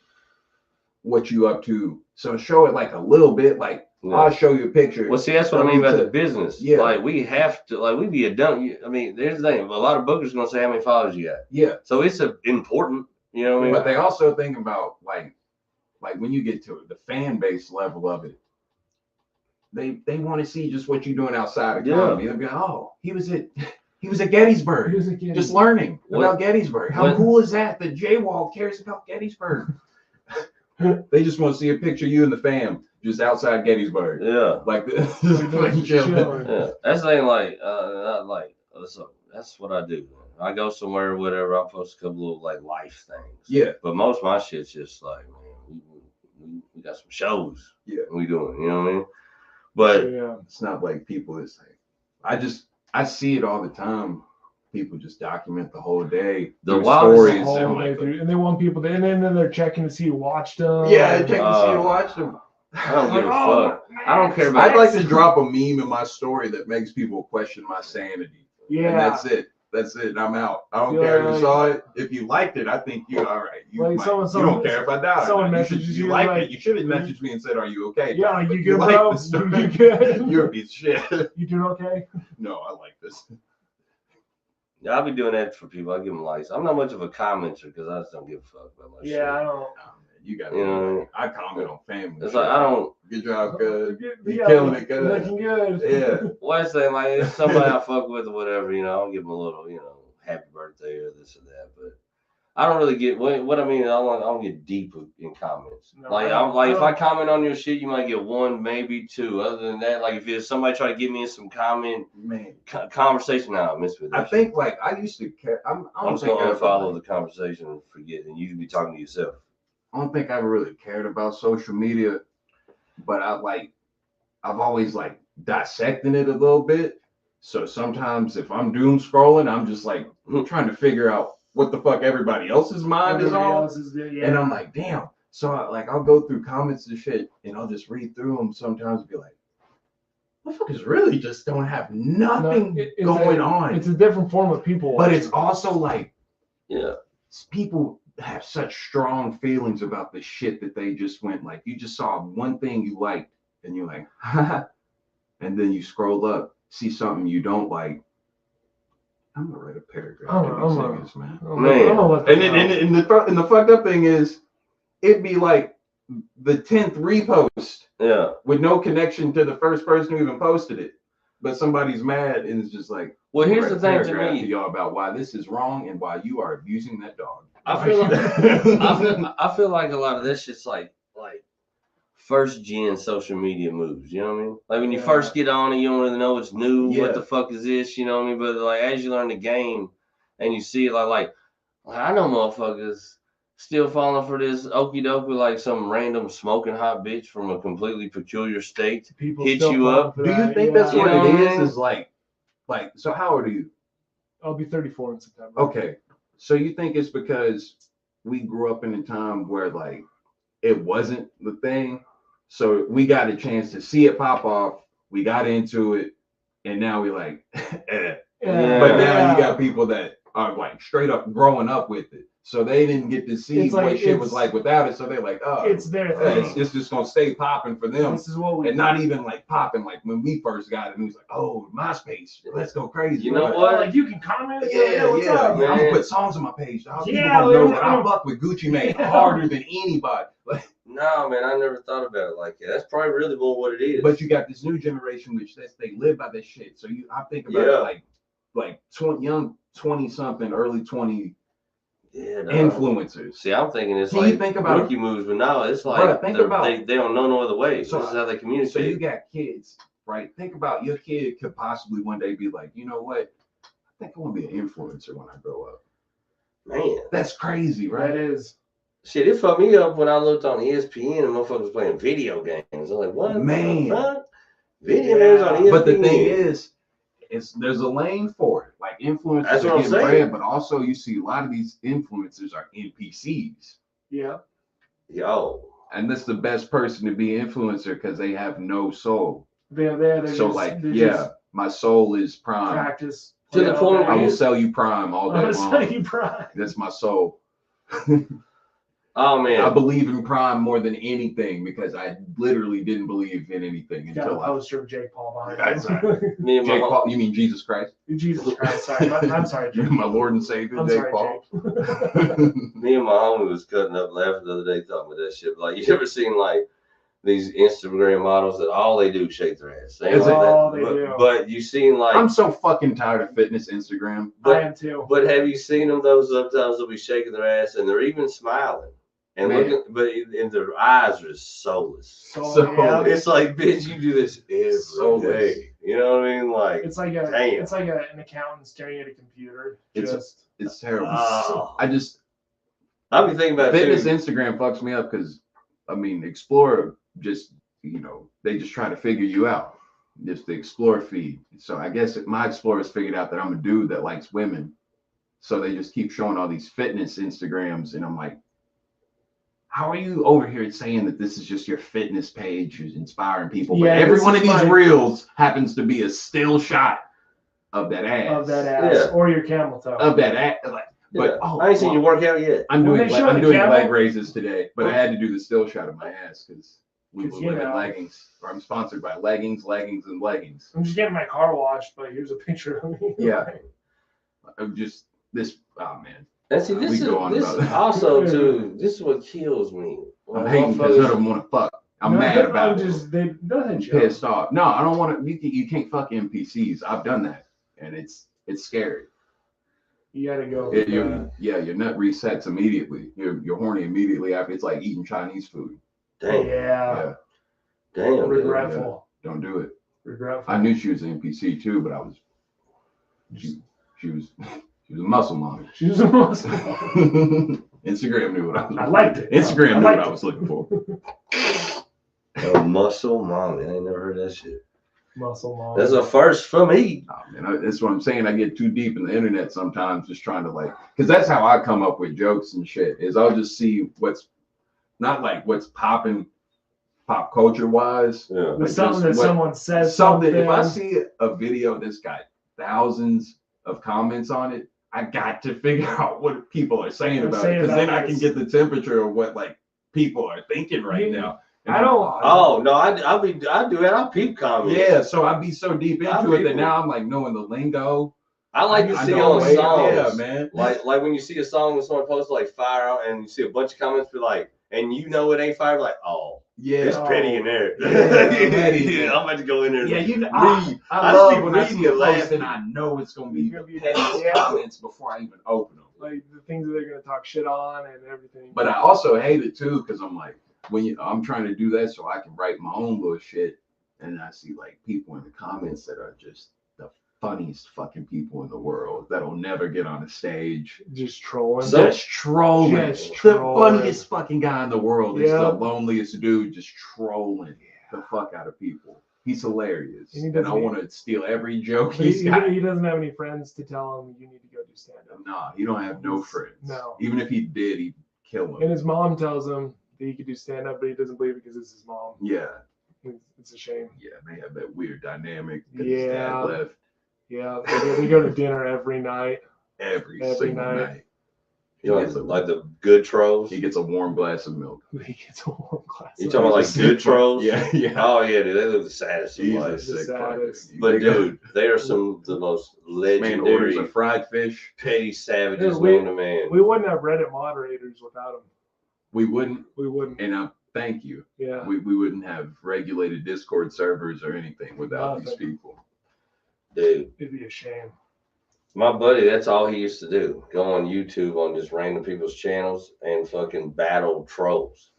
what you up to. So show it like a little bit, like
yeah.
I'll show you a picture.
Well, see, that's what I mean about the business.
Yeah.
Like, we have to, like, we be a dumb. I mean, there's the thing. A lot of bookers gonna say how many followers you got.
Yeah.
So it's important. You know what I mean?
But they also think about like when you get to the fan base level of it, they want to see just what you're doing outside of
Yeah.
comedy. They'll be like, oh, he was at Gettysburg.
He was a kid.
Just learning
What-
about Gettysburg. How
what-
cool is that? The J-Wall cares about Gettysburg. They just want to see a picture of you and the fam just outside Gettysburg.
Yeah.
Like, like chilling.
Chilling.
Yeah. That's the thing. So that's what I do. I go somewhere or whatever. I post a couple of like life things.
Yeah.
But most of my shit's just like, man, we got some shows.
Yeah.
We doing. You know what I mean? But
Yeah.
It's not like people that say, I see it all the time. People just document the whole day.
The
do
wildest
stories.
All
and
the
I'm
way
like,
through. And they want people to, and then they're checking to see who watched them.
yeah, check to see
Uh,
you watch them.
I don't give a
Oh,
fuck. I don't care about
I'd like to drop a meme in my story that makes people question my sanity. And
Yeah.
that's it. That's it. I'm out. I don't
Yeah,
care. You
like-
saw it. If you liked it, I think you all right. You,
Like
might,
someone-
you don't care if I die.
someone
You
messages
should-
you,
you liked
like,
it. You should have messaged me and said, "Are you okay?"
Yeah,
But
you good,
like
bro?
the story.
You good?
You're a piece of shit.
You doing okay?
No, I like this.
Yeah, I'll be doing that for people. I give them likes. I'm not much of a commenter because I just don't give a fuck about my shit.
Yeah, I don't.
Nah, man, you got
You know,
I comment on family.
It's
shit.
like I don't.
Good job, good. You
Yeah,
killing it, good.
Looking good.
Yeah.
What's that like? If somebody I fuck with or whatever, you know, I'll give them a little, you know, happy birthday or this or that. But I don't really get what I mean. I don't get deep in comments.
No,
Like
I don't-
I'm like,
I
if
don't-
I comment on your shit, you might get one, maybe two. Other than that, like if there's somebody try to get me in some comment
Man,
conversation, now I miss with that.
I think like I used to care. I
I'm
don't
just
think
gonna
I ever,
unfollow
like,
the conversation and forget, and you can be talking to yourself.
I don't think I ever really cared about social media, but I've always like dissecting it a little bit. So sometimes if I'm doom scrolling, I'm just like trying to figure out what the fuck everybody else's mind is
Everybody
on.
else is there, yeah.
And I'm like, damn. So I'll go through comments and shit, and I'll just read through them sometimes and be like, motherfuckers really just don't have nothing
it's
going
a-
on.
It's a different form of people.
But it's
watching.
also like
Yeah.
people have such strong feelings about the shit that they just went like you just saw one thing you liked and you're like haha, and then you scroll up, see something you don't like. I'm gonna write a paragraph
I'm
to
gonna-
these
I'm gonna-
niggas, man.
Man.
let
And
them
then
know.
and the fucked up thing is it'd be like the 10th repost
Yeah.
with no connection to the first person who even posted it. But somebody's mad and it's just like,
Well, here's
write
the
a
thing to
paragraph
me.
y'all about why this is wrong and why you are abusing that dog.
I feel like I feel like a lot of this shit's like first gen social media moves. You know what I mean? Like when you
Yeah.
first get on it, you don't really know it's new.
Yeah.
What the fuck is this? You know what I mean? But like as you learn the game and you see it, like I know motherfuckers still falling for this okie dokie like some random smoking hot bitch from a completely peculiar state
People
hit
still
you
falling
up.
for
Do you
that,
think
yeah.
that's
You
what
know
it
what I
is?
mean?
Is like, so how old are you?
I'll be 34 in September.
Okay. So you think it's because we grew up in a time where like it wasn't the thing. So we got a chance to see it pop off. We got into it. And now we like, eh.
Yeah.
But now you got people that are like straight up growing up with it. So they didn't get to see
It's like-
what shit was
it's-
like without it. So they're like, oh,
It's their
yeah,
thing.
it's just gonna stay popping for them.
This is what we
And not even like popping like when we first got it. And it was like, oh, MySpace, let's go crazy.
You know
Like,
what?
Like you can comment.
Yeah,
what's
yeah.
up,
I'm gonna
man?
put songs on my page. Dog. People
Yeah,
gonna know
like,
that I fuck with Gucci Mane
Yeah.
harder than anybody. Like,
No, man, I never thought about it like that. That's probably really more what it is.
but you got this new generation which they live by this shit. So I think about
Yeah.
it like 20 something, early 20
yeah, no.
influencers.
See, I'm thinking it's
Can
like
you think about
rookie moves, but no, it's like
Bruh, think about-
they don't know no other way.
So-
This is how they
So you
communicate.
got kids, right? Think about your kid could possibly one day be like, you know what? I think I want to be an influencer when I grow up.
Man,
That's crazy,
That
right?
is.
shit, it fucked me up when I looked on ESPN and motherfuckers playing video games. I'm like, what?
Man.
The fuck? Video games on ESPN.
But the thing is, there's a lane for it. Like influencers
That's what
are
I'm
getting
saying.
bread, but also you see a lot of these influencers are NPCs.
Yeah.
Yo,
And that's the best person to be influencer because they have no soul.
They're there. They're
So
just,
like,
they're
yeah,
just
my soul is prime.
practice.
To the point
I
where
will sell you prime all day
I'm
long.
saying you pride.
That's my soul.
oh
I
man,
believe in prime more than anything because I literally didn't believe in anything
Got a
until I.
poster of Jake Paul behind
That's
him.
me and my
Jake
hom-
Paul, you mean Jesus Christ?
Jesus Christ. Sorry. I'm sorry, Jake.
My Lord and Savior,
I'm
Jake
sorry,
Paul.
Jake.
me and my homie was cutting up laughing the other day talking about that shit. Like, you ever seen like these Instagram models that all they do is shake their ass? They ain't
Is
like
it?
that.
All they
but,
do.
but you seen like,
I'm so fucking tired of fitness Instagram.
I
but
am too.
but have you seen them? Those sometimes they'll be shaking their ass and they're even smiling and
Man.
looking, but in their eyes are just soulless.
So, yeah.
It's like, bitch, you do this every
Soulless.
day. You know what I mean? Like,
It's like
Damn.
an accountant staring at a computer.
It's- It's terrible.
oh.
I just
I'll be thinking about it
fitness
too.
Instagram fucks me up because I mean Explorer just they just try to figure you out. Just the Explorer feed. So I guess my Explorer's figured out that I'm a dude that likes women. So they just keep showing all these fitness Instagrams and I'm like, how are you over here saying that this is just your fitness page who's inspiring people? But
Yeah,
every
this
one
is
of these
my-
reels happens to be a still shot of that ass.
of that ass
Yeah.
or your camel toe.
Of that ass. Like,
Yeah.
but
I ain't seen you work out yet.
I'm
When
doing
they show
I'm
the
doing
camel-
leg raises today, but I had to do the still shot of my ass because we
'Cause,
live in leggings. Or I'm sponsored by leggings, and leggings.
I'm just getting my car washed, but here's a picture of me.
Yeah. I'm just this. Oh man,
And see,
We
this is
go on
this
about that.
also too. This is what kills me.
I'm
When
hating because I
motherfuckers-
don't want to fuck. I'm
No,
mad
no,
about
I'm
it.
just they go ahead,
I'm
Joe.
pissed off. No, I don't want to. You can't fuck NPCs. I've done that, and it's scary.
You gotta go.
Your nut resets immediately. You're horny immediately after. It's like eating Chinese food.
Damn,
Yeah.
damn, dude.
Regretful.
Don't do it.
Regretful.
I knew she was an NPC too, but she was a muscle mommy.
She was a muscle.
Instagram knew what I was.
I liked it.
Instagram
I
knew
liked
what I
it.
was looking for.
A muscle mommy. I ain't never heard that shit.
Muscle mom.
That's a first for me.
Oh, man, that's what I'm saying. I get too deep in the internet sometimes, just trying to because that's how I come up with jokes and shit. Is I'll just see what's not like what's popping, pop culture wise.
Yeah.
There's something that
just what-
someone says
Something.
something.
If I see a video that's got thousands of comments on it, I got to figure out what people are saying
They're
about
saying
it because then
about
I can
this.
get the temperature of what like people are thinking right
You-
now.
I don't.
Oh no, I do that. I peep comments.
Yeah, so I'd be so deep
I
into it that
people-
now I'm like knowing the lingo.
I like to
I
see
know
on
way-
songs.
Yeah, man.
Like when you see a song and someone posts like fire out and you see a bunch of comments be like, and you know it ain't fire, like, oh, it's
Yeah.
petty in there.
Yeah, petty.
Yeah, I'm about to go in there.
Yeah, you know,
Read.
I
I just
love
be
when I
reading
see a
and
post
laughing.
and I know it's gonna be
You're
the
gonna be-
pettiest
yeah.
comments before I even open them.
Like the things that they're gonna talk shit on and everything.
But I also hate it too because I'm like, I'm trying to do that so I can write my own little shit, and I see like people in the comments that are just the funniest fucking people in the world that'll never get on a stage.
Just trolling.
So-
Just trolling.
Just
The
trolling.
funniest fucking guy in the world is
Yeah.
the loneliest dude just trolling the fuck out of people. He's hilarious.
And he
And I
doesn't-
want to steal every joke
But
he's got.
he doesn't have any friends to tell him you need to go do stand up.
Nah, he don't have no friends.
No.
Even if he did, he'd kill him.
And his mom tells him that he could do stand up, but he doesn't believe it because it's his mom.
Yeah,
It's a shame.
yeah, they have that weird dynamic. That his dad
Yeah.
left
Yeah, they go to dinner every night.
every
Every
single
night.
night.
You know, like the good trolls.
He gets a warm glass of milk.
He gets a warm glass.
You
of
talking about like
milk.
good trolls?
Yeah, yeah.
Oh yeah, dude, they look the saddest in
He's a
life.
sick
saddest.
fucker.
But
They go-
dude, they are some of the most
man orders
legendary,
a fried fish.
petty savages
Yeah, we-
known to man.
We wouldn't have Reddit moderators without him.
We wouldn't,
We wouldn't.
and thank you.
Yeah.
We wouldn't have regulated Discord servers or anything without these
Nothing.
people.
Dude,
It'd be a shame.
my buddy, that's all he used to do. Go on YouTube on just random people's channels and fucking battle trolls.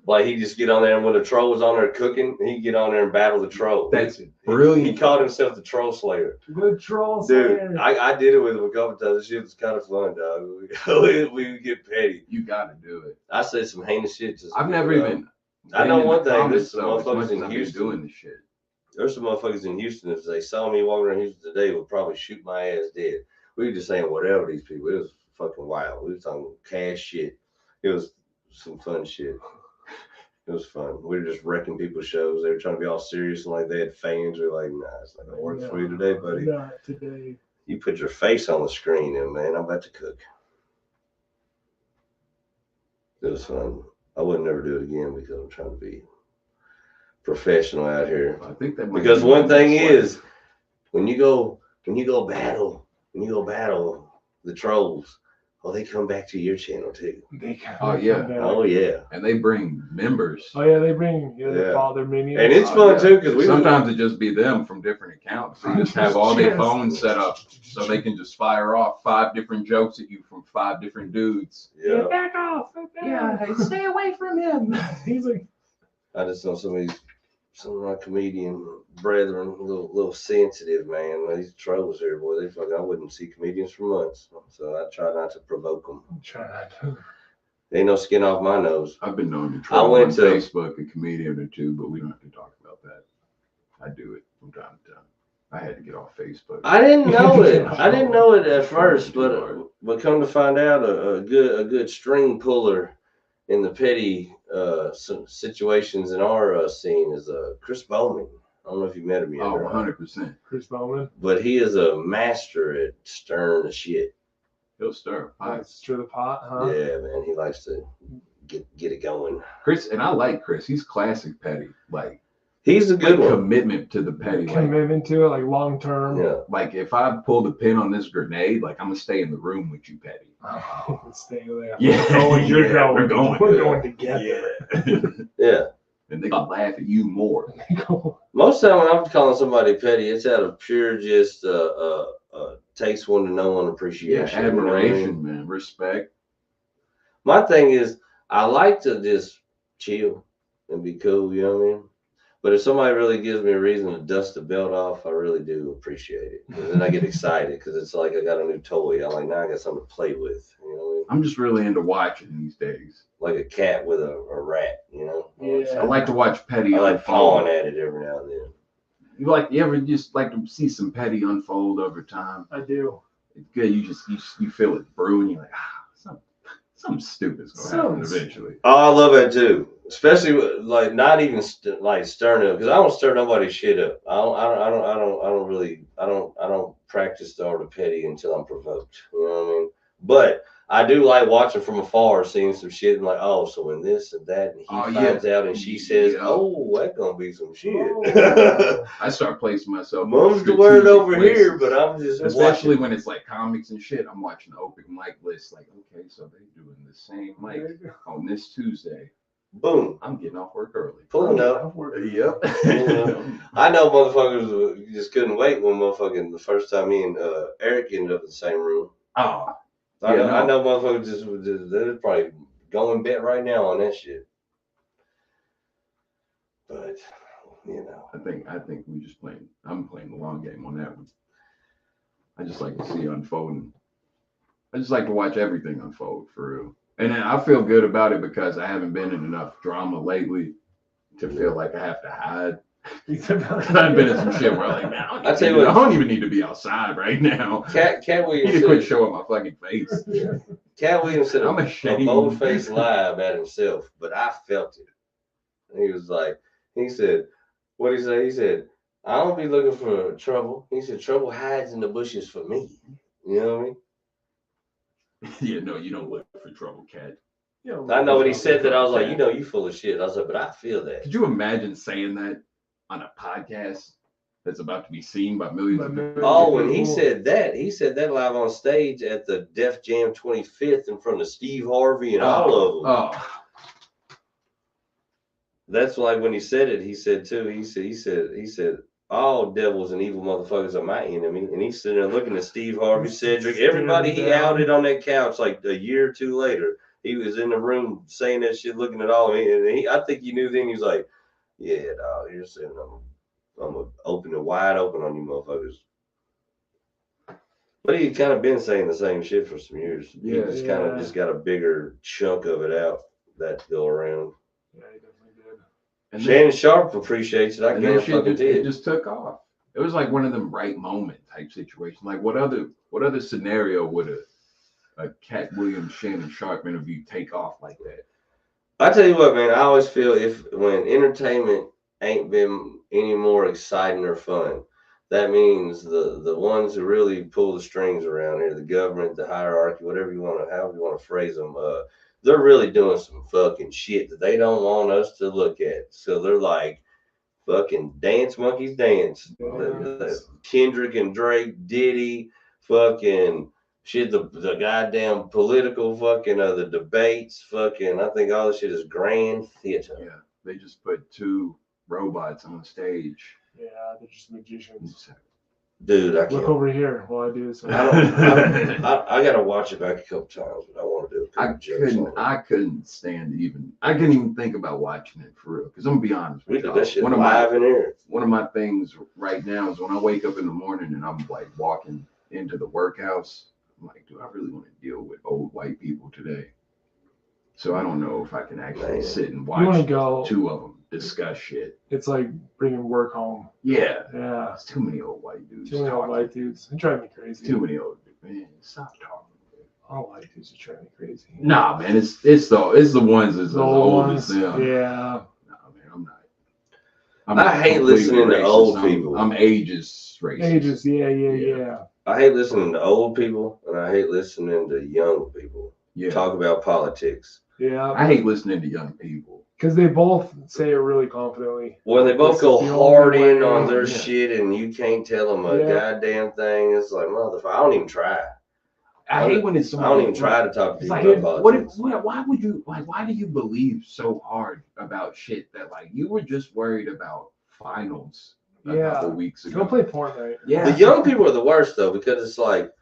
Like he just get on there and when the troll was on there cooking, he'd get on there and battle the troll.
That's
He
brilliant.
called himself the Troll Slayer.
Good troll
Dude,
slayer.
I did it with him a couple times. Shit was kind of fun, dog. We would get petty.
You got to do it.
I said some heinous shit. Just
I've never even.
I know
been in
one
the
thing.
comments,
There's some
though, as much
motherfuckers
as
in
I've been
Houston.
doing this shit.
There's some motherfuckers in Houston. If they saw me walking around Houston today, would probably shoot my ass dead. We were just saying whatever these people. It was fucking wild. We was talking cash shit. It was some fun shit. It was fun. We were just wrecking people's shows. They were trying to be all serious and like they had fans. We were like, nah, it's not gonna work for you today, buddy.
Not today.
You put your face on the screen and man, I'm about to cook. It was fun. I would never do it again because I'm trying to be professional out here.
I think that might
Because
be
one
my
thing
next
is, when you go battle the trolls, oh, they come back to your channel too.
They come
Oh, yeah.
back.
Oh yeah,
and they bring members.
Oh yeah, they bring they
Yeah.
follow their minions.
and it's
Oh,
fun
yeah.
too because we
Sometimes it just be them from different accounts. They just have all their phones set up so they can just fire off 5 different jokes at you from 5 different dudes.
yeah.
Back off.
stay away from him.
He's like,
I just know some of my comedian brethren a little sensitive, man. These trolls here, boy, they fucking I wouldn't see comedians for months, so I try not to provoke them.
I'm trying to.
Ain't no skin off my nose.
I've been known to
I
troll
went
on
to-
Facebook, a comedian or two, but we don't have to talk about that. I do it from time to time. I had to get off Facebook.
I didn't know it. I didn't know it at first, but come to find out, a good string puller in the petty situations in our scene is Chris Bowman. I don't know if you met him yet,
Oh,
or not,
100%.
Chris Bowman.
but he is a master at stirring the shit.
He'll stir.
Stir the pot, huh?
Yeah, man, he likes to get it going.
Chris, and I like Chris. He's classic petty. Like,
He's a good one.
commitment to the petty. Like,
Commitment to it, like long term.
Yeah,
like, if I pull the pin on this grenade, like, I'm going to stay in the room with you, petty.
Stay there.
Yeah.
You're
Yeah,
going.
we're going.
We're going together.
yeah.
And they gonna laugh at you more.
Most of the time when I'm calling somebody petty, it's out of pure just takes one to know one
Yeah,
appreciation. You know what I mean?
admiration, man. Respect.
My thing is, I like to just chill and be cool, you know what I mean? But if somebody really gives me a reason to dust the belt off, I really do appreciate it. And then I get excited because it's like I got a new toy. I'm like, now I got something to play with, you know what I mean?
I'm just really into watching these days.
Like a cat with a rat, you know?
Yeah.
I like to watch petty
I like
unfold.
pawing at it every now and then.
You ever just like to see some petty unfold over time?
I do.
It's good. You feel it brewing. You're like, something stupid's gonna happen
Something-
eventually.
Oh, I love that too. Especially with, like not even like stirring up because I don't stir nobody's shit up. I don't practice the art of petty until I'm provoked. You know what I mean? But I do like watching from afar, seeing some shit and like, oh, so when this and that, and he
Oh,
finds out and she says,
Yeah.
oh, that's gonna be some shit.
Oh.
I start placing myself. in
Mom's the word
strategic
over here,
places.
but I'm just
Especially
watching.
when it's like comics and shit. I'm watching the open mic list. Like, okay, so they doing the same mic on this Tuesday.
Boom,
I'm getting off work early.
pulling up.
Yep.
I know motherfuckers just couldn't wait when motherfucking the first time me and Eric ended up in the same room.
Oh,
I
Yeah,
know motherfuckers just they're probably going bet right now on that shit. But you know,
I think we just playing. I'm playing the long game on that one. I just like to see unfolding. I just like to watch everything unfold for real. And then I feel good about it because I haven't been in enough drama lately to feel like I have to hide. I've been in some shit where I'm like, man, I don't even need to be outside right now.
Cat
You
Williams
need to quit showing my fucking face.
Cat Williams said
I'm
a
ashamed.
bold-faced lie about himself, but I felt it. He was like, he said, what did he say? He said, I don't be looking for trouble. He said, trouble hides in the bushes for me. You know what I mean?
Yeah, no, you don't look for trouble, Cat.
I know when he said that, I was like, you full of shit. I was like, but I feel that.
Could you imagine saying that on a podcast that's about to be seen by millions of people?
Oh, when he said that live on stage at the Def Jam 25th in front of Steve Harvey and all of them.
Oh.
That's like when he said it, he said too, he said, all devils and evil motherfuckers are my enemy. And he's sitting there looking at Steve Harvey, Cedric, everybody he outed on that couch like a year or two later. He was in the room saying that shit, looking at all of me. And I think you knew then, he was like, yeah, dog, you're saying I'm gonna open it wide open on you motherfuckers. But he kind of been saying the same shit for some years.
Yeah,
he just kind of just got a bigger chunk of it out that go around.
Yeah, he definitely did.
And
Shannon Sharp appreciates it. I can't fucking tell.
It just took off. It was like one of them right moment type situations. Like what other scenario would a Cat Williams Shannon Sharp interview take off like that?
I tell you what, man, I always feel when entertainment ain't been any more exciting or fun, that means the ones who really pull the strings around here, the government, the hierarchy, however you want to phrase them, they're really doing some fucking shit that they don't want us to look at. So they're like, fucking dance monkeys dance. Kendrick and Drake, Diddy, fucking shit, the goddamn political fucking the debates, fucking, I think all this shit is grand theater.
Yeah, they just put two robots on stage.
Yeah, they're just magicians.
Dude, I can't.
Look over here while I do this.
I gotta watch it back a couple times, but I want to do it.
I couldn't I couldn't even think about watching it for real. Because I'm gonna be honest with
We
you.
did that shit live in here.
One of my things right now is when I wake up in the morning and I'm like walking into the workhouse, I'm like, do I really want to deal with old white people today? So I don't know if I can actually sit and watch two of them discuss shit.
It's like bringing work home.
Yeah.
Yeah.
It's too many old white dudes.
Too many old white dudes. They drive me crazy.
Too many old dudes. Man, stop talking.
All white dudes are driving me crazy.
Nah, man, it's the ones that's as old as them.
Yeah.
Nah, man, I'm not
I hate listening to old people.
I'm ageist racist.
Ageist, yeah.
I hate listening to old people, and I hate listening to young people talk about politics.
Yeah.
I hate listening to young people.
Because they both say it really confidently.
Well, they both go hard in on their shit, and you can't tell them a goddamn thing. It's like, motherfucker, I don't even try.
I hate when it's
I don't even try to talk to people about politics.
Why do you believe so hard about shit that, like, you were just worried about finals a couple weeks ago?
Go play Fortnite.
Yeah.
The young people are the worst, though, because it's like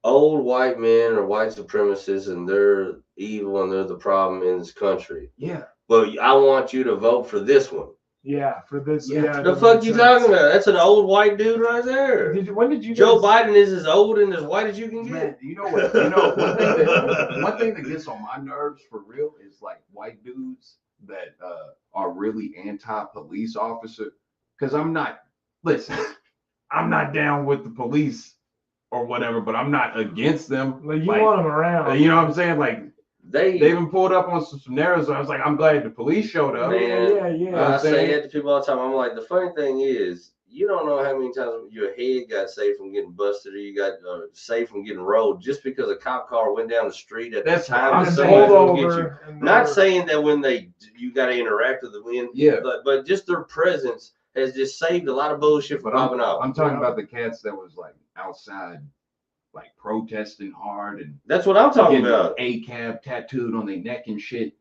old white men or white supremacists, and they're evil and they're the problem in this country.
Yeah.
But I want you to vote for this one.
Yeah, for this.
Yeah. The fuck you talking about? That's an old white dude right there.
When did you?
Joe Biden is as old and as white as you can get.
Man, you know what? One thing that gets on my nerves for real is like white dudes that are really anti-police officer. Because I'm not down with the police or whatever, but I'm not against them.
Like, you want them around.
You know what I'm saying? Like, they
They
even pulled up on some scenarios. I was like, I'm glad the police showed up.
Man, I say that to people all the time. I'm like, the funny thing is, you don't know how many times your head got saved from getting busted or you got saved from getting rolled just because a cop car went down the street at the time that someone was going to get you. Not saying that when you got to interact with the wind, but just their presence has just saved a lot of bullshit from popping off.
I'm talking about the cats that was like outside, like protesting hard, and
that's what I'm talking about.
ACAB tattooed on their neck and shit.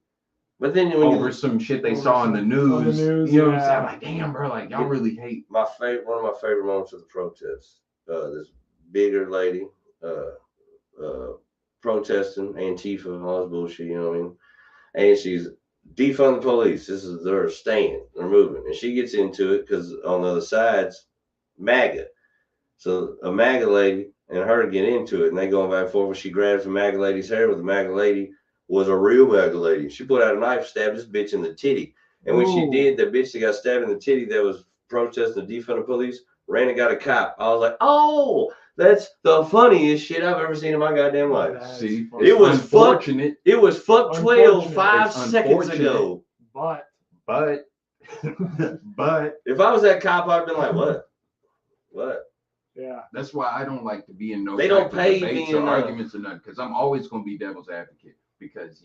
But then
over some shit they saw in the news, you know what I'm saying? I'm like, damn, bro, like y'all really hate.
One of my favorite moments of the protests. This bigger lady protesting Antifa and all this bullshit, you know what I mean? And she's defund the police. They're staying, they're moving, and she gets into it because on the other side's MAGA. So a MAGA lady and her get into it, and they going back and forth. When she grabs the MAGA lady's hair, with the MAGA lady was a real MAGA lady. She put out a knife, stabbed this bitch in the titty. And when she
Ooh.
did, the bitch that got stabbed in the titty that was protesting the defund the police ran and got a cop. I was like, oh, that's the funniest shit I've ever seen in my goddamn life.
That's
See,
funny.
It was
unfortunate,
It was fuck 12
Unfortunate.
5
It's
seconds
unfortunate.
ago.
But
but
If I was that cop, I'd been like, what? What?
yeah,
that's why I don't like to be in no
They don't
type of
pay
debates
me
or
enough.
arguments or nothing, because I'm always going to be devil's advocate. Because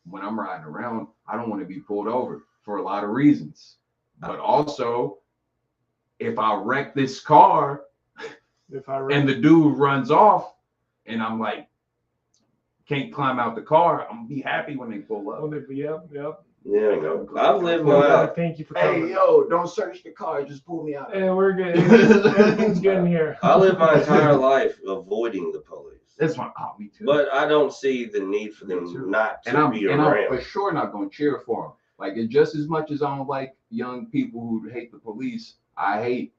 when I'm riding around, I don't want to be pulled over for a lot of reasons. But also, if I wreck this car
if I
and the dude runs off, and I'm like, can't climb out the car, I'm gonna be happy when they pull up.
Yep.
Yeah, no. I've lived
Well,
my
yeah,
life.
thank you for coming.
Hey, yo, don't search the car, just pull me out.
And we're good. Everything's good in here.
I lived my entire life avoiding the police.
That's my me too.
But I don't see the need for
Me
them
too.
not to
and
be
I'm
around.
for sure not gonna cheer for them. Like, it's just as much as I don't like young people who hate the police, I hate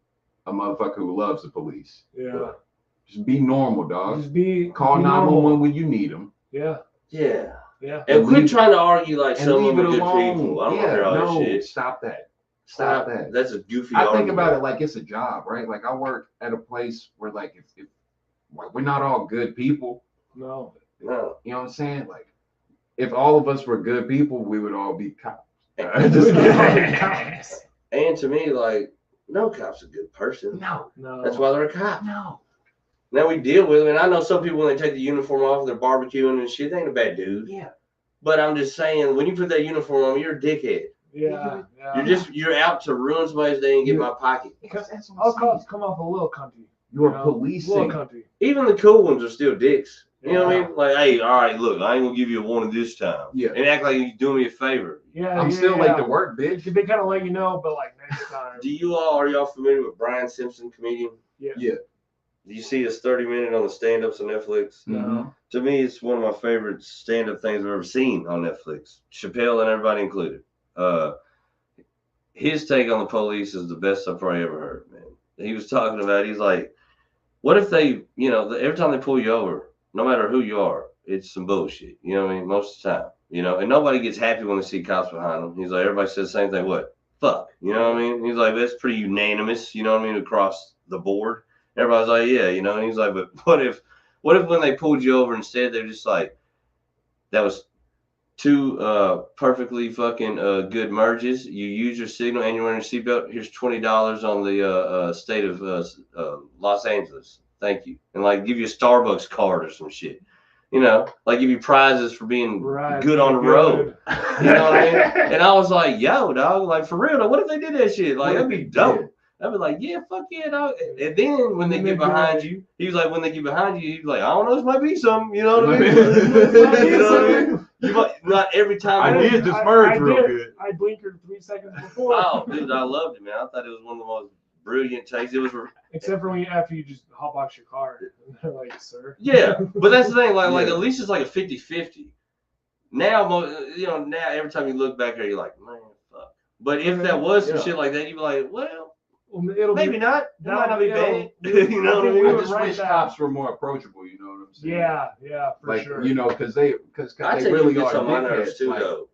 a motherfucker who loves the police.
Yeah.
Just be normal, dog.
Just be
Call
be
911
normal.
when you need them.
Yeah.
Yeah.
Yeah.
And quit
leave-
trying to argue like
And
some
leave
of
it
them are good
alone.
people. I don't
Yeah,
want to hear all
no,
that shit.
stop that. Stop that.
That's a goofy
I
argument.
think about it like it's a job, right? Like, I work at a place where, like, if like, we're not all good people,
No.
No.
you know what I'm saying? Like, if all of us were good people, we would all be cops.
And
Just
and to me, like, no cop's a good person.
no,
No.
That's why they're a cop.
no.
Now we deal with them, and I know some people when they take the uniform off, they're barbecuing and shit. They ain't a bad dude.
Yeah.
But I'm just saying, when you put that uniform on, you're a dickhead.
Yeah.
You're out to ruin somebody's day and get my pocket.
Because that's what
All
I'm saying.
cops come off a little cunty.
You're
you know?
policing.
Little cunty.
Even the cool ones are still dicks. You know what I
Yeah.
mean? Like, hey, all right, look, I ain't gonna give you a warning this time.
Yeah.
And act like you do me a favor.
Yeah.
I'm
yeah,
still
yeah.
late to work, bitch.
They kind of let you know, but like next time.
Are y'all familiar with Brian Simpson, comedian?
Yeah.
Yeah.
Do you see his 30-minute on the stand-ups on Netflix?
Mhm.
To me, it's one of my favorite stand-up things I've ever seen on Netflix. Chappelle and everybody included. His take on the police is the best I've probably ever heard, man. He was talking about, he's like, what if they, every time they pull you over, no matter who you are, it's some bullshit. You know what I mean? Most of the time, and nobody gets happy when they see cops behind them. He's like, everybody says the same thing. What? Fuck. You know what I mean? He's like, that's pretty unanimous, you know what I mean, across the board. Everybody's like, yeah, and he's like, but what if when they pulled you over instead, they're just like, that was two perfectly fucking good merges. You use your signal and you're wearing a seatbelt. Here's $20 on the state of Los Angeles. Thank you. And like give you a Starbucks card or some shit. Like give you prizes for being
Right.
good on the road. You know what I mean? And I was like, yo, dog, like for real, what if they did that shit? Like, that'd be dope. I'd be like, yeah, fuck yeah, dog. And then when they get behind you, he was like, when they get behind you, he's like, I don't know, this might be something. You know what I mean? You know what I mean? You might, not every time.
I did this merge real good.
I blinkered 3 seconds before.
Oh, dude, I loved it, man. I thought it was one of the most brilliant takes. It was,
Except for after you just hop off your car. And they're like, sir.
yeah, but that's the thing. Like
Yeah.
at least it's like a 50-50. Now, now every time you look back there, you're like, man, fuck. But if that was some
Yeah.
shit like that, you'd be like, well,
Well, it'll
maybe
be,
not. That might not be bad.
it'll-
You know what I
I
mean?
I
would
just
write
wish
that.
cops were more approachable. You know what I'm saying?
Yeah, for
like,
sure.
because they
I take
really
you
are
on my nerves
dickheads.
too,
Like,
though.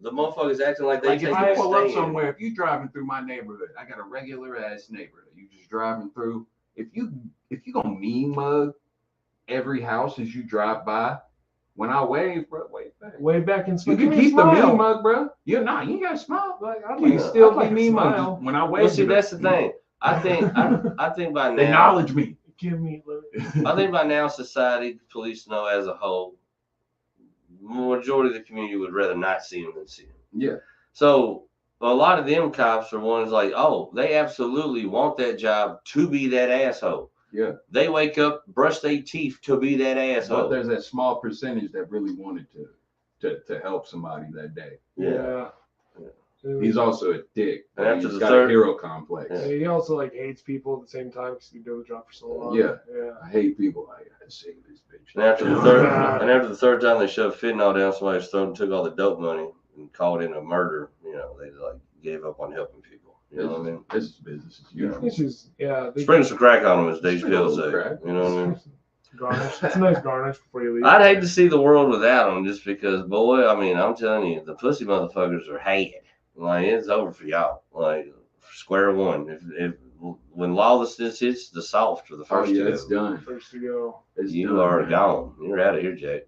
The motherfuckers acting like they
like
take
if
a
you pull up
stand.
somewhere, if you driving through my neighborhood, I got a regular ass neighborhood. You just driving through. If you gonna mean mug every house as you drive by, when I wave, bro, wave back.
Way back in
You
smile.
can keep the mean mug, bro. You ain't gotta smile.
Like, I'd
You can
like,
still
I'd like
be
a
mean mug.
smile.
Just when I wave,
Well, see,
you
that's the thing. I think by now,
acknowledge me.
Give me.
I think by now, society, police know as a whole, majority of the community would rather not see them than see them.
Yeah.
So a lot of them cops are ones like, oh, they absolutely want that job to be that asshole.
Yeah.
They wake up, brush their teeth to be that
But
asshole.
there's that small percentage that really wanted to help somebody that day.
Yeah.
He's also a dick.
And after
He's
the
got
third-
a hero complex.
Yeah.
He also like hates people at the same time because he did the job for so long.
Yeah.
Yeah.
I hate people. I gotta save this bitch.
And after the third time they shoved fentanyl down somebody's throat and took all the dope money and called in a murder, they like gave up on helping people. You know what I mean?
This is business as usual.
It's just, yeah.
Sprinkle some crack on them, as Dave
Sprinkle
Chappelle
some
say.
crack.
You know what I mean?
Garnish. It's a nice garnish before you leave.
I'd hate to see the world without them, just because, boy. I mean, I'm telling you, the pussy motherfuckers are hated. Like, it's over for y'all. Like, square one. If when lawlessness hits, the soft are the
Oh
first
yeah,
to
it's
go.
done.
First to go.
It's
You
done,
are
man.
gone. You're out of here, Jake.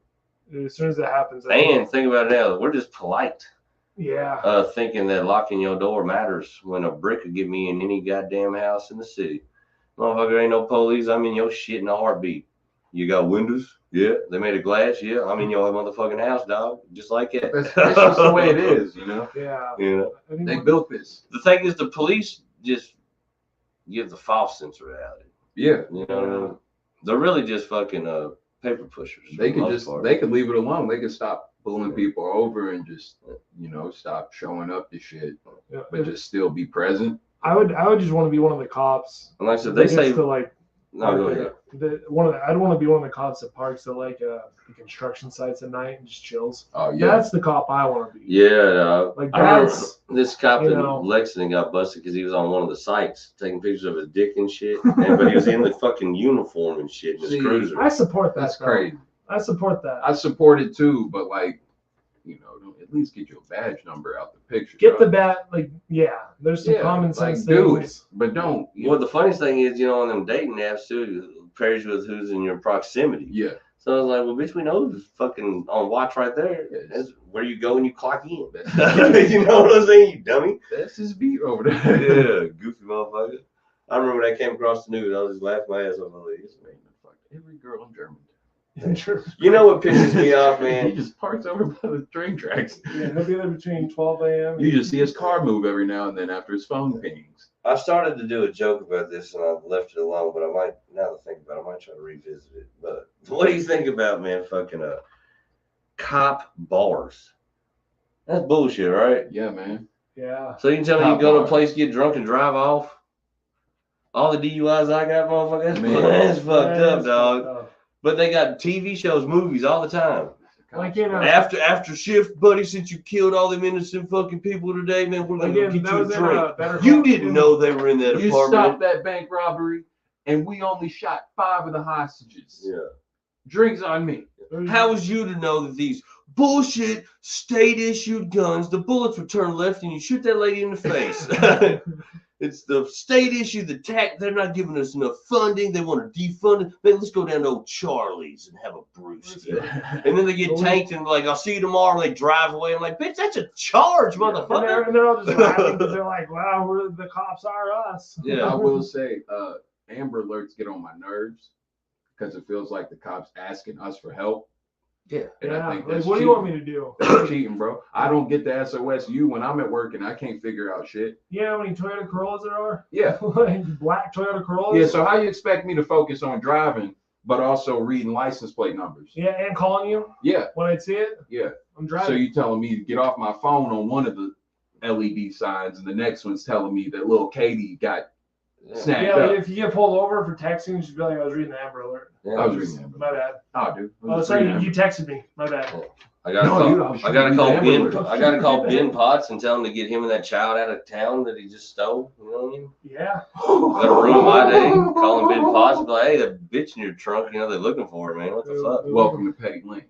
As soon as that happens. I
And think about it now. We're just polite,
yeah.
thinking that locking your door matters when a brick could get me in any goddamn house in the city. Motherfucker, ain't no police. I'm in your shit in a heartbeat. You got windows? Yeah. They made of glass? Yeah. I'm in your motherfucking house, dog. Just like that.
That's just the way it is, you know.
Yeah.
You know?
I think
They built this.
The thing is, the police just give the false sense of reality.
Yeah.
You know what I mean? They're really just fucking paper pushers. for
They
the
could
most
just
part.
they could leave it alone. They could stop pulling people over and just stop showing up to shit,
Yeah.
but just still be present.
I would just want to be one of the cops.
And like I said,
that
they
gets
say
to, like,
no. Go ahead.
I'd want to be one of the cops that parks at like the construction sites at night and just chills.
Oh yeah.
That's the cop I want to be.
Yeah,
Like
I remember
that's
this cop
you
in
know.
Lexington got busted because he was on one of the sites taking pictures of his dick and shit. But he was in the fucking uniform and shit in his
See,
cruiser.
I support that.
That's
though.
crazy.
I support that.
I support it too, but like, don't at least get your badge number out the picture.
Get the
dog.
bat. Like yeah, there's some
Yeah,
common sense
like, do
things.
but don't.
Well, the funniest thing is, on them dating apps too, it pairs you with who's in your proximity.
Yeah.
So I was like, well, bitch, we know who's fucking on watch right there.
Yes.
That's where you go and you clock in.
That's-
You know what I'm saying, you dummy?
That's his beat over there.
Yeah, goofy motherfucker. I remember when I came across the news, I was just laughing my ass off.
Every girl in Germany.
Sure.
You know what pisses me off,
He
man?
just parks over by the train tracks.
Yeah, he'll be there between 12 a.m.
You just see his car move every now and then after his phone pings.
I started to do a joke about this and I've left it alone, but I might, now that I think about it, I might try to revisit it. But what do you think about, man, fucking cop bars? That's bullshit, right?
Yeah, man.
Yeah.
So you can tell me
Cop
you go to a
bars.
place, get drunk, and drive off? All the DUIs I got, motherfucker,
Man.
that's fucked up,
That's
dog.
fucked up.
But they got TV shows, movies all the time.
Like, you know,
After shift, buddy, since you killed all them innocent fucking people today, man, we're gonna go
again,
get
that
you a
was in
drink.
Better
You
Call
didn't
Saul.
know they were in that
You
apartment.
stopped that bank robbery, and we only shot 5 of the hostages.
Yeah.
Drinks on me.
How was you to know that these bullshit state-issued guns, the bullets would turn left and you shoot that lady in the face? It's the state issue, the tax. They're not giving us enough funding. They want to defund it. Man, let's go down to old Charlie's and have a brewski. And then they get tanked and like, I'll see you tomorrow. And they drive away. I'm like, bitch, that's a charge, motherfucker.
And they're all just laughing because they're like, wow, the cops are us.
Yeah.
I will say, Amber Alerts get on my nerves because it feels like the cops asking us for help.
Yeah.
And
Yeah,
I think
like,
that's
what do you want me to do?
That's cheating, bro. I don't get the SOS you when I'm at work and I can't figure out shit.
You know how many Toyota Corollas there are?
Yeah.
Like black Toyota Corollas?
Yeah, so how you expect me to focus on driving, but also reading license plate numbers?
Yeah, and calling you
Yeah,
when I see it.
yeah.
I'm
So
driving.
you telling me to get off my phone on one of the LED signs, and the next one's telling me that little Katie got snagged
Yeah,
up.
like if you get pulled over for texting, you should be like, I was reading the Amber Alert.
I was reading Amber.
My bad.
Oh, dude.
Oh, sorry, you texted me. My bad.
I gotta
No,
call.
dude, I was
I gotta
shooting
call
the
Ben.
Amber.
I gotta call Ben Potts and tell him to get him and that child out of town that he just stole. You know what I mean?
Yeah.
Gotta ruin my day. Calling Ben Potts and be like, hey, that bitch in your trunk. They're looking for her, man. What the fuck?
Welcome to Petty Lane.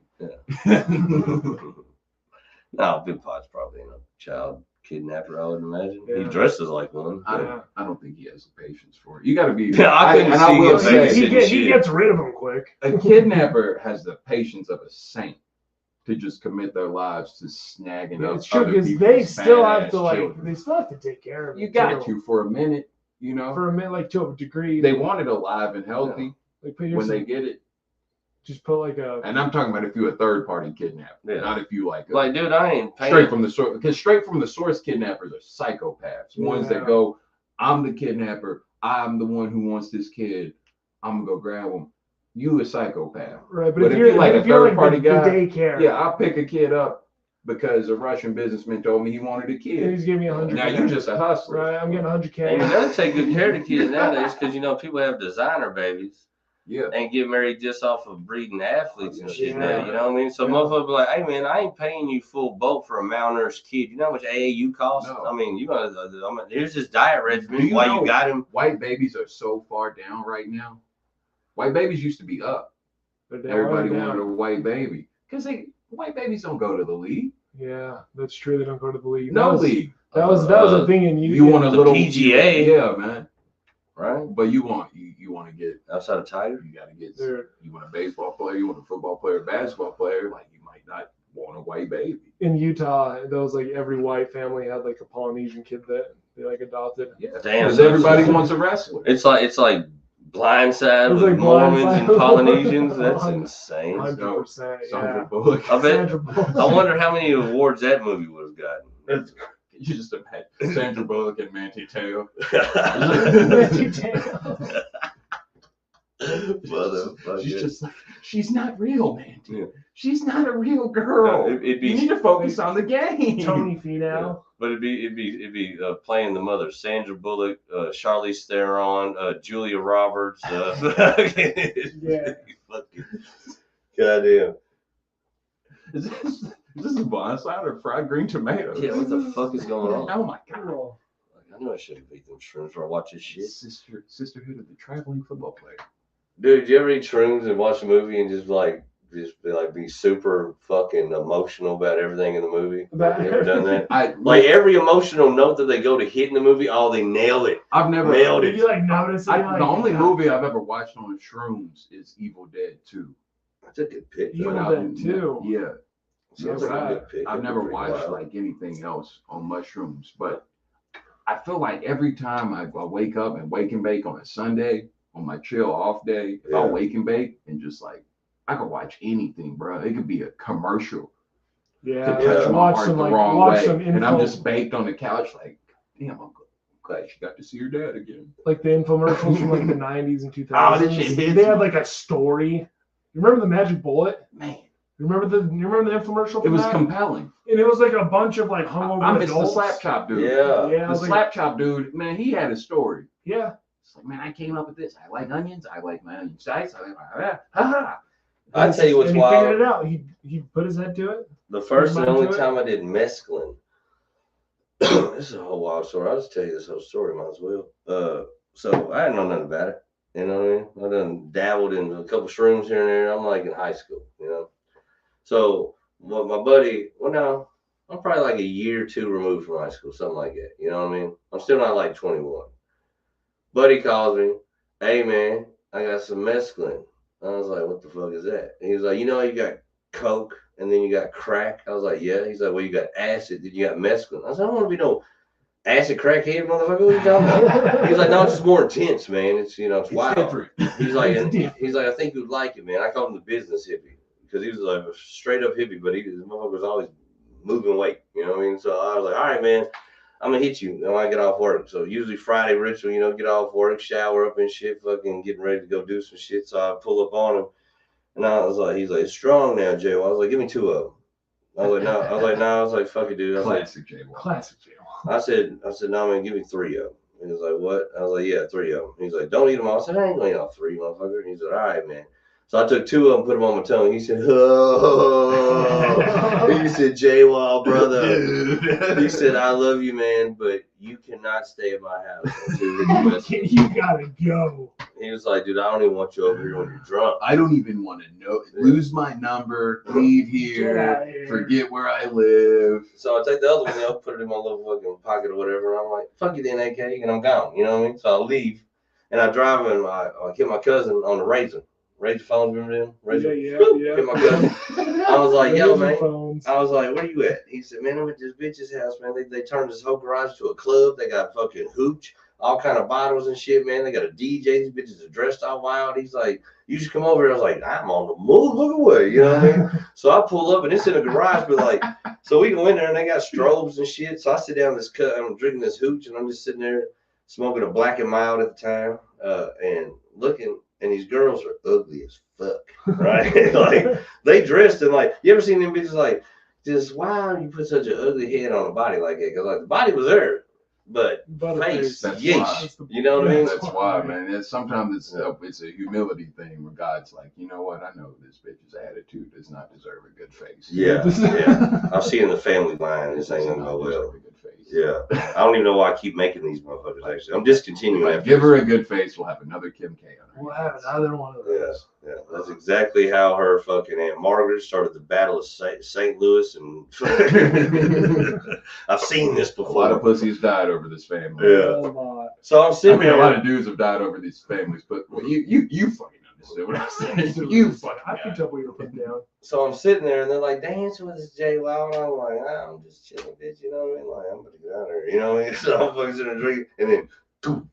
No, Ben Potts probably a child kidnapper, I would imagine. He
Yeah.
dresses like one.
I don't think he has the patience for it. You got to be.
Yeah, I couldn't
and
see
will
him
say,
babysitting.
He gets rid of them quick.
a kidnapper has the patience of a saint to just commit their lives to snagging up
It's true
other
because
people's
they still have
badass
to like
children.
they still have to take care of it.
You got
too.
to for a minute, you know.
For a minute, like to a degree.
They want it alive and healthy
like put
when they
yourself-
get it.
just put like a
And I'm talking about if you're a third party kidnapper,
Yeah.
not if you like a,
Like, dude, I ain't paying.
straight from the source. Because straight from the source kidnappers are psychopaths. Ones
Yeah.
that go, I'm the kidnapper. I'm the one who wants this kid. I'm gonna go grab him. You a psychopath.
right,
but if you're like a third-party
the
guy,
daycare,
Yeah, I'll pick a kid up because a Russian businessman told me he wanted a
and
kid.
he's giving me 100.
Now you're just a hustler.
right. I'm getting 100K.
And you gotta take good care of the kids nowadays because, people have designer babies
Yeah.
and get married just off of breeding athletes and shit
Yeah.
now. You know what I mean? So
Yeah.
motherfuckers be like, hey man, I ain't paying you full bulk for a malnourished kid. You know how much AAU costs?
No.
I mean, you gonna here's this diet regimen
Do you
while
know
you got him.
White babies are so far down right now. White babies used to be up.
But they
Everybody
are down.
wanted a white baby because white babies don't go to the league.
Yeah, that's true. They don't go to the league.
No league.
That was a thing in
You want a
the
little
PGA.
Yeah, man.
Right?
But you want to get
Outside of Tiger?
you got to get
They're-
you want a baseball player, you want a football player, a basketball player. Like you might not want a white baby.
in Utah. That was like every white family had like a Polynesian kid that they like adopted.
Yeah,
Damn,
because
so
everybody
it's-
wants a wrestler.
It's like Blindside
It was
with
like
Mormons
Blindside.
and Polynesians. That's
100%.
insane.
100%.
Sandra
Yeah.
Bullock.
I bet.
Sandra Bullock.
I wonder how many awards that movie would have gotten.
You just imagine Sandra Bullock and Manti Te'o.
Motherfucker.
She's just like, she's not real, man.
Yeah.
She's not a real girl.
No, it'd be-
you need to focus on the game.
Tony Finau.
But it'd be playing the mother, Sandra Bullock, Charlize Theron, Julia Roberts.
Yeah.
Fucking goddamn.
Is this a blindside or fried green tomatoes?
Yeah, what the fuck is going on?
Oh my god.
Cool.
I knew I should have eaten them shrooms before I watch this shit.
Sisterhood of the traveling football player.
Dude, you ever eat shrooms and watch a movie and be super fucking emotional about everything in the movie? You ever done that? Like every emotional note that they go to hit in the movie, they nail it.
I've never
Nailed
Did
it.
you like notice it?
the only movie I've ever watched on shrooms is Evil Dead 2.
That's a good pick.
Evil
But
Dead 2.
Yeah.
Sounds
Yeah,
like a
right.
good pick.
I've
That's
never
pretty
watched
wild.
like anything else on mushrooms, but I feel like every time I wake up and wake and bake on a Sunday, on my chill off day, if I
Yeah.
wake and bake and just like I could watch anything, bro. It could be a commercial
Yeah.
to touch my
Watch
heart
some
the
like
wrong
watch
way,
some
and I'm
info,
just baked on the couch like, damn, I'm glad she got to see her dad again.
like the infomercials from like the 90s and 2000s.
Oh, this shit hits
They had
me.
like a story. You remember the Magic Bullet?
Man,
You remember the infomercial?
it
from
was
that?
compelling.
And it was like a bunch of like hungover
I miss the
adults.
slap chop dude.
Yeah.
Yeah, I
The
was like,
slap chop dude, man, he had a story.
yeah.
It's like, man, I came up with this. I like onions. I like my onion slice. I like ha.
I tell you what's
and he
wild.
figured it out. He put his head to it.
The first and
Mind
only
to it?
time I did mescaline. This is a whole wild story. I'll just tell you this whole story, might as well. So I didn't know nothing about it. You know what I mean? I done dabbled in a couple shrooms here and there. I'm like in high school, you know. So my buddy, no, I'm probably like a year or two removed from high school, something like that. You know what I mean? I'm still not like 21. Buddy calls me, hey man, I got some mescaline. I was like, what the fuck is that? And he was like, you know, you got coke and then you got crack. I was like, yeah. He's like, well, you got acid, then you got mescaline. I said, I don't want to be no acid crackhead, motherfucker. What are you talking about? He's like, no, it's just more intense, man. It's it's wild.
Different.
He's like,
It's different.
he's like, I think you'd like it, man. I called him the business hippie because he was like a straight up hippie, but his motherfucker was always moving weight. You know what I mean? So I was like, all right, man, I'm gonna hit you when I get off work. So usually Friday ritual, get off work, shower up and shit, fucking getting ready to go do some shit. So I pull up on him, and I was like, he's like, it's strong now, Jay. I was like, give me 2 of them. I was like, no. I was like, no. I was like, fuck it, dude. I was like,
Classic J-Wall.
Classic jail.
I said, no, man, give me 3 of them. He was like, what? I was like, yeah, 3 of them. He's like, don't eat them all. I said, I ain't gonna eat all 3, motherfucker. He said, all right, man. So I took 2 of them, put them on my tongue. He said, oh. He said, J-Wall, brother. He said, I love you, man, but you cannot stay at my house until you hit the rest of it."
You gotta go.
He was like, dude, I don't even want you over here when you're drunk.
I don't even want to know. Lose my number. Leave
Get outta
here.
here.
Forget where I live.
So I take the other one, put it in my little fucking pocket or whatever. And I'm like, fuck you then, AK, and I'm gone. You know what I mean? So I leave, and I drive, and I get my cousin on the Razor. Razor phones, remember them? Razor.
Yeah.
Get my cousin. I was like, yo,
Razor
man.
phones.
I was like, where you at? He said, man, I'm at this bitch's house, man. They turned this whole garage to a club. They got fucking hooch, all kind of bottles and shit, man. They got a DJ. These bitches are dressed all wild. He's like, you just come over here. I was like, I'm on the move. Look away. You know what I mean? So I pull up, and it's in a garage, but like, so we go in there, and they got strobes and shit. So I sit down this cut. I'm drinking this hooch, and I'm just sitting there smoking a Black and Mild at the time and looking. And these girls are ugly as fuck, right? Like they dressed in like, you ever seen them bitches like, just why you put such an ugly head on a body like that? Because like the body was there, but face,
That's
yeesh.
why.
You know what I mean?
That's why, man. Sometimes it's a humility thing where God's like, you know what? I know this bitch's attitude does not deserve a good face.
Yeah, yeah. I'll see in the family line. This ain't gonna go well.
A good face.
Yeah. I don't even know why I keep making these motherfuckers, actually. I'm discontinuing
Like,
after
give her
this.
a good face, we'll have another Kim K on her.
We'll have another one of those.
Yeah. That's exactly how her fucking Aunt Margaret started the Battle of St. Louis, and I've seen this
A lot of
before.
pussies died over this family.
Yeah.
A lot.
So I'm
I
sitting
mean, a
there.
lot of dudes have died over these families, but well, you fucking understood what I was saying. You fucking
I
got
picked
it.
up what you were putting down.
So I'm sitting there, and they're like, dancing with this Jay Wild. And I'm like, I'm just chilling, bitch. You know what I mean? Like, I'm gonna get out of here. You know what I mean? So I'm fucking sitting there drinking, and then, boom,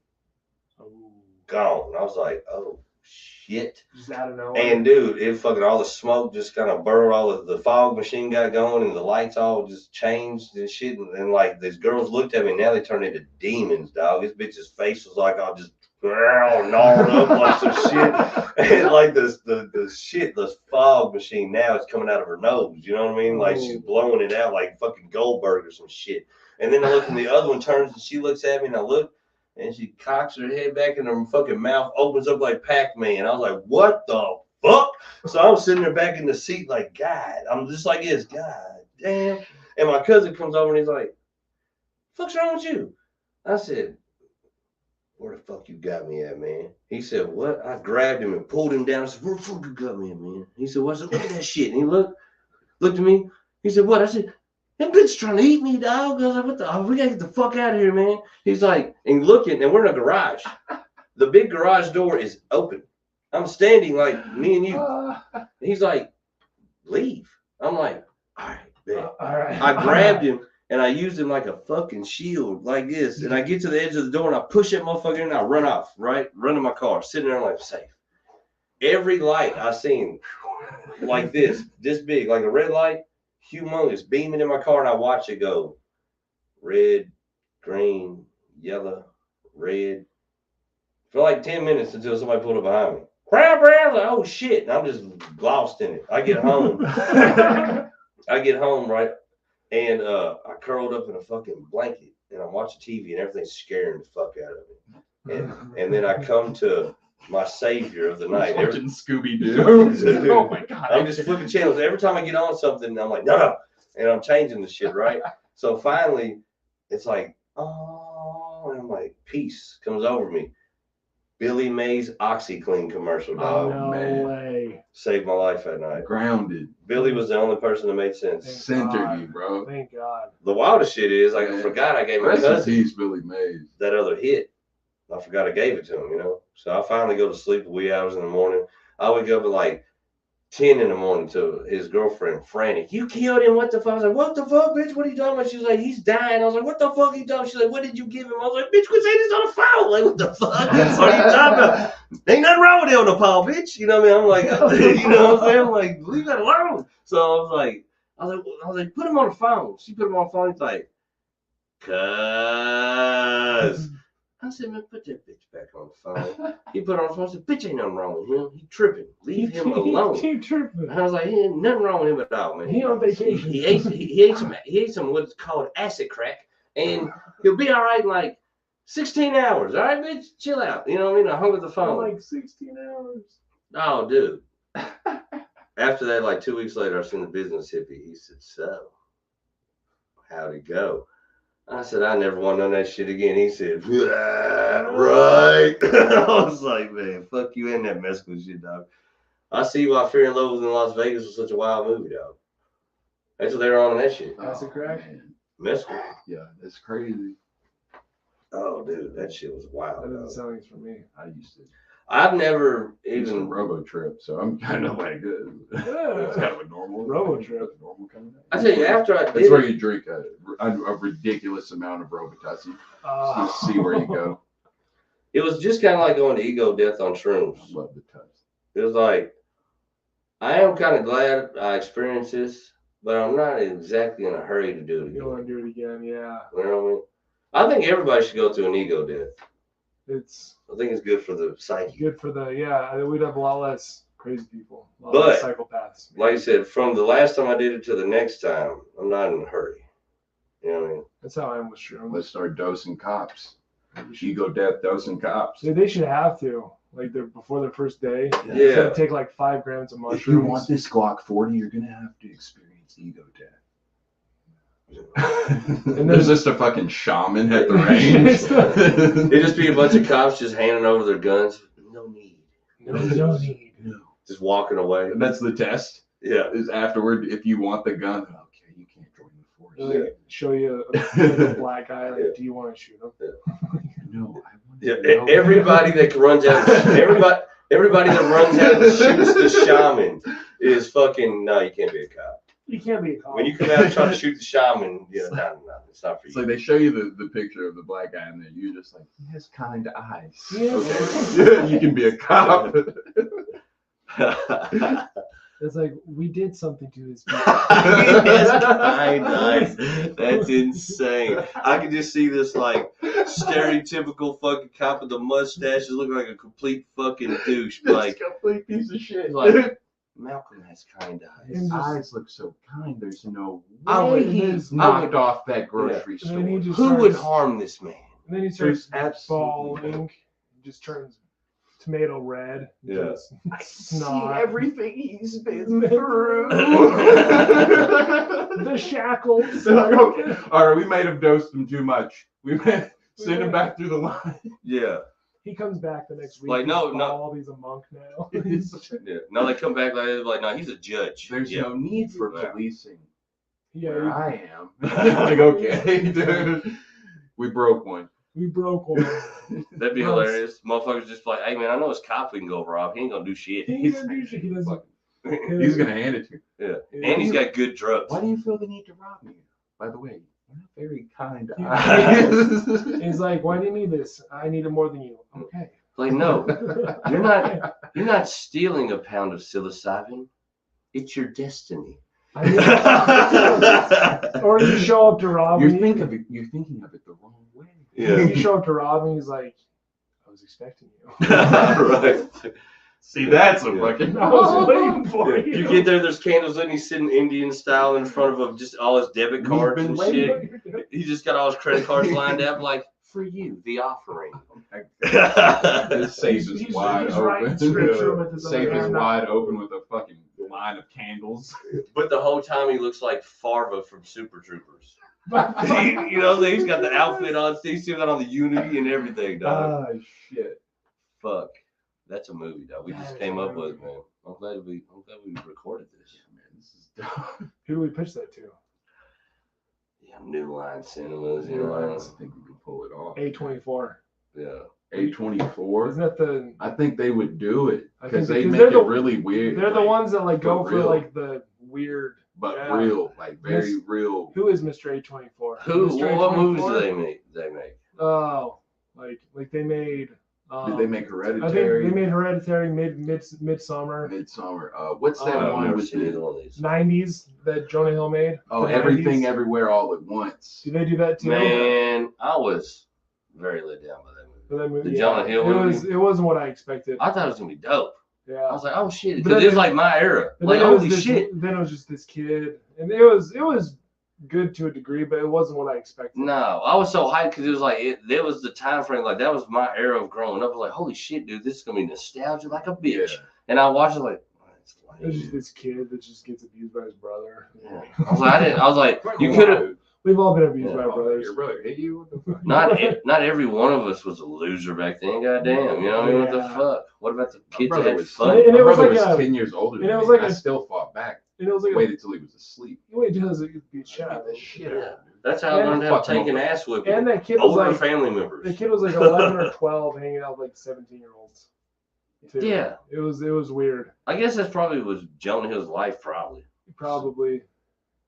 gone. And I was like, oh, shit.
Just out of nowhere.
And dude, it fucking all the smoke just kind of burrowed, all of the fog machine got going, and the lights all just changed and shit. And like these girls looked at me, and now they turned into demons, dog. This bitch's face was like all just gnarled up like some shit. And like the shit, this fog machine now it's coming out of her nose. You know what I mean? Like she's blowing it out like fucking Goldberg or some shit. And then I look, and the other one turns, and she looks at me, and I look. And she cocks her head back, and her fucking mouth opens up like Pac-Man. I was like, what the fuck? So I'm sitting there back in the seat like, God, I'm just like this, God damn. And my cousin comes over, and he's like, fuck's wrong with you? I said, where the fuck you got me at, man? He said, what? I grabbed him and pulled him down. I said, where the fuck you got me at, man? He said, what? I said, look at that shit. And he looked at me. He said, what? I said, that bitch trying to eat me, dog. I was like, what the? We gotta get the fuck out of here, man. He's like, and looking, and we're in a garage. The big garage door is open. I'm standing like me and you. He's like, leave. I'm like, all right, bet.
All right.
I grabbed him and I used him like a fucking shield, like this. And I get to the edge of the door and I push that motherfucker in and I run off, right? Run to my car, sitting there like safe. Every light I seen like this big, like a red light. Humongous, beaming in my car, and I watch it go red, green, yellow, red for like 10 minutes until somebody pulled up behind me. Crap, like, oh shit, and I'm just lost in it. I get home, right, and I curled up in a fucking blanket, and I'm watching TV, and everything's scaring the fuck out of me. And then I come to my savior of the night.
Watching Scooby-Doo. Oh my God.
I'm just flipping channels. Every time I get on something, I'm like, no. And I'm changing the shit, right? So finally, it's like, oh, and I'm like, peace comes over me. Billy Mays OxyClean commercial, dog.
No
man.
way.
Saved my life that night.
Grounded.
Billy was the only person that made sense.
Thank
Centered
God.
you, bro.
Thank God.
The wildest shit is, like, I forgot I gave my
Rest in
cousin
peace, Billy Mays.
that other hit. I forgot I gave it to him, you know? So I finally go to sleep at wee hours in the morning. I wake up at like 10 in the morning to his girlfriend frantic. You killed him? What the fuck? I was like, what the fuck, bitch? What are you talking about? She was like, he's dying. I was like, what the fuck are you talking about? She's like, what did you give him? I was like, bitch, quit saying this on the phone. Like, what the fuck? What are you talking about? Ain't nothing wrong with it on the phone, bitch. You know what I mean? I'm like, you know what I'm saying? I'm like, leave that alone. So I was like, put him on the phone. She put him on the phone. He's like, cuz. I said, man, put that bitch back on the phone. He put it on the phone. I said, bitch, ain't nothing wrong with him. He tripping. Leave him alone.
He tripping.
I was like, ain't nothing wrong with him at all, man.
He on vacation.
He ate some what's called acid crack, and he'll be all right in like 16 hours. All right, bitch, chill out. You know what I mean? I hung up the
For
phone.
like 16 hours.
Oh, dude. After that, like 2 weeks later, I seen the business hippie. He said, so, how'd it go? I said, I never want none of that shit again. He said, right. I was like, man, fuck you and that Mexico shit, dog. I see why Fear and Loathing in Las Vegas was such a wild movie, dog. That's what they were on that shit.
Acid crack?
Man.
Mexico.
Yeah, that's crazy.
Oh, dude, that shit was wild.
That doesn't
Dog.
sound like it's for me.
I used to
I've never
use a
even.
robo trip, so I'm kind of like good. It's kind of a normal
Robo trip.
Normal kind of thing.
I tell you, after I
That's
did
where
it,
you drink a ridiculous amount of Robitussin.
Uh,
Just to see where you go.
it was just kind of like going to ego death on shrooms.
I love the touch.
It was like, I am kind of glad I experienced this, but I'm not exactly in a hurry to do it
You
again.
want to do it again? Yeah.
You know what I mean? I think everybody should go through an ego death.
It's
I think it's good for the psyche.
good for the, yeah, we'd have a lot less crazy people. A lot
But,
less psychopaths.
Like I said, from the last time I did it to the next time, I'm not in a hurry. You know what I mean?
That's how I am with shrooms.
Let's start dosing cops. Ego death dosing cops.
They should have to. Like before their first day.
Yeah.
They should take like 5 grams of mushrooms.
If you want this Glock 40, you're gonna have to experience ego death. And there's just a fucking shaman at the range.
It'd just be a bunch of cops just handing over their guns. No need.
No need.
No.
Just walking away.
And that's the test.
Yeah.
Is afterward, if you want the gun, okay, you can't join the force.
They like, show you a black guy. Like, do you want to shoot him?
No, I want
Yeah.
to know.
Everybody that runs out, everybody that runs out and shoots the shaman is fucking. No, you can't be a cop.
You can't be a cop.
When you come out and try to shoot the shaman, no, it's not for
It's
you.
like they show you the picture of the black guy, and then you're just like, he has kind eyes.
Yeah.
Okay, you can be a cop.
It's like we did something to this people.
That's kind nice. That's insane. I can just see this like stereotypical fucking cop with the mustaches looking like a complete fucking douche. Like,
complete piece of shit.
Like, Malcolm has kind eyes.
His eyes look so kind. There's no
I
way
would-
he's
I
knocked
would-
off that grocery
And then he
store.
just
Who would
starts-
harm this man?
And then he starts
There's absolutely
bawling. Just turns tomato red.
Yeah.
Just
I
snot.
see everything he's been through.
The shackles.
They're like, okay, all right, we might have dosed him too much. We might send him back through the line.
Yeah.
He comes back the next week.
Like, no,
he's
no.
bald, he's a monk now.
Yeah. No, they come back like no, he's a judge.
There's
yeah.
no need for
Yeah.
policing
Yeah,
where I am. Like, okay, dude, we broke one.
we broke one.
That'd be
Yes.
hilarious. Motherfuckers just like, hey man, I know it's cop we can go rob. He ain't gonna do shit.
He ain't gonna do shit. He doesn't.
He's gonna hand it to you.
Yeah. And he's got good drugs.
Why do you feel the need to rob me? By the way, you're not very kind.
He's like, why do you need this? I need it more than you. Okay.
Like, no, you're not stealing a pound of psilocybin. It's your destiny.
I need- or you show up to rob
You're
me.
thinking of it. You're thinking of it the wrong way.
Yeah.
You show up to rob me. He's like, I was expecting you.
Right.
See, that's a
Yeah.
fucking.
I was waiting for
Yeah.
you.
You get there, there's candles lit, and he's sitting Indian style in front of just all his debit
We've
cards
been
and
waiting.
shit. He just got all his credit cards lined up, like, for you, the offering.
This safe is
He's
wide
writing
open.
scripture with his
Safe
other
is
hand.
wide open with a fucking line of candles.
But the whole time he looks like Farva from Super Troopers. You know, he's got the outfit on, he's still got on the Unity and everything, dog.
Oh shit.
Fuck. That's a movie, dog. We
That
just
is
came
a
up
movie.
with, man. I'm glad we recorded this.
Yeah, man, this is dumb.
Who do we pitch that to?
Yeah, New Line Cinemas, you
I
know.
think we can pull it off.
A24.
Yeah.
A24.
Isn't that the?
I think they would do it
I
because
think
they
because
make
they're
it
the-
really weird.
They're the
like,
ones that like go
for
for
real.
like the weird.
but
yeah.
real, like very
Yes.
real.
Who is Mr. A24?
Who?
Mr.
What movies
A24?
do they make?
Oh, like they made.
Did they make
I
Hereditary?
think they made Hereditary, Midsummer,
Midsummer. What's that
I've
one
never
with
seen either
the?
one of these.
90s that Jonah Hill made.
Oh,
The
Everything
90s.
Everywhere All at Once.
Did they do that too?
Man, I was very let down by that movie.
For that movie,
The Jonah Hill
it
movie?
it wasn't what I expected.
I thought it was gonna be dope. I
Yeah.
was like, oh shit,
But
because
then
it was
it-
like my era.
And
Like,
then it was
holy
this-
shit.
Then it was just this kid, and it was good to a degree, but it wasn't what I expected.
No, I was so hyped because it was like there was the time frame, like that was my era of growing up. I was like, holy shit, dude, this is gonna be nostalgia like a bitch.
Yeah.
And I watched it like, oh, that's
It was just
lame.
this kid that just gets abused by his brother.
Yeah. I was like, I was like, you could have.
We've all been abused
Yeah.
by our brothers.
Your brother hit you? What the fuck?
Not every one of us was a loser back then. Goddamn, you know what I mean? What the
Yeah.
fuck? What about the
My
kids that
brother
had
was,
fun?
And it
my
was
brother
like
was
a-
10 years older
and
than
it was
me.
like
I
a-
still fought back.
And it was like
Waited till he was asleep.
wait till he beat shit out of
The
him.
shit
Yeah.
out of him.
That's how I
And
learned how to
fucking
take an
over.
ass whipping.
And that kid was
Older
like
family members.
the kid was like 11 or 12, hanging out with like 17-year-olds.
Yeah,
It was weird.
I guess that's probably was Jonah Hill's life, probably.
Probably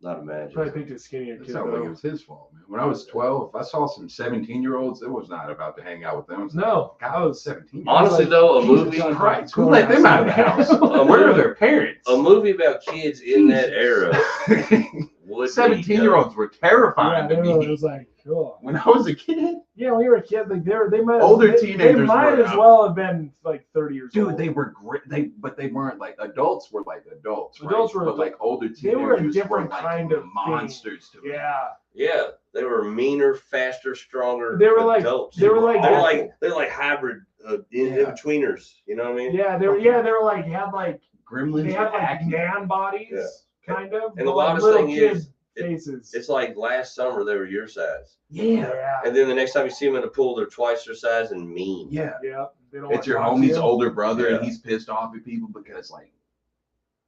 Not imagine.
picked a skinnier
It
kid
sounded like it
though.
was his fault, man. When I was 12, if I saw some 17-year-olds, it was not about to hang out with them. It was like,
No,
God,
I was
17.
Honestly,
like,
though, a
Jesus
movie,
Christ.
Who let them out of the house? Where are their parents?
a movie about kids in that era would be
17-year-olds were
Yeah,
terrifying to
it
me.
was like cool.
When I was a kid,
Yeah, when you were a kid, like they might
Older
they
teenagers
might
were
as
out.
well have been like 30 years
dude,
old.
they were great. But they weren't like adults. Were like adults.
Adults
right?
were
but like older
they were a
teenagers
different
were like
kind of
monsters to me.
Yeah,
Yeah, They were meaner, faster, stronger.
They were like
adults.
they were like
they're like hybrid in betweeners. You know what I mean?
yeah they were like had like
Gremlins.
they had like
acne.
man bodies
Yeah.
kind of.
And the
but, like,
wildest
little
thing
kid
is,
faces.
It's like last summer they were your size,
yeah.
and then the next time you see them in the pool, they're twice their size and mean.
Yeah.
Yeah. They don't
It's
wanna
your
talk to
homie's
you.
older brother, and
Yeah.
he's pissed off at people because like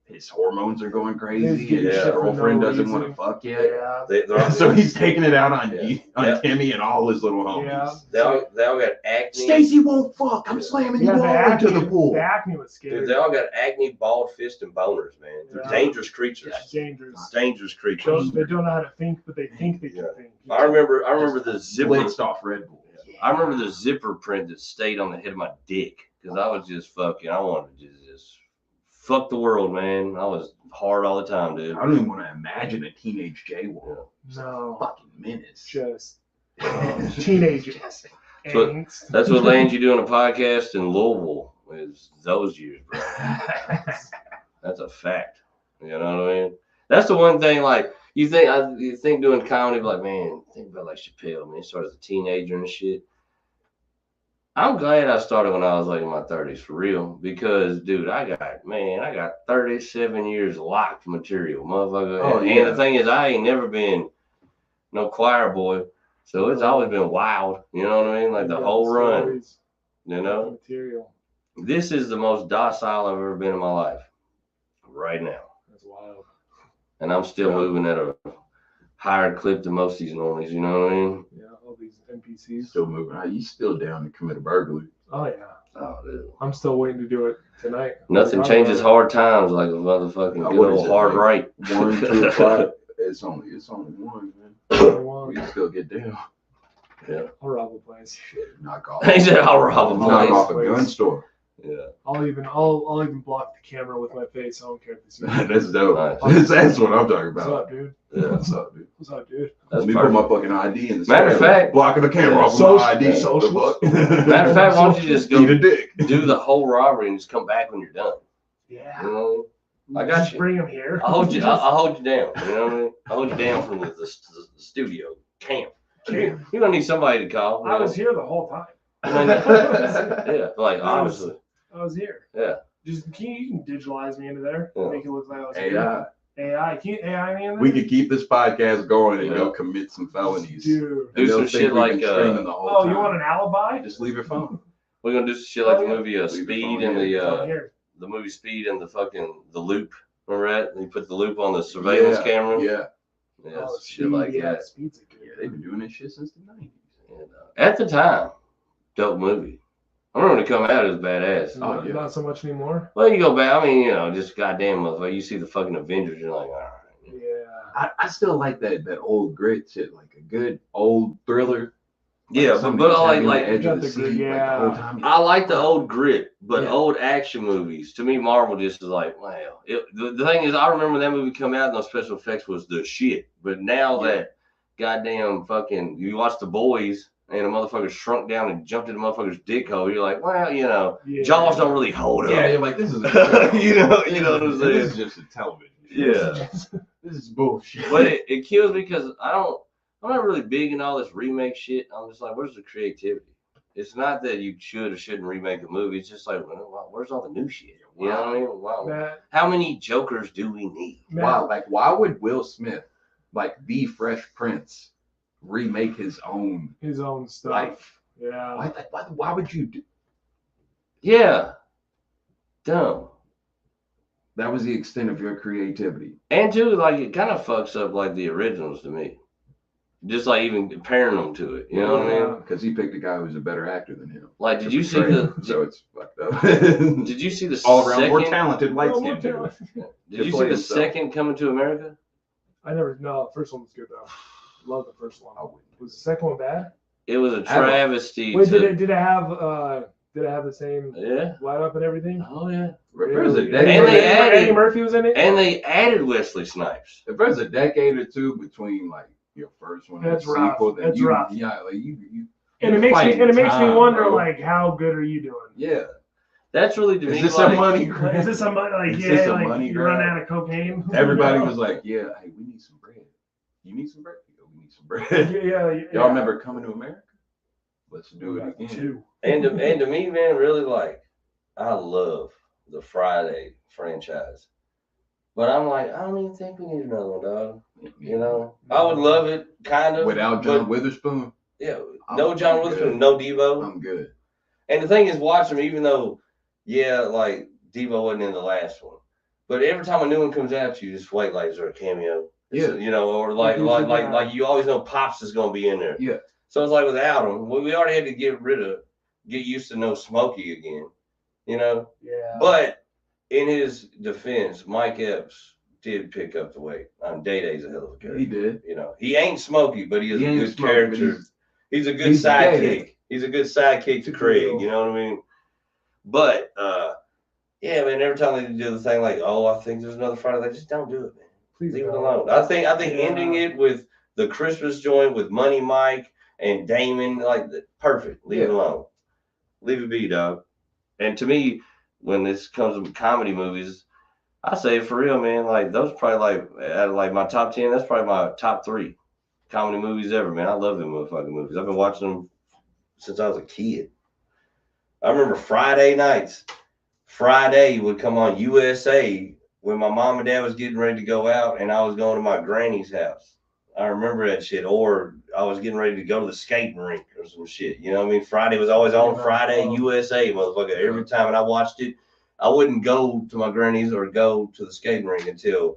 his hormones are going
He's
crazy, and
getting
his
shit for
girlfriend
no
doesn't want to
reason.
fuck yet.
Yeah.
They're all,
So he's taking it out on
Yeah.
on
Yeah.
Timmy and all his little homies.
Yeah.
they all got acne.
Stacy won't fuck. I'm
Yeah.
slamming
Yeah,
you
the
all
acne,
into the pool.
the acne was scary.
Dude, they all got acne, bald fist, and boners, man. They're
Yeah.
dangerous creatures.
It's dangerous.
Dangerous creatures.
They don't know how to think, but they think they can
Yeah.
think.
I remember the zipper.
Blitzed off Red Bull.
I remember the zipper print that stayed on the head of my dick because I was just fucking. I wanted to just fuck the world, man. I was hard all the time, dude.
I don't even want to imagine a teenage J-Wolf.
No,
Fucking menace.
just teenagers.
So-
Angst.
That's what lands you doing a podcast in Louisville is those years, bro. That's a fact. You know what I mean? That's the one thing. Like you think doing comedy, like man, think about like Chappelle, man. He started as a teenager and shit. I'm glad I started when I was like in my 30s for real, because dude, I got 37 years locked material, motherfucker.
Oh,
and
yeah.
the thing is, I ain't never been no choir boy, so it's always been wild. You know what I mean? Like the
Yeah,
whole run.
stories,
You know,
material.
this is the most docile I've ever been in my life, right now,
That's wild.
and I'm still
Yeah.
moving at a higher clip than most of these normies. You know what I mean?
Yeah, all these NPCs.
Still moving. He's still down to commit a burglary.
Oh yeah,
Oh, dude.
I'm still waiting to do it tonight.
Nothing changes hard times like a motherfucking good
What is
old
it,
hard
like
right.
1, 2 o'clock. It's only one, man.
I'll
We can still get down.
rob a place.
Knock off.
He said, "I'll rob a
Knock off
place."
a gun store.
Yeah.
I'll even block the camera with my face. I don't care if they see me.
That's dope.
Nice.
That's what I'm talking
What's
about.
up, dude?
Yeah.
What's up, dude?
What's up, dude?
That's
Let me put my
perfect.
fucking ID in the
Matter of
stand.
fact-
blocking the camera
Yeah.
off of my ID.
Socials.
The fuck?
Matter of fact, why don't you just
Eat
go
a dick.
do the whole robbery and just come back when you're done?
Yeah.
You know I got
Just
you.
Bring him here.
I'll hold you. I'll hold you down. You know what I mean? I'll hold you down from the studio camp. You're gonna need somebody to call.
I was here the whole time.
Yeah, like
I was-
obviously.
I was here.
Yeah.
Just you can digitalize me into there.
Yeah.
Make it look like I was here.
AI.
AI. Can you AI me in there?
We could keep this podcast going and
Yeah.
go commit some felonies.
Dude.
Do
And they'll
some
think
shit
we've been
like,
streaming the whole
Oh,
time.
you want an alibi?
Just leave your phone.
We're gonna do some shit like the
Oh, yeah.
movie
Leave your
Speed
phone
and
Oh, here.
the movie Speed and the Loop. Remember that? You put the loop on the surveillance camera.
Yeah.
Yeah,
Oh,
shit like
yeah,
that.
Speed's a good.
Yeah, they've been doing this shit since the 90s.
And, at the time, dope movie. I remember when it come out, it was badass.
Oh,
Not,
yeah.
not so much anymore.
Well, you go back. I mean, just goddamn motherfucker. You see the fucking Avengers, you're like, all right.
Yeah.
I still like that old grit shit, like a good old thriller.
Yeah,
Somebody
but I
tapping
like
the edge
got
of the
the good-
seat, like,
yeah.
the whole time.
I like the old grit, but
Yeah.
old action movies, to me, Marvel just is like, wow. The thing is, I remember that movie come out and those special effects was the shit. But now
Yeah.
that goddamn fucking, you watch The Boys and a motherfucker shrunk down and jumped in the motherfucker's dick hole, you're like, well,
Yeah.
Jaws don't really hold
Yeah,
up.
you're like, this is
you know what I'm saying?
This is just a television.
Yeah.
This is bullshit.
But it kills me because I'm not really big in all this remake shit. I'm just like, where's the creativity? It's not that you should or shouldn't remake a movie. It's just like, well, where's all the new shit? You know what I mean? Wow.
Matt,
How many Jokers do we need?
Matt,
Wow, like why would Will Smith, like the Fresh Prince, remake his own
his own stuff.
life?
Yeah.
Why would you do?
Yeah. Dumb.
That was the extent of your creativity.
And too, like, it kind of fucks up like the originals to me. Just like even comparing them to it. You know what I mean?
Because he picked a guy who's a better actor than him.
Like, did
to
you see
portray
the?
him, so it's fucked up.
Did you see the
all around more
second?
talented light
Oh,
skinned
what
dude.
the-
Did you
play
see the
himself.
second Coming to America?
I never. No, the first one was good though. Love the first one.
I wouldn't.
Was the second one bad?
It was a
I don't-
travesty.
Wait,
to,
did it have the same
Yeah.
light up and everything?
Oh yeah.
If there's a
Really?
decade,
And they added-
Eddie Murphy was in it.
And they added Wesley Snipes.
if there's a decade or two between like your first one and
That's
the
rough.
sequel, then
That's
you,
rough.
yeah, like you
And
you're
it makes me
fighting time,
wonder
bro.
like how good are you doing?
Yeah.
That's really to me
Is this
like,
a money?
Like, is this somebody like
Is this a
like
money
you
grab?
run out of cocaine?
Everybody was like, yeah, hey, we need some bread. You need some bread? Yeah, we need some bread.
Yeah.
Y'all remember Coming to America? Let's do it again.
2.
And to me, man, really like, I love the Friday franchise. But I'm like, I don't even think we need another one, dog. You know, I would love it, kind of.
Without John Witherspoon?
Yeah, no John Witherspoon,
good.
no Devo.
I'm good.
And the thing is, watch them, even though, yeah, like Devo wasn't in the last one, but every time a new one comes out, you just wait like, is there a cameo?
Yeah.
You know, or like you always know Pops is gonna be in there.
Yeah.
So it's like without him, we already had to get used to no Smokey again. You know.
Yeah.
But in his defense, Mike Epps did pick up the weight. Day-Day's a hell of a character.
He did.
You know, he ain't Smokey, but he is a good
Smokey,
character. He's a good
he's
sidekick.
dead.
He's a good sidekick to Craig. You know what I mean? But yeah, man. Every time they do the thing like, oh, I think there's another Friday, they just don't do it, man.
Please
Leave it
don't.
alone. I think ending it with the Christmas joint with Money Mike and Damon, like perfect. Leave it alone. Leave it be, dog. And to me, when this comes to comedy movies, I say for real, man. Like those probably like out of like my top 10. That's probably my top 3 comedy movies ever, man. I love them motherfucking movies. I've been watching them since I was a kid. I remember Friday nights. Friday would come on USA when my mom and dad was getting ready to go out, and I was going to my granny's house. I remember that shit. Or I was getting ready to go to the skating rink or some shit. You know what I mean? Friday was always on Friday, USA, motherfucker. Every time, and I watched it. I wouldn't go to my granny's or go to the skating rink until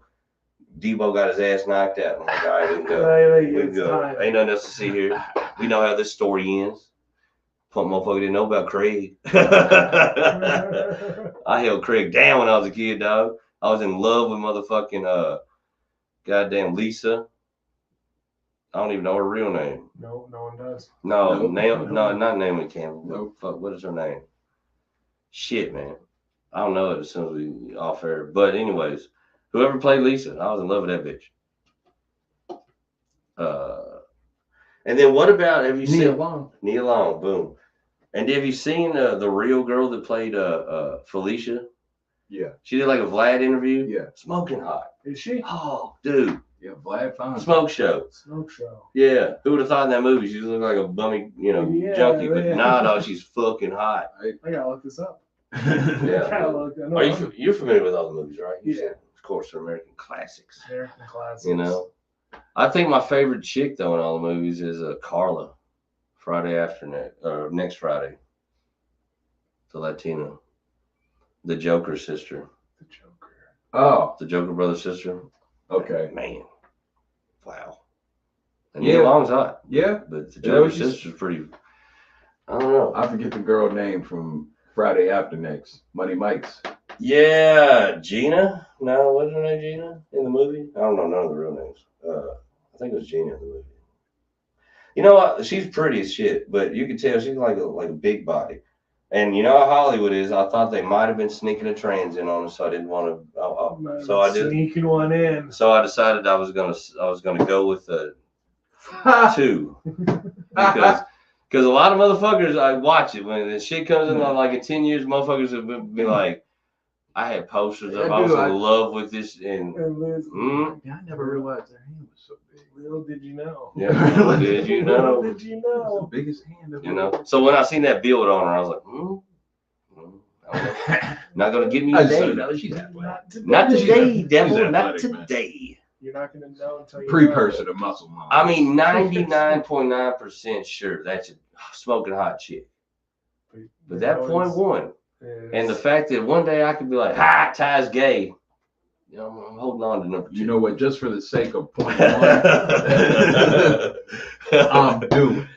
Debo got his ass knocked out. I'm like, all right, we can go. We can go. Ain't nothing else to see here. We know how this story ends. Punk motherfucker didn't know about Craig. I held Craig down when I was a kid, dog. I was in love with motherfucking goddamn Lisa. I don't even know her real name.
No one does.
No, not Naomi Campbell. No, fuck, what is her name? Shit, man. I don't know it as soon as we off air. But anyways, whoever played Lisa, I was in love with that bitch. And then what about, have you seen Nia Long, boom. And have you seen the real girl that played Felicia?
Yeah.
She did like a Vlad interview.
Yeah.
Smoking hot.
Is she?
Oh, dude.
Yeah, Vlad fine.
Smoke show. Yeah. Who would have thought in that movie she looked like a bummy, junkie? But nah, dog, she's fucking hot.
I gotta look this up.
Yeah. You're familiar with all the movies, right?
Yeah.
Of course, they're American classics.
American classics.
You know. I think my favorite chick though in all the movies is Carla. Friday after next Friday. The Latina. The Joker sister.
The Joker.
Oh.
The Joker brother sister.
Okay.
Man. Wow. And Nia Long's hot.
Yeah.
But the Joker sister's pretty, I don't know.
I forget the girl name from Friday After Next. Money Mike's.
Yeah. Gina? No, wasn't her name Gina in the movie? I don't know none of the real names. I think it was Gina in the movie. You know what? She's pretty as shit, but you can tell she's like a big body. And you know how Hollywood is. I thought they might have been sneaking a trans in on us, so I didn't want to. So I did
sneaking one in.
So I decided I was gonna go with 2 because a lot of motherfuckers, I watch it when the shit comes in like in 10 years, motherfuckers will be like, I had posters up. I was in love with this, and
I never realized their hand was so big.
Little did you know.
Yeah, little did you know.
Little did you know.
The biggest hand of
you know. So when I seen that build on her, I was like, not gonna get me today. Not today, devil. Not today.
You're not gonna know until you
precursor to muscle mom.
I mean, 99.9% sure that's a smoking hot chick. But that 0.1. And the fact that one day I could be like, ha, Ty's gay. You know, I'm holding on to number 2.
You know what? Just for the sake of 0.1, I'm doing.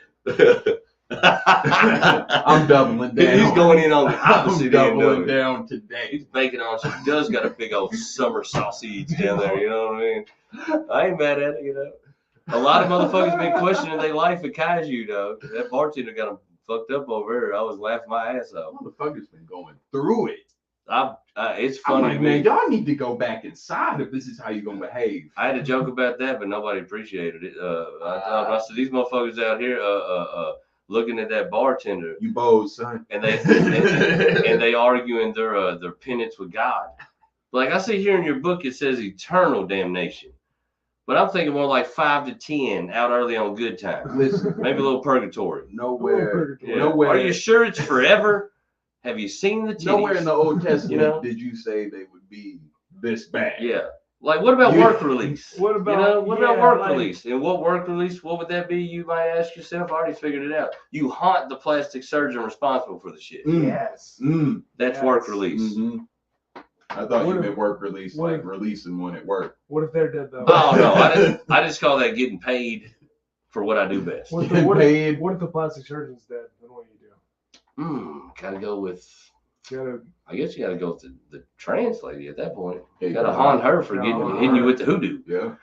I'm doubling down.
He's going in on the opposite
I'm doubling down today.
He's banking on. She does got a big old summer sausage down there. You know what I mean? I ain't mad at it. You know, a lot of motherfuckers been questioning their life at Kaiju, though. That bartender got them fucked up over here. I was laughing my ass off.
Motherfuckers been going through it.
It's funny,
like, man. Y'all need to go back inside if this is how you're gonna behave.
I had a joke about that, but nobody appreciated it. I said these motherfuckers out here, looking at that bartender.
You bold, son.
And they arguing their penance with God. Like I see here in your book, it says eternal damnation. But I'm thinking more like 5 to 10 out early on good time.
Listen,
Maybe a little purgatory.
nowhere,
Yeah.
nowhere.
Are you sure it's forever? Have you seen the titties?
Nowhere in the Old Testament
You know?
did you say they would be this bad.
Yeah. Like, what about
You-
work release?
What about
What about work
like,
release? And what work release? What would that be? You might ask yourself. I already figured it out. You haunt the plastic surgeon responsible for the shit.
Yes.
Mm.
That's
Yes.
work release.
Mhm. I thought
What
you
if-
meant work release,
what
like
if-
releasing one at work.
What if they're dead though?
Oh no, I just call that getting paid for what I do best.
What if,
Get
what,
paid.
if, what if the plastic surgeon's dead? Then what do you do?
Gotta go with.
You gotta,
I guess you gotta go with the trans lady at that point.
Yeah,
You gotta haunt her for hitting you with the hoodoo.
Yeah.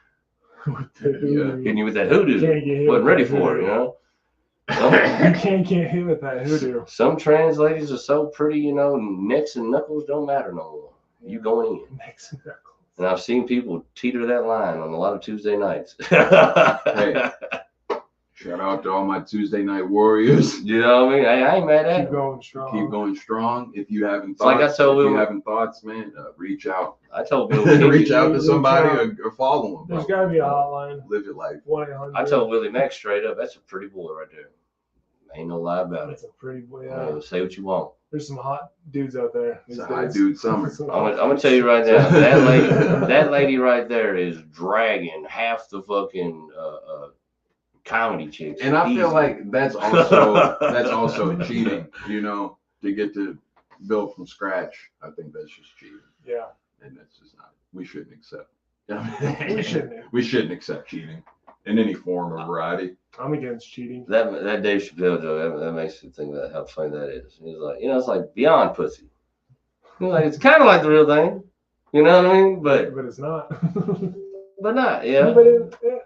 with the hoodoo.
Hitting you with that
You
hoodoo.
can't get hit
Wasn't
with
ready
that
for it,
hoodoo.
you know.
You can't get hit with that hoodoo.
Some trans ladies are so pretty, you know, necks and knuckles don't matter no more. You going in.
Next knuckles.
And I've seen people teeter that line on a lot of Tuesday nights.
Hey. Shout out to all my Tuesday night warriors.
You know what I mean? I ain't mad at
Keep
it.
going strong.
Keep going strong. If you having
It's like I
thoughts,
told
if you
Will-
having thoughts, man, reach out.
I told Bill King,
Reach out to
Reach
somebody
out.
or follow them.
There's got to be a hotline.
Live your life.
1-800.
I told Willie Mack straight up, that's a pretty boy right there. Ain't no lie about it.
That's a pretty boy.
Say what you want.
There's some hot dudes out there.
It's
these
a hot
days.
dude summer.
I'm gonna tell you right now, that lady right there is dragging half the fucking comedy chicks.
And I
Easy.
feel like that's also cheating, you know, to get to build from scratch. I think that's just cheating.
Yeah.
And that's just not, we shouldn't accept.
We shouldn't.
We shouldn't accept cheating in any form or variety.
I'm against cheating.
that Dave Chappelle joke, that makes you think that how funny that is. He's like, you know, it's like beyond pussy. He's like, it's kind of like the real thing, you know what I mean? But
But it's not.
not, yeah.
But yeah.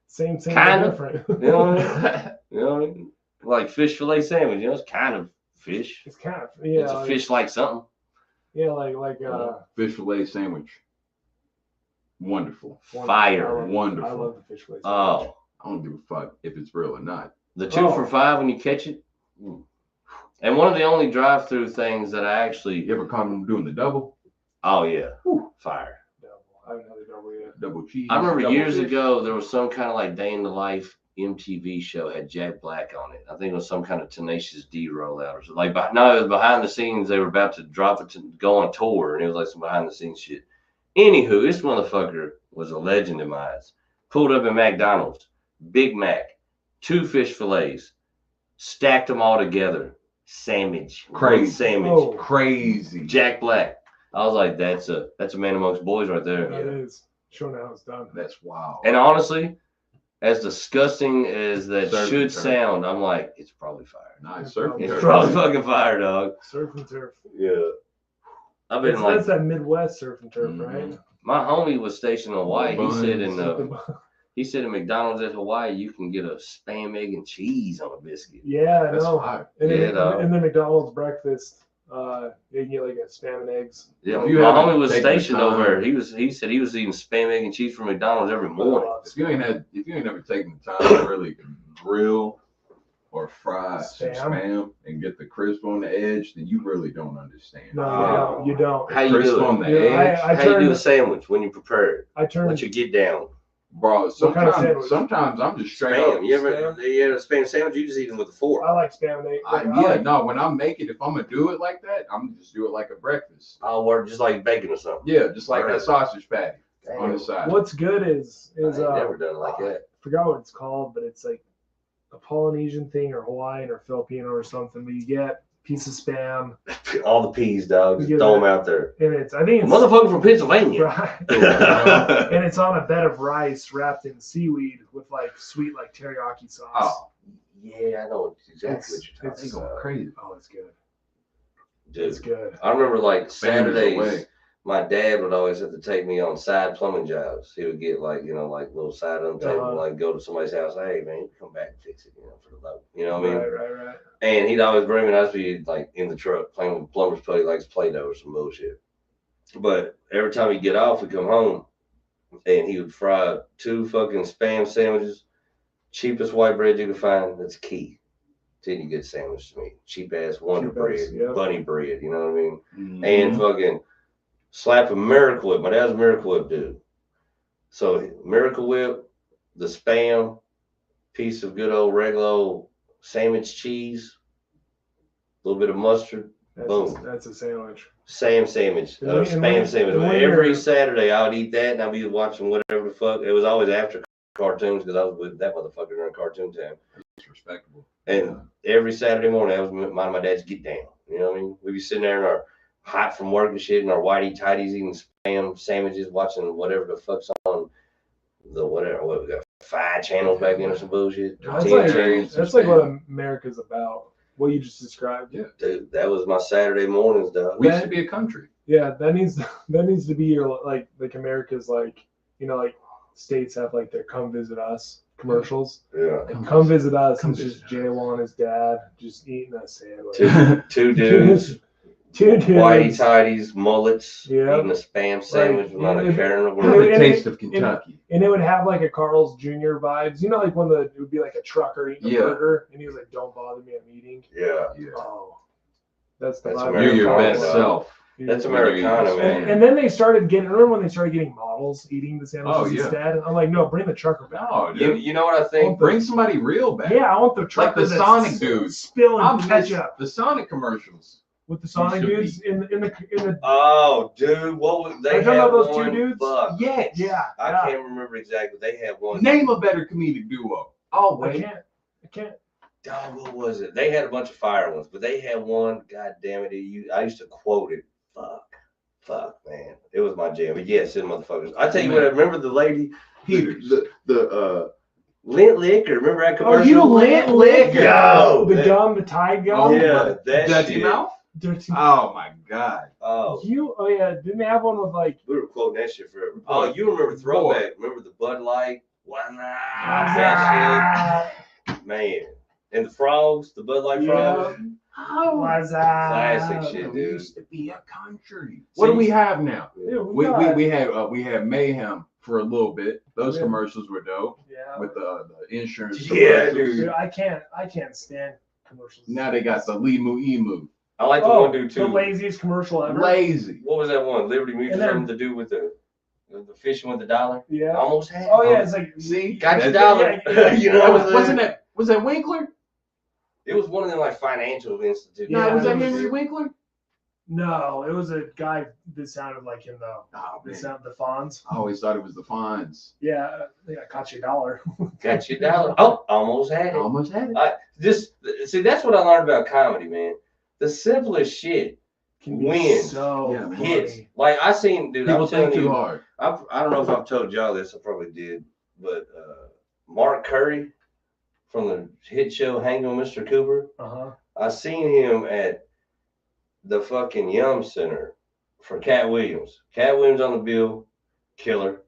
Same,
Kinda.
different.
You know what I mean? You know what I mean? Like fish fillet sandwich, you know, it's kind of fish.
It's kind of yeah.
It's a
like,
fish like something.
Yeah, like
Fish fillet sandwich. Wonderful.
Fire.
Wonderful.
I love the fish fillet.
Oh,
I don't give a fuck if it's real or not.
the 2
Oh.
for $5 when you catch it. And one of the only drive-through things that I actually,
You ever caught them doing the double?
oh yeah, fire.
I haven't had a double yet.
Double cheese.
I remember
double
years
fish?
ago there was some kind of like day in the life MTV show had Jack Black on it. I think it was some kind of Tenacious D rollout or something. Like, no, it was behind the scenes. They were about to drop it to go on tour, and it was like some behind the scenes shit. Anywho, this motherfucker was a legend in my eyes. Pulled up at McDonald's, Big Mac, 2 fish fillets, stacked them all together, sandwich,
Crazy.
one sandwich.
Oh.
Crazy.
Jack Black. I was like, that's a man amongst boys right there.
That is showing how it's done.
That's wild.
And honestly, as disgusting as that
Surf
should
and turf.
sound, I'm like, it's probably fire.
Nice surfing.
It's
turf.
probably fucking fire, dog.
Surf and turf.
Yeah. I've been like,
That's that Midwest surf and turf,
Mhm.
right?
my homie was stationed in Hawaii. He
Buns.
said in McDonald's at Hawaii, you can get a spam, egg, and cheese on a biscuit.
Yeah, I
That's
know.
fire.
And
Yeah,
then,
dog.
and then McDonald's breakfast, you can get like a spam and eggs.
Yeah,
If you
my
haven't
homie was
taken the
stationed
time-
over there. He said he was eating spam, egg, and cheese from McDonald's every morning.
If you ain't never taken the time to really grill or fry some
Spam.
spam and get the crisp on the edge, then you really don't understand.
No, you don't.
How you
Crisp
do
on
it?
the
Yeah,
edge,
I
How you do
turned-
a sandwich when you prepare it?
I turned.
Once you get down.
bro.
What kind of
Sometimes,
sandwich?
I'm just straight up.
Spam. You ever
Spam?
you had a spam sandwich? You just eat them with a fork.
I like spam and eggs.
No. When I make it, if I'm gonna do it like that, I'm gonna just do it like a breakfast.
I'll work just like bacon or something.
Yeah, just like
Right.
that sausage patty on the
Damn.
side.
What's good is
I ain't
I
never done it like that.
forgot what it's called, but it's like a Polynesian thing or Hawaiian or Filipino or something. But you get a piece of spam
All the peas, dog. Just
You
throw
get
them out there.
and I think it's
Motherfucker from Pennsylvania.
right.
Oh,
And it's on a bed of rice wrapped in seaweed with like sweet like teriyaki sauce.
Oh,
yeah, I know exactly what you're
It's-
talking
they go
about.
crazy.
Oh, it's good.
Dude,
It's good.
I remember like
Fingers
Saturdays,
away.
my dad would always have to take me on side plumbing jobs. He would get like, like little side on the table,
Uh-huh.
like go to somebody's house. Hey man, come back and fix it, for the low. You know what I mean?
Right.
And he'd always bring me, and I'd be like in the truck playing with plumber's putty, like it's Play-Doh or some bullshit. But every time he'd get off, we'd come home, and he would fry 2 fucking spam sandwiches, cheapest white bread you can find. That's key. Till you get a sandwich to me, cheap ass Wonder
Cheap
Bread,
ass, yeah.
bunny bread. You know what I mean?
Mhm.
And fucking slap a Miracle Whip. My dad's a Miracle Whip dude. So Miracle Whip, the Spam, piece of good old regular old sandwich cheese, a little bit of mustard. Boom.
That's a sandwich.
Sandwich,
And
Spam
when
sandwich.
you're-
Every Saturday I would eat that, and I'd be watching whatever the fuck. It was always after cartoons because I was with that motherfucker during cartoon time.
It's respectable.
And every Saturday morning, that was mine and my dad's get down. You know what I mean? We'd be sitting there in our hot from work and shit, in our whitey tighties, eating Spam sandwiches, watching whatever the fuck's on the whatever. What we got? 5 channels back then or some bullshit.
That's
10
like,
channels.
that's like what America's about. What you just described.
Yeah.
Dude, that was my Saturday mornings, dog.
We used to be a country.
Yeah, that needs to be your like America's like like states have like their come visit us commercials.
Yeah.
Like, come visit us.
Come
It's just
visit us.
J-Lo and his dad just eating a sandwich.
Two dudes,
Two dudes.
whitey tighties, mullets,
Yeah.
eating a Spam sandwich with not a
and-
care in the
Have
world.
the
and-
taste of Kentucky.
And it would have like a Carl's Jr. vibes. Like when it would be like a trucker eating a
Yeah.
burger, and he was like, "Don't bother me, I'm eating."
Yeah.
Yeah.
Oh, that's the
That's
vibe.
American.
You're your best
Wow.
self.
That's Americana, man.
And then they started getting. Remember when they started getting models eating the sandwiches
Oh, yeah.
instead? I'm like, no, bring the trucker back.
No,
You,
dude.
you know what I think?
Bring somebody real back.
Yeah, I want the trucker
the
that's
Sonic dudes.
spilling
I'm just,
ketchup
the Sonic commercials.
with the Sonic
should
dudes in the.
Oh, dude, what was
Are
they
you talking
had
about those two
one?
dudes?
Fuck.
Yes.
Yeah,
I
yeah.
can't remember exactly. They had one.
Name a better comedic duo. Oh,
I
wait.
can't.
Oh, what was it? They had a bunch of fire ones, but they had one. God damn it! I used to quote it. Fuck, man, it was my jam. But yes, them motherfuckers. I tell you what. I remember the lady,
Peters.
the Lint Liquor. Remember that
Oh,
commercial?
you Lint Liquor.
Yo,
The
that-
gum, the Tide gum.
Oh,
Yeah, that
Dirty
shit.
Mouth?
Dirty.
Oh, my God.
Oh,
Oh yeah, didn't they have one with like?
we were quoting that shit forever. Oh, you remember Throwback? Remember the Bud Light? That shit, man. And the frogs, the Bud Light frogs.
Oh,
Classic shit,
we
dude.
used to be a country. What do we have now?
Yeah,
We have Mayhem for a little bit. Those
Yeah.
commercials were dope
Yeah.
with the insurance.
Yeah,
commercials.
dude.
Dude, I can't stand commercials.
Now they got the Limu Emu.
I like the
Oh,
one dude
the
too.
laziest commercial ever.
Lazy.
What was that one? Liberty
And
Mutual,
then-
something to do with the fishing with the dollar.
Yeah.
Almost had.
Oh yeah, it's like
See,
Got your
That's-
dollar.
yeah,
You know what I'm
wasn't
saying?
was that Winkler?
It was one of them like financial institutes.
Yeah,
No, was that
it was-
Henry Winkler?
No, it was a guy that sounded like him though.
Oh
That
man,
sounded the Fonz.
I always thought it was the Fonz.
Yeah, I think I caught you $1.
Got your dollar. Oh, almost had
I
it.
almost had it.
See, that's what I learned about comedy, man. The simplest shit
Can be
wins.
so
Yeah, man.
hits.
funny.
Like I seen, dude.
People
I'm telling
think too
you,
hard.
I don't know if I've told y'all this. I probably did, but Mark Curry from the hit show Hanging with Mr. Cooper.
Uh-huh.
I seen him at the fucking Yum Center for Cat Williams. Cat Williams on the bill, killer.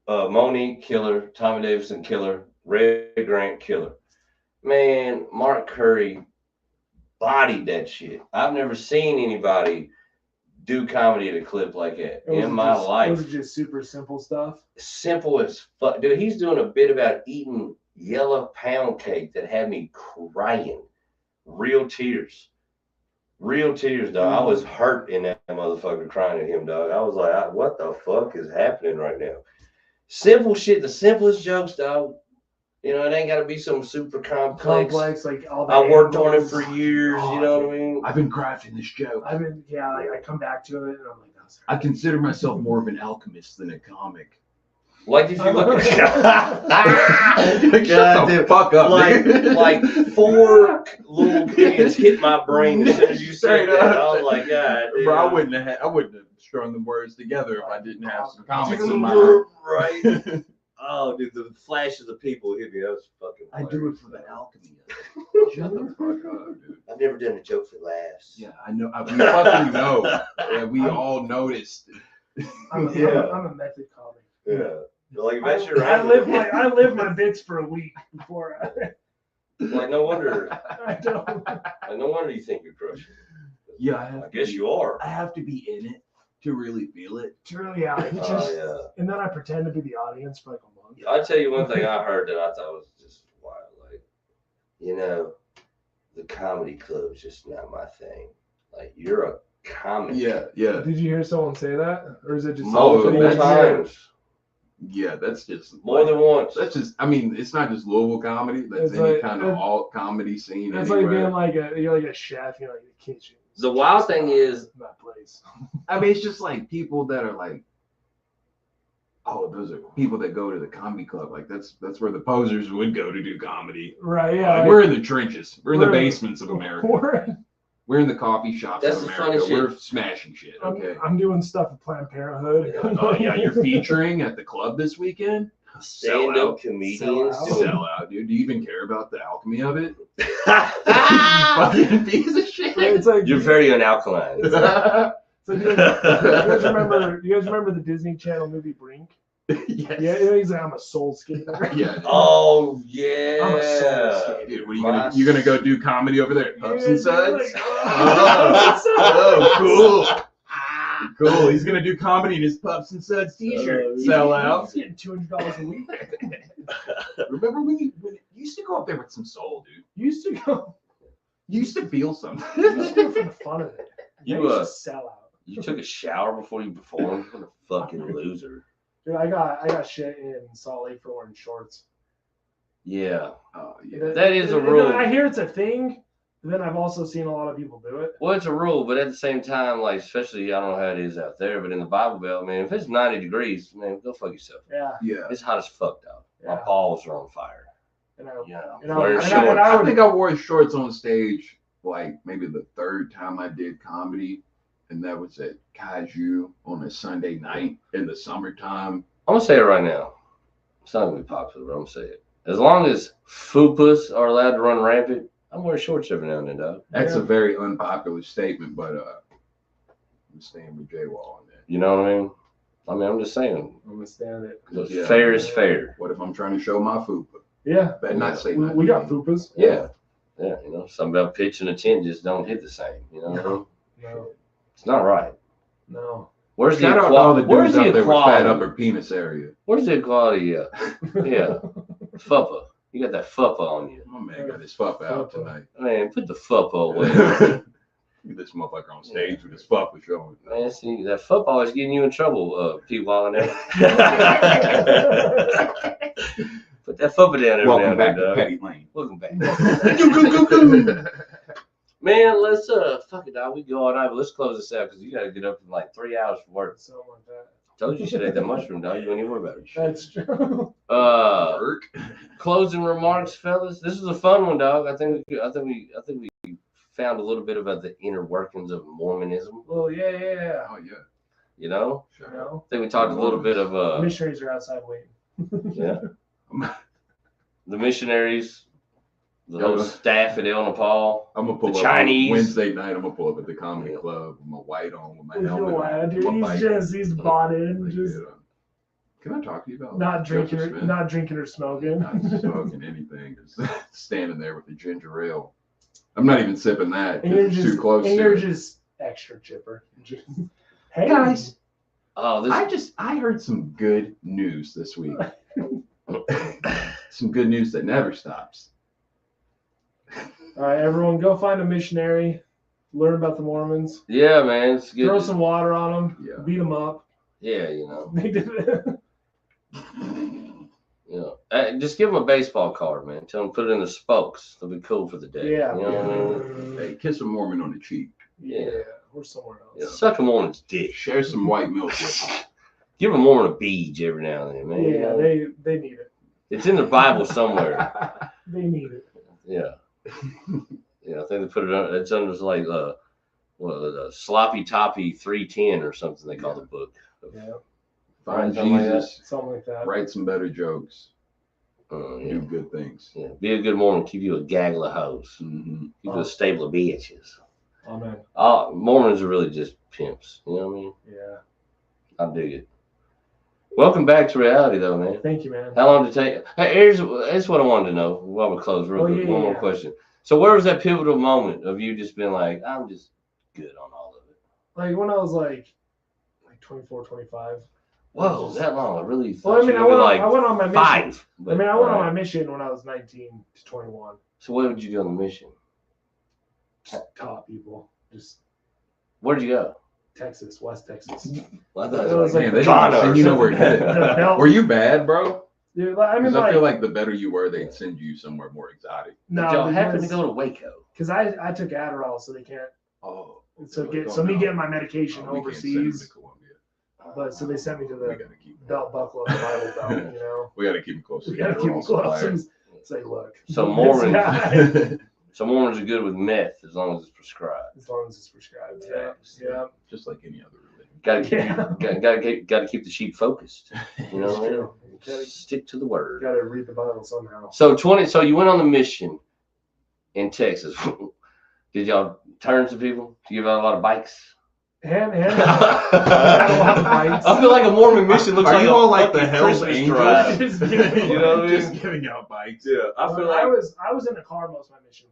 Monique, killer. Tommy Davidson, killer. Ray Grant, killer. Man, Mark Curry bodied that shit. I've never seen anybody do comedy at a clip like that in my life.
Was it just super simple stuff?
Simple as fuck. Dude, he's doing a bit about eating yellow pound cake that had me crying. Real tears, dog. I was hurt in that motherfucker crying at him, dog. I was like, what the fuck is happening right now? Simple shit, the simplest jokes, dog. You know, it ain't got to be some super complex.
Like all that.
I worked on it for years, you know what I mean?
I've been crafting this joke.
I've been, like I come back to it and I'm like, that's
I consider myself more of an alchemist than a comic.
Like if you look at
Shut the fuck up, nigga.
like 4 little kids hit my brain as soon as you said
Straight
that.
up.
I was like, God,
Bro, I
damn.
wouldn't have strung the words together if I didn't have some comics in my head.
Right. Oh, dude, the flashes of people hit me. That was fucking.
I do it for the alchemy of it. Shut the fuck up, dude.
I've never done a joke for laughs.
Yeah, I know. We fucking know. Yeah, we all noticed.
I'm a method comic.
Yeah. Like that's your.
I live my bits for a week before
Like no wonder.
I don't.
No wonder you think you're crushing.
Yeah,
I guess you are.
I have to be in it to really feel it.
Truly, yeah. It's
Oh
just,
yeah.
and then I pretend to be the audience for like a month.
I'll tell you one thing I heard that I thought was just wild. Like, you know, the comedy club's just not my thing. Like, you're a comic.
Yeah.
Did you hear someone say that, or is it just
Multiple
that's-
times.
Yeah, that's just
More than once.
That's just. I mean, it's not just Louisville comedy. That's
It's
any
like-
kind of alt comedy scene.
It's like
anywhere.
being like you're like a chef, you're like the kitchen.
The wild thing is,
that place.
I mean, it's just like people that are like, oh, those are people that go to the comedy club. Like that's where the posers would go to do comedy.
Right, yeah.
Like, we're in the trenches. We're in the
we're-
basements of America. We're in the coffee shops
That's
of
the
America.
funny shit.
We're smashing shit. Okay.
I'm doing stuff at Planned Parenthood.
Oh yeah, you're featuring at the club this weekend.
stand
Sell
up
out.
comedians.
Sell
doing-
Sell out, dude. Do you even care about the alchemy of it?
Ah!
Fucking piece of shit.
It's like
You're very unalkaline.
So do you guys remember the Disney Channel movie Brink?
Yes.
Yeah, he's like, I'm a soul skater.
Yeah.
Oh
I'm a
yeah.
soul skater.
Dude, what are you gonna go do comedy over there at Pups and
Yeah,
Suds?
like,
Oh, cool. Cool. He's gonna do comedy in his Pups and Suds t-shirt.
He's-
Sell out.
He's getting $200 a week.
Remember when you used to go up there with some soul, dude?
Used to go.
You used to feel something.
Used to go for the fun of it.
You,
Now you
uh,
just sell out.
You took a shower before you performed? What a fucking loser.
Dude, I got shit in Salt Lake for wearing shorts.
Yeah.
Oh yeah.
That is a
And
rule.
I hear it's a thing. But then I've also seen a lot of people do it.
Well, it's a rule, but at the same time, like, especially, I don't know how it is out there, but in the Bible Belt, man, if it's 90 degrees, man, go fuck yourself.
Yeah.
Yeah.
It's hot as fuck, though. My
Yeah.
paws are on fire.
And I,
Yeah.
And I-
Wearing
and I-
shorts.
and I
I
would-
think I wore shorts on stage like maybe the third time I did comedy, and that was at Kaiju on a Sunday night in the summertime.
I'm gonna say it right now. It's not gonna be popular, but I'm gonna say it. As long as fupas are allowed to run rampant, I'm wearing shorts every now and then, dog.
That's
Yeah.
a very unpopular statement, but I'm staying with J Wall on that.
You know what I mean? I mean, I'm just saying.
I'm gonna stand it.
Yeah.
Fair is fair.
What if I'm trying to show my fupa?
Yeah.
Better not say
We,
nothing.
we got fupas.
Yeah. Yeah, you know, something about pitch and a 10 just don't hit the same. You know what I mean?
No.
It's not right.
No.
Where's the
Shout out to all the
equality? Where's
dudes
the
out there with fat
equality?
upper penis area.
Where's the equality? Yeah. Fuppa. You got that fuppa on you.
My man got his fup out tonight.
Man, put the fuppa away.
Look at this motherfucker on stage with his fup showing.
Man, see, that fup always getting you in trouble, P. Wall in there. Put that fuppa down every now
Welcome
and
back
then,
to
dog.
Petty Lane.
Welcome back.
Go.
Man, let's fuck it, dog. We go all night, but let's close this out because you gotta get up in like 3 hours for work.
Something like that.
Told you should have that mushroom, dog. You don't even worry about it.
That's true.
Work.
Closing remarks, fellas. This is a fun one, dog. I think we found a little bit about the inner workings of Mormonism.
Well, yeah.
Oh yeah.
You know,
You
Sure.
know,
I think we talked a little bit of
missionaries are outside waiting.
yeah, the missionaries, the
Yeah,
whole
but-
staff at El Nepal.
I'm gonna pull
The
up
Chinese.
on Wednesday night. I'm gonna pull up at the comedy
Yeah.
club with my white on, with my
With
helmet
your
on,
lad, dude,
with my
he's bought in,
bike.
just
Can I talk to you about
not drinking
Joseph
or
Smith?
not drinking or smoking.
Not smoking anything. Just standing there with the ginger ale. I'm not even sipping that.
And you're
It's
just
too close
and
to
you're
it.
just extra chipper. Just, hey
Guys,
Oh, this
I heard some good news this week. Some good news that never stops.
All right, everyone, go find a missionary, learn about the Mormons,
yeah, man, it's good.
throw some water on them,
Yeah.
beat them up.
Yeah, you know,
They did it.
just give them a baseball card, man. Tell them to put it in the spokes. They'll be cool for the day.
Yeah.
You know what I mean?
Hey, kiss a Mormon on the cheek.
Yeah, or somewhere else.
Yeah. Suck a Mormon's dick.
Share some white milk with them.
Give a Mormon a bead every now and then, man. You
Yeah,
know?
they need it.
It's in the Bible somewhere.
They need it.
Yeah. Yeah, I think they put it on. It's under like sloppy toppy 310 or something. They call the book.
Yeah,
Find
Something like that.
Jesus.
something like that.
Write some better jokes.
Yeah.
Do good things.
Yeah. Be a good Mormon. Keep you a gaggle of hoes.
Mm-hmm.
Keep you a stable of bitches.
Amen.
Mormons are really just pimps. You know what I mean?
Yeah.
I dig it. Welcome back to reality, though, man.
Thank you, man.
How long did it take? Hey, here's what I wanted to know. While we close, real
Oh,
quick.
yeah,
One more
yeah.
question. So, where was that pivotal moment of you just being like, I'm just good on all of it?
Like when I was like 24, 25.
Whoa, that long? I really
Well,
thought
I mean,
you
I
were
went,
like
I went on my mission.
5.
I mean, I went on
alright.
my mission when I was 19 to 21.
So, what did you do on the mission?
Taught people. Just
Where'd you go?
Texas, West Texas.
Well, I thought
It was like
Man, they
Ghana
don't
or
send you nowhere
something.
good.
The belt-
Were you bad, bro?
Dude, I mean,
Because I
like,
feel like the better you were, they'd send you somewhere more exotic.
Did y'all happen to
because-
go to Waco?
Because I took Adderall, so they can't.
Oh,
So
okay.
me getting my medication
Oh, we can't send them
overseas,
to Columbia.
but so they sent me to
We
the
gotta keep.
belt buckle and the Bible belt. You know,
We gotta keep them close.
we gotta keep them close and say, look.
So
this
Mormons-
guy-
So Mormons are good with meth as long as it's prescribed.
as long as it's prescribed. Yeah, yeah.
Just like any other religion.
Gotta keep the sheep focused. You know
It's
what I mean?
true. You gotta,
Stick to the word.
gotta read the Bible somehow.
So So you went on the mission in Texas. Did y'all turn some people? Did you give out a lot of bikes?
And
I
a lot of bikes.
feel like a Mormon mission looks
Are
like
you
a
all like the
fucking
Hell's
Christmas
Angels?
drive.
Just giving-
You know what I mean?
Just giving out bikes.
Yeah, I feel
I
like.
was in a car most of my mission.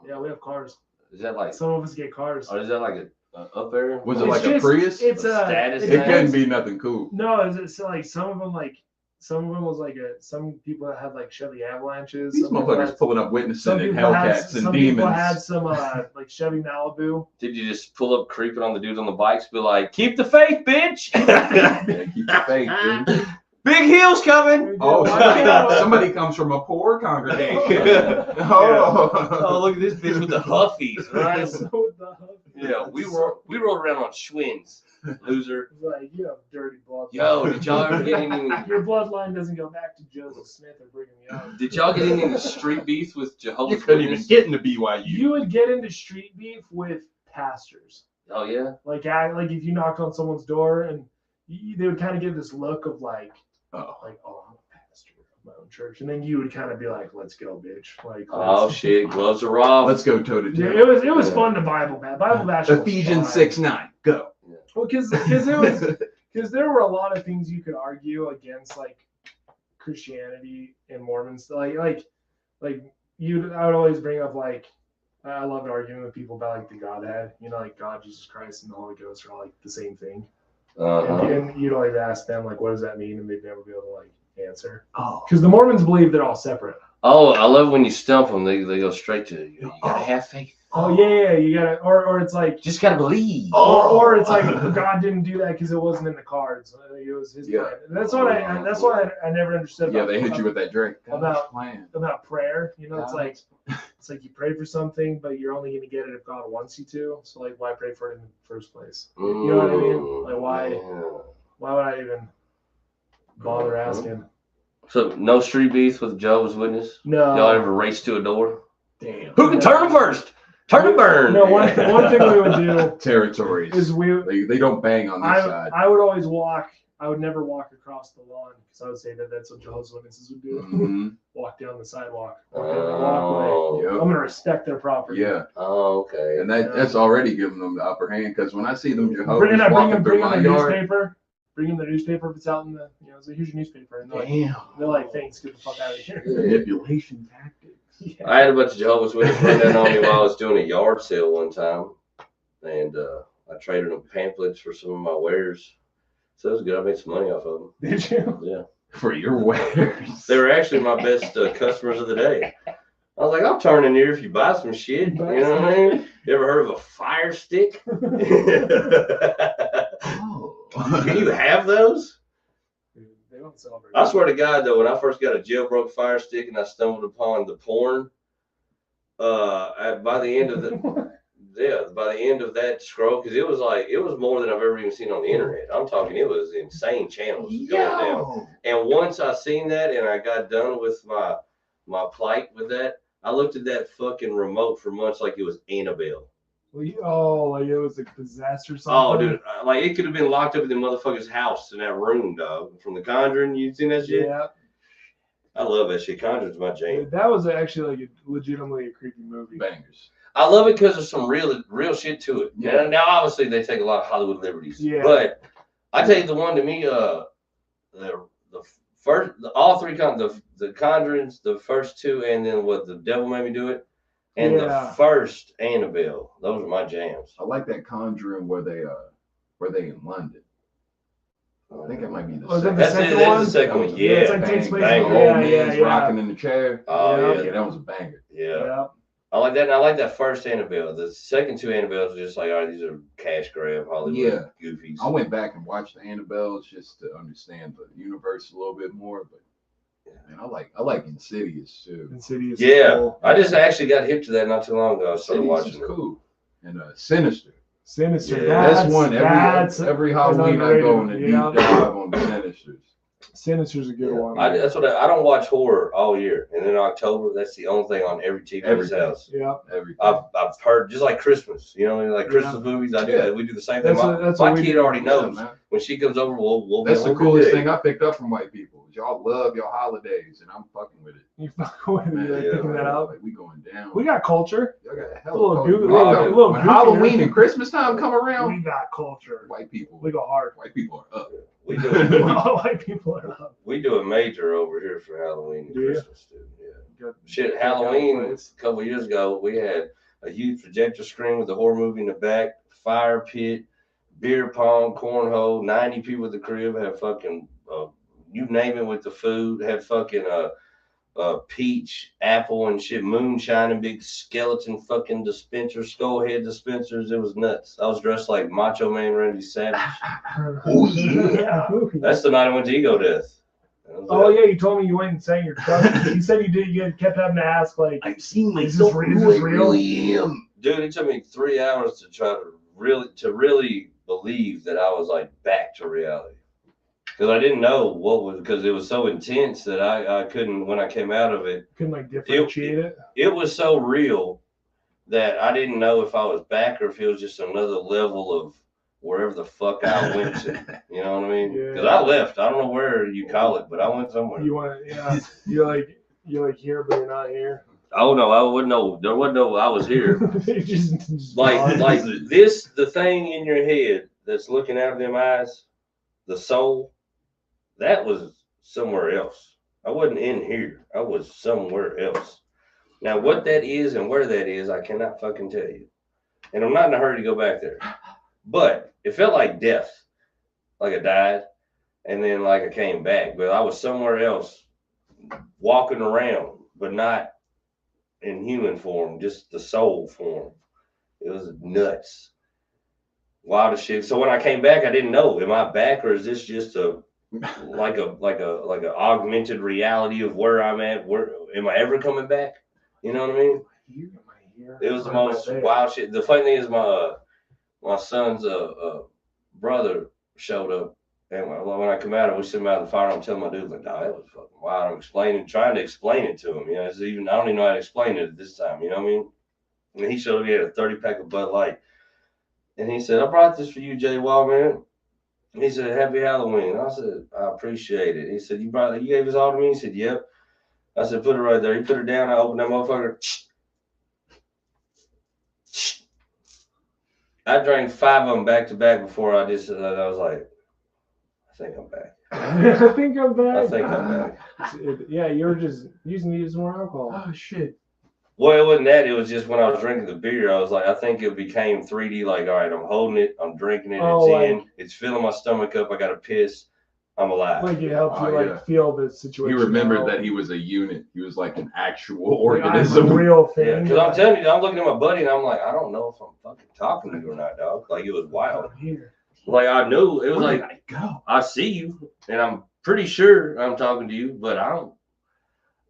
Yeah, we have cars.
Is that like?
Some of us get cars.
Or is that like a up area?
Was it
It's
like a
just-
Prius?
It's
A
a
status
it
It
thing?
depends.
couldn't be nothing cool.
No, it's like some of them was like some people that had like Chevy Avalanches.
These
some people
motherfuckers
had-
pulling up witnessing
some
and
people had-
Hellcats and
some people had
demons.
some like Chevy Malibu.
Did you just pull up creeping on the dudes on the bikes? Be like, keep the faith, bitch.
Yeah, keep the faith, dude.
Big heels coming.
Oh,
Yeah.
somebody comes from a poor congregation.
Oh,
Oh,
look at this bitch with the huffies, right?
So what the hell?
Yeah, we rolled around on Schwinn's, loser.
Like, you have dirty blood.
Yo, did y'all ever get any?
Your bloodline doesn't go back to Joseph Smith or Brigham Young.
Did y'all get any street beef with
you
Jehovah's
couldn't even
Witnesses?
get into BYU.
You would get into street beef with pastors.
Oh yeah.
Like if you knocked on someone's door and they would kind of give this look of like,
Oh,
I'm a pastor of my own church, and then you would kind of be like, let's go, bitch. Like,
Oh
let's-
shit, gloves are off.
let's go toe to
Yeah,
toe.
it was
Yeah.
fun to Bible bash. was
Ephesians
fun.
6:9. Go.
Well, because there were a lot of things you could argue against like Christianity and Mormons. I would always bring up like I loved arguing with people about like the Godhead. You know, like God, Jesus Christ, and the Holy Ghost are all like the same thing.
Uh-huh.
And you'd always ask them like, what does that mean? And they'd never be able to like answer.
Oh.
Because the Mormons believe they're all separate.
Oh, I love when you stump them. They go straight to you. You gotta have faith.
Oh yeah, you gotta, or it's like,
Just gotta believe.
or it's like God didn't do that because it wasn't in the cards. It was His
Yeah.
plan. And that's why I never understood.
Yeah,
about,
they hit you with that drink.
About-
plan.
about prayer. You know, it's
God's
like you pray for something, but you're only gonna get it if God wants you to. So like, why pray for it in the first place? You know what I mean? Like, why?
Yeah.
Why would I even bother asking?
So no street beef with Jehovah's Witness?
No.
Y'all ever race to a door?
Damn.
Who can turn them first? Turn and burn.
No, one thing we would do
Territories.
is
They don't bang on this side.
I would always walk. I would never walk across the lawn because I would say that's what Jehovah's Witnesses would do.
Mhm.
Walk down the sidewalk. Walk down the walkway.
Yep.
I'm gonna respect their property.
Yeah,
Oh, okay.
and that's already giving them the upper hand because when I see them
Bring
Jehovah's
them
walking through my
the
yard,
newspaper. Bring them the newspaper if it's out in the, so here's your newspaper. And they're like, thanks, get the fuck out of here.
manipulation tactics.
Yeah.
I had a bunch of Jehovah's Witnesses run down on me while I was doing a yard sale one time, and I traded them pamphlets for some of my wares. So it was good. I made some money off of them.
Did you?
Yeah,
For your wares.
they were actually my best customers of the day. I was like, I'll turn in here if you buy some shit. You know what I mean? You ever heard of a fire stick?
Oh.
Can you have those?
Dude, they don't sell very
I swear to God, though, when I first got a jailbroke fire stick and I stumbled upon the porn, by the end of that scroll, because it was more than I've ever even seen on the internet. I'm talking, it was insane channels going down.
Yo.
And once I seen that and I got done with my plight with that, I looked at that fucking remote for months like it was Annabelle.
like it was like possessed or something.
Oh, dude, like it could have been locked up in the motherfucker's house in that room, dog. From The Conjuring, you seen that shit?
Yeah.
I love that shit. Conjuring's my jam.
That was actually like legitimately a creepy movie.
Bangers.
I love it because there's some real shit to it.
Yeah.
Now obviously they take a lot of Hollywood liberties.
Yeah.
But I take the one to me, the first, all three the Conjurings, the first two, and then what the Devil Made Me Do It, and
Yeah.
the first Annabelle. Those are my jams.
I like that Conjuring where they in London. I think it might be the
Oh, is that
second.
the
That's
second
it. That's
one?
the second one.
That was-
Yeah.
It's like takes place
bang,
in-
The old
yeah,
man's
yeah.
rocking in the chair.
Oh
Yeah.
yeah.
Yeah, that was a banger.
Yeah.
Yeah.
I like that. And I like that first Annabelle. The second two Annabelles are just like, all right, these are cash grab Hollywood goofies.
I went back and watched the Annabelles just to understand the universe a little bit more, but man, I like Insidious too.
Insidious.
Yeah,
Cool.
I just actually got hip to that not too long ago. I started
Insidious
watching
is
it.
cool. And Sinister.
Sinister.
Yeah.
That's one every Halloween I go on a deep
yeah.
dive on the Sinisters.
Sinister's a good one.
That's what I don't watch horror all year, and in October, that's the only thing on every TV in this house.
Yeah.
Everything.
I've heard just like Christmas, you know, like Christmas movies. I do that. We do the same thing. My kid already knows when she comes over. We'll
That's
be
the coolest thing I picked up from white people. Y'all love your holidays, and I'm fucking with it.
You fucking with
Man,
it, picking that up.
Like, we going down.
We got culture.
Y'all got a
A
hell
little
of
goofy-
culture.
little
When
goofy
Halloween
there.
and Christmas time come
We
around,
got culture.
white people.
We go hard.
White people are up.
We do
White people are up.
we do a major over here for Halloween and
Do ya?
Christmas, dude. Yeah.
Good.
Shit, Halloween
place.
a couple years ago, we had a huge projector screen with the horror movie in the back, fire pit, beer pong, cornhole, 90 people at the crib, had fucking, you name it with the food, had fucking peach, apple, and shit, moonshine, and big skeleton fucking dispensers, skull head dispensers. It was nuts. I was dressed like Macho Man Randy Savage.
Oh, yeah.
That's the night I went to Ego Death.
Oh yeah, you told me you went and sang your truck. You said you did. You kept having to ask like,
I've seen
is this real? Is this real?
Dude, it took me 3 hours to try to really believe that I was like back to reality. Because I didn't know because it was so intense that I couldn't, when I came out of it.
Couldn't like differentiate it.
It was so real that I didn't know if I was back or if it was just another level of wherever the fuck I went to. You know what I mean?
Yeah.
Because I left. I don't know where you call it, but I went somewhere.
You want to, yeah. You're like here, but you're not here.
Oh no, I wouldn't know. There wasn't no I was here.
You just
like this, the thing in your head that's looking out of them eyes, the soul, that was somewhere else. I wasn't in here. I was somewhere else. Now, what that is and where that is, I cannot fucking tell you. And I'm not in a hurry to go back there. But it felt like death. Like I died. And then like I came back. But I was somewhere else walking around, but not in human form, just the soul form. It was nuts. Wild as shit. So when I came back, I didn't know, am I back or is this just a augmented reality of where I'm at? Where am I ever coming back? You know what I mean? It was the most wild shit. The funny thing is my son's brother showed up, and when I come out, we sit him out of the fire. I'm telling my dude, like, "No, that was fucking wild." I'm trying to explain it to him. You know, I don't even know how to explain it at this time. You know what I mean? And he showed up. He had a 30-pack of Bud Light, and he said, "I brought this for you, Jay Wallman." He said, "Happy Halloween." I said, "I appreciate it." He said, "You gave this all to me?" He said, "Yep." I said, "Put it right there." He put it down. I opened that motherfucker. I drank 5 of them back to back before I just. I was like, I think I'm back.
I think I'm back.
I think I'm back.
Yeah, you were just using some more alcohol.
Oh shit.
Well, it wasn't that. It was just when I was drinking the beer, I was like, I think it became 3D. Like, all right, I'm holding it, I'm drinking it, it's in, it's filling my stomach up. I got to piss. I'm alive.
Like it helps you feel the situation.
He remembered that he was a unit. He was like an actual organism.
A real thing.
Yeah, because I'm telling you, I'm looking at my buddy and I'm like, I don't know if I'm fucking talking to you or not, dog. Like, it was wild. Like, I knew it was
Where
like,
did I go?
I see you and I'm pretty sure I'm talking to you, but I don't.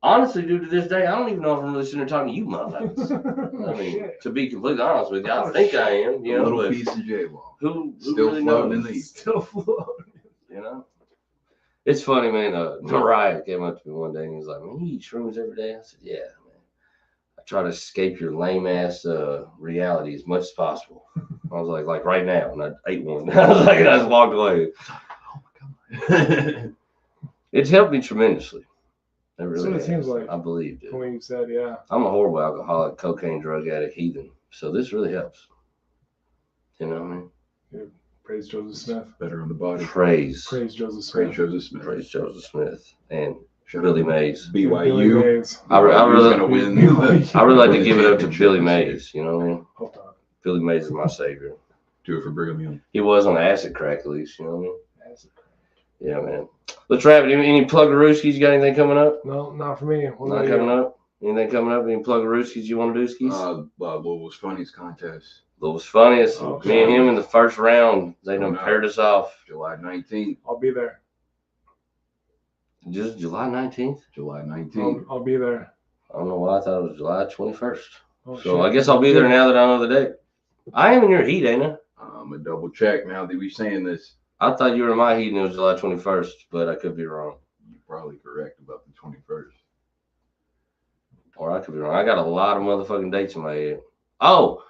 Honestly, dude, to this day, I don't even know if I'm really sitting there talking to you, motherfuckers. I mean, to be completely honest with you, I think I am. You
A
know,
little
but
piece of J-Wall.
who
Still
really
floating
knows?
in the ether.
Still floating.
You know, it's funny, man. Mariah came up to me one day and he was like, "Man, you eat shrooms every day?" I said, "Yeah, man. I try to escape your lame ass reality as much as possible." I was like right now, and I ate one. I was like, and I just walked away.
Oh my god.
It's helped me tremendously. It really
That's what it
has.
seems like.
I believe it.
From what you said, yeah.
I'm a horrible alcoholic, cocaine, drug addict, heathen. So this really helps. You know what I mean?
Praise Joseph Smith.
Better on the body.
Praise
Joseph Smith.
Praise Joseph Smith.
Praise Joseph Smith and
Shout
Billy
out
Mays.
Billy
BYU.
Mays.
I really
gonna win.
I really like to give it up to Billy Mays. You know what I mean?
Hold on.
Billy Mays is my savior.
Do it for Brigham Young.
He was on acid crack at least. You know what I mean? Yeah, man. Let's wrap it. Any plug to Rooskies? You got anything coming up?
No, not for me. What
Not
about
coming
you?
up. Anything coming up? Any plug-a-rooskies you want to do, skis?
Louisville's Funniest contest,
What was funniest?
Okay.
Me and him in the first round, they done
Oh, no.
paired us off.
July 19th.
I'll be there.
Just July 19th?
July 19th.
I'll be there.
I don't know why I thought it was July 21st.
Oh,
So
shit.
I guess I'll be there now that I know the date. I am in your heat, ain't I?
I'm a double check now that we saying this.
I thought you were in my heat and it was July 21st, but I could be wrong.
You're probably correct about the 21st.
Or I could be wrong. I got a lot of motherfucking dates in my head. Oh,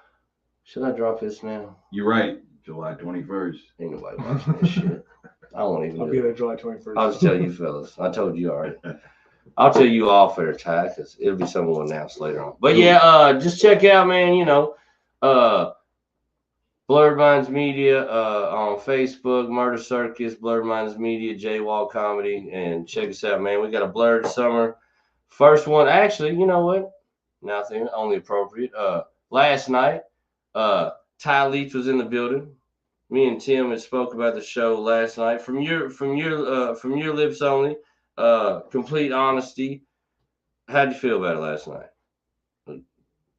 should I drop this now?
You're right. July 21st.
Ain't nobody watching this shit. I won't even
I'll
do
be
it.
there July 21st.
I'll just tell you fellas. I told you already. I'll tell you off air, Ty, because it'll be something we'll announce later on. But yeah, just check out, man, Blurred Minds Media on Facebook, Murder Circus, Blurred Minds Media, J-Wall Comedy, and check us out, man. We got a Blurred Summer. First one, actually, you know what? Nothing, only appropriate. Last night, Ty Leach was in the building. Me and Tim had spoke about the show last night. From your lips only, complete honesty. How'd you feel about it last night?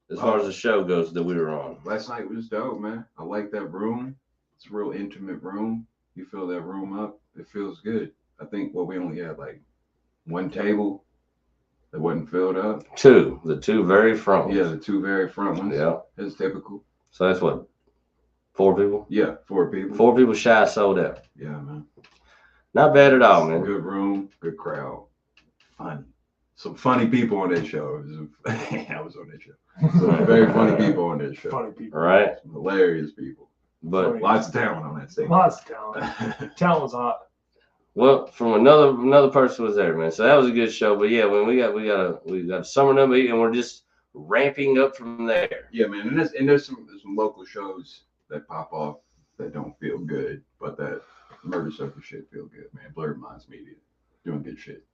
As far as the show goes that we were on.
Last night was dope, man. I like that room. It's a real intimate room. You fill that room up, it feels good. I think we only had like one table that wasn't filled up.
The two very front ones.
Yeah, the two very front ones.
Yeah.
It's typical.
So that's what, 4 people?
Yeah, 4 people.
4 people shy sold out.
Yeah, man.
Not bad at all, man.
Good room, good crowd. Funny. Some funny people on that show. I was on that show. Some very funny people on that show.
Funny people.
Right?
Some hilarious people.
But
Funny.
Lots of talent on that stage.
Lots of talent. Talent was hot.
well, from another person was there, man. So that was a good show. But yeah, when we got summer number 8 and we're just ramping up from there.
Yeah, man. And there's some local shows that pop off that don't feel good, but that Murder Circus shit feel good, man. Blurred Minds Media doing good shit.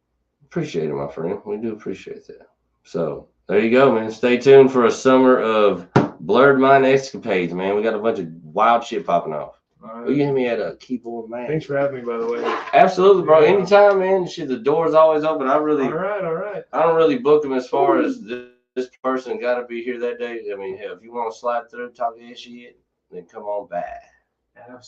Appreciate it, my friend. We do appreciate that. So there you go, man. Stay tuned for a summer of Blurred Mind escapades, man. We got a bunch of wild shit popping off.
All
You
right.
can hit me at a keyboard, man.
Thanks for having me, by the way.
Absolutely, bro.
Yeah.
Anytime, man. Shit, the door's always open.
All right.
I don't really book them as far as this person got to be here that day. I mean, hell, if you want to slide through, talk that shit, then come on back.
Absolutely.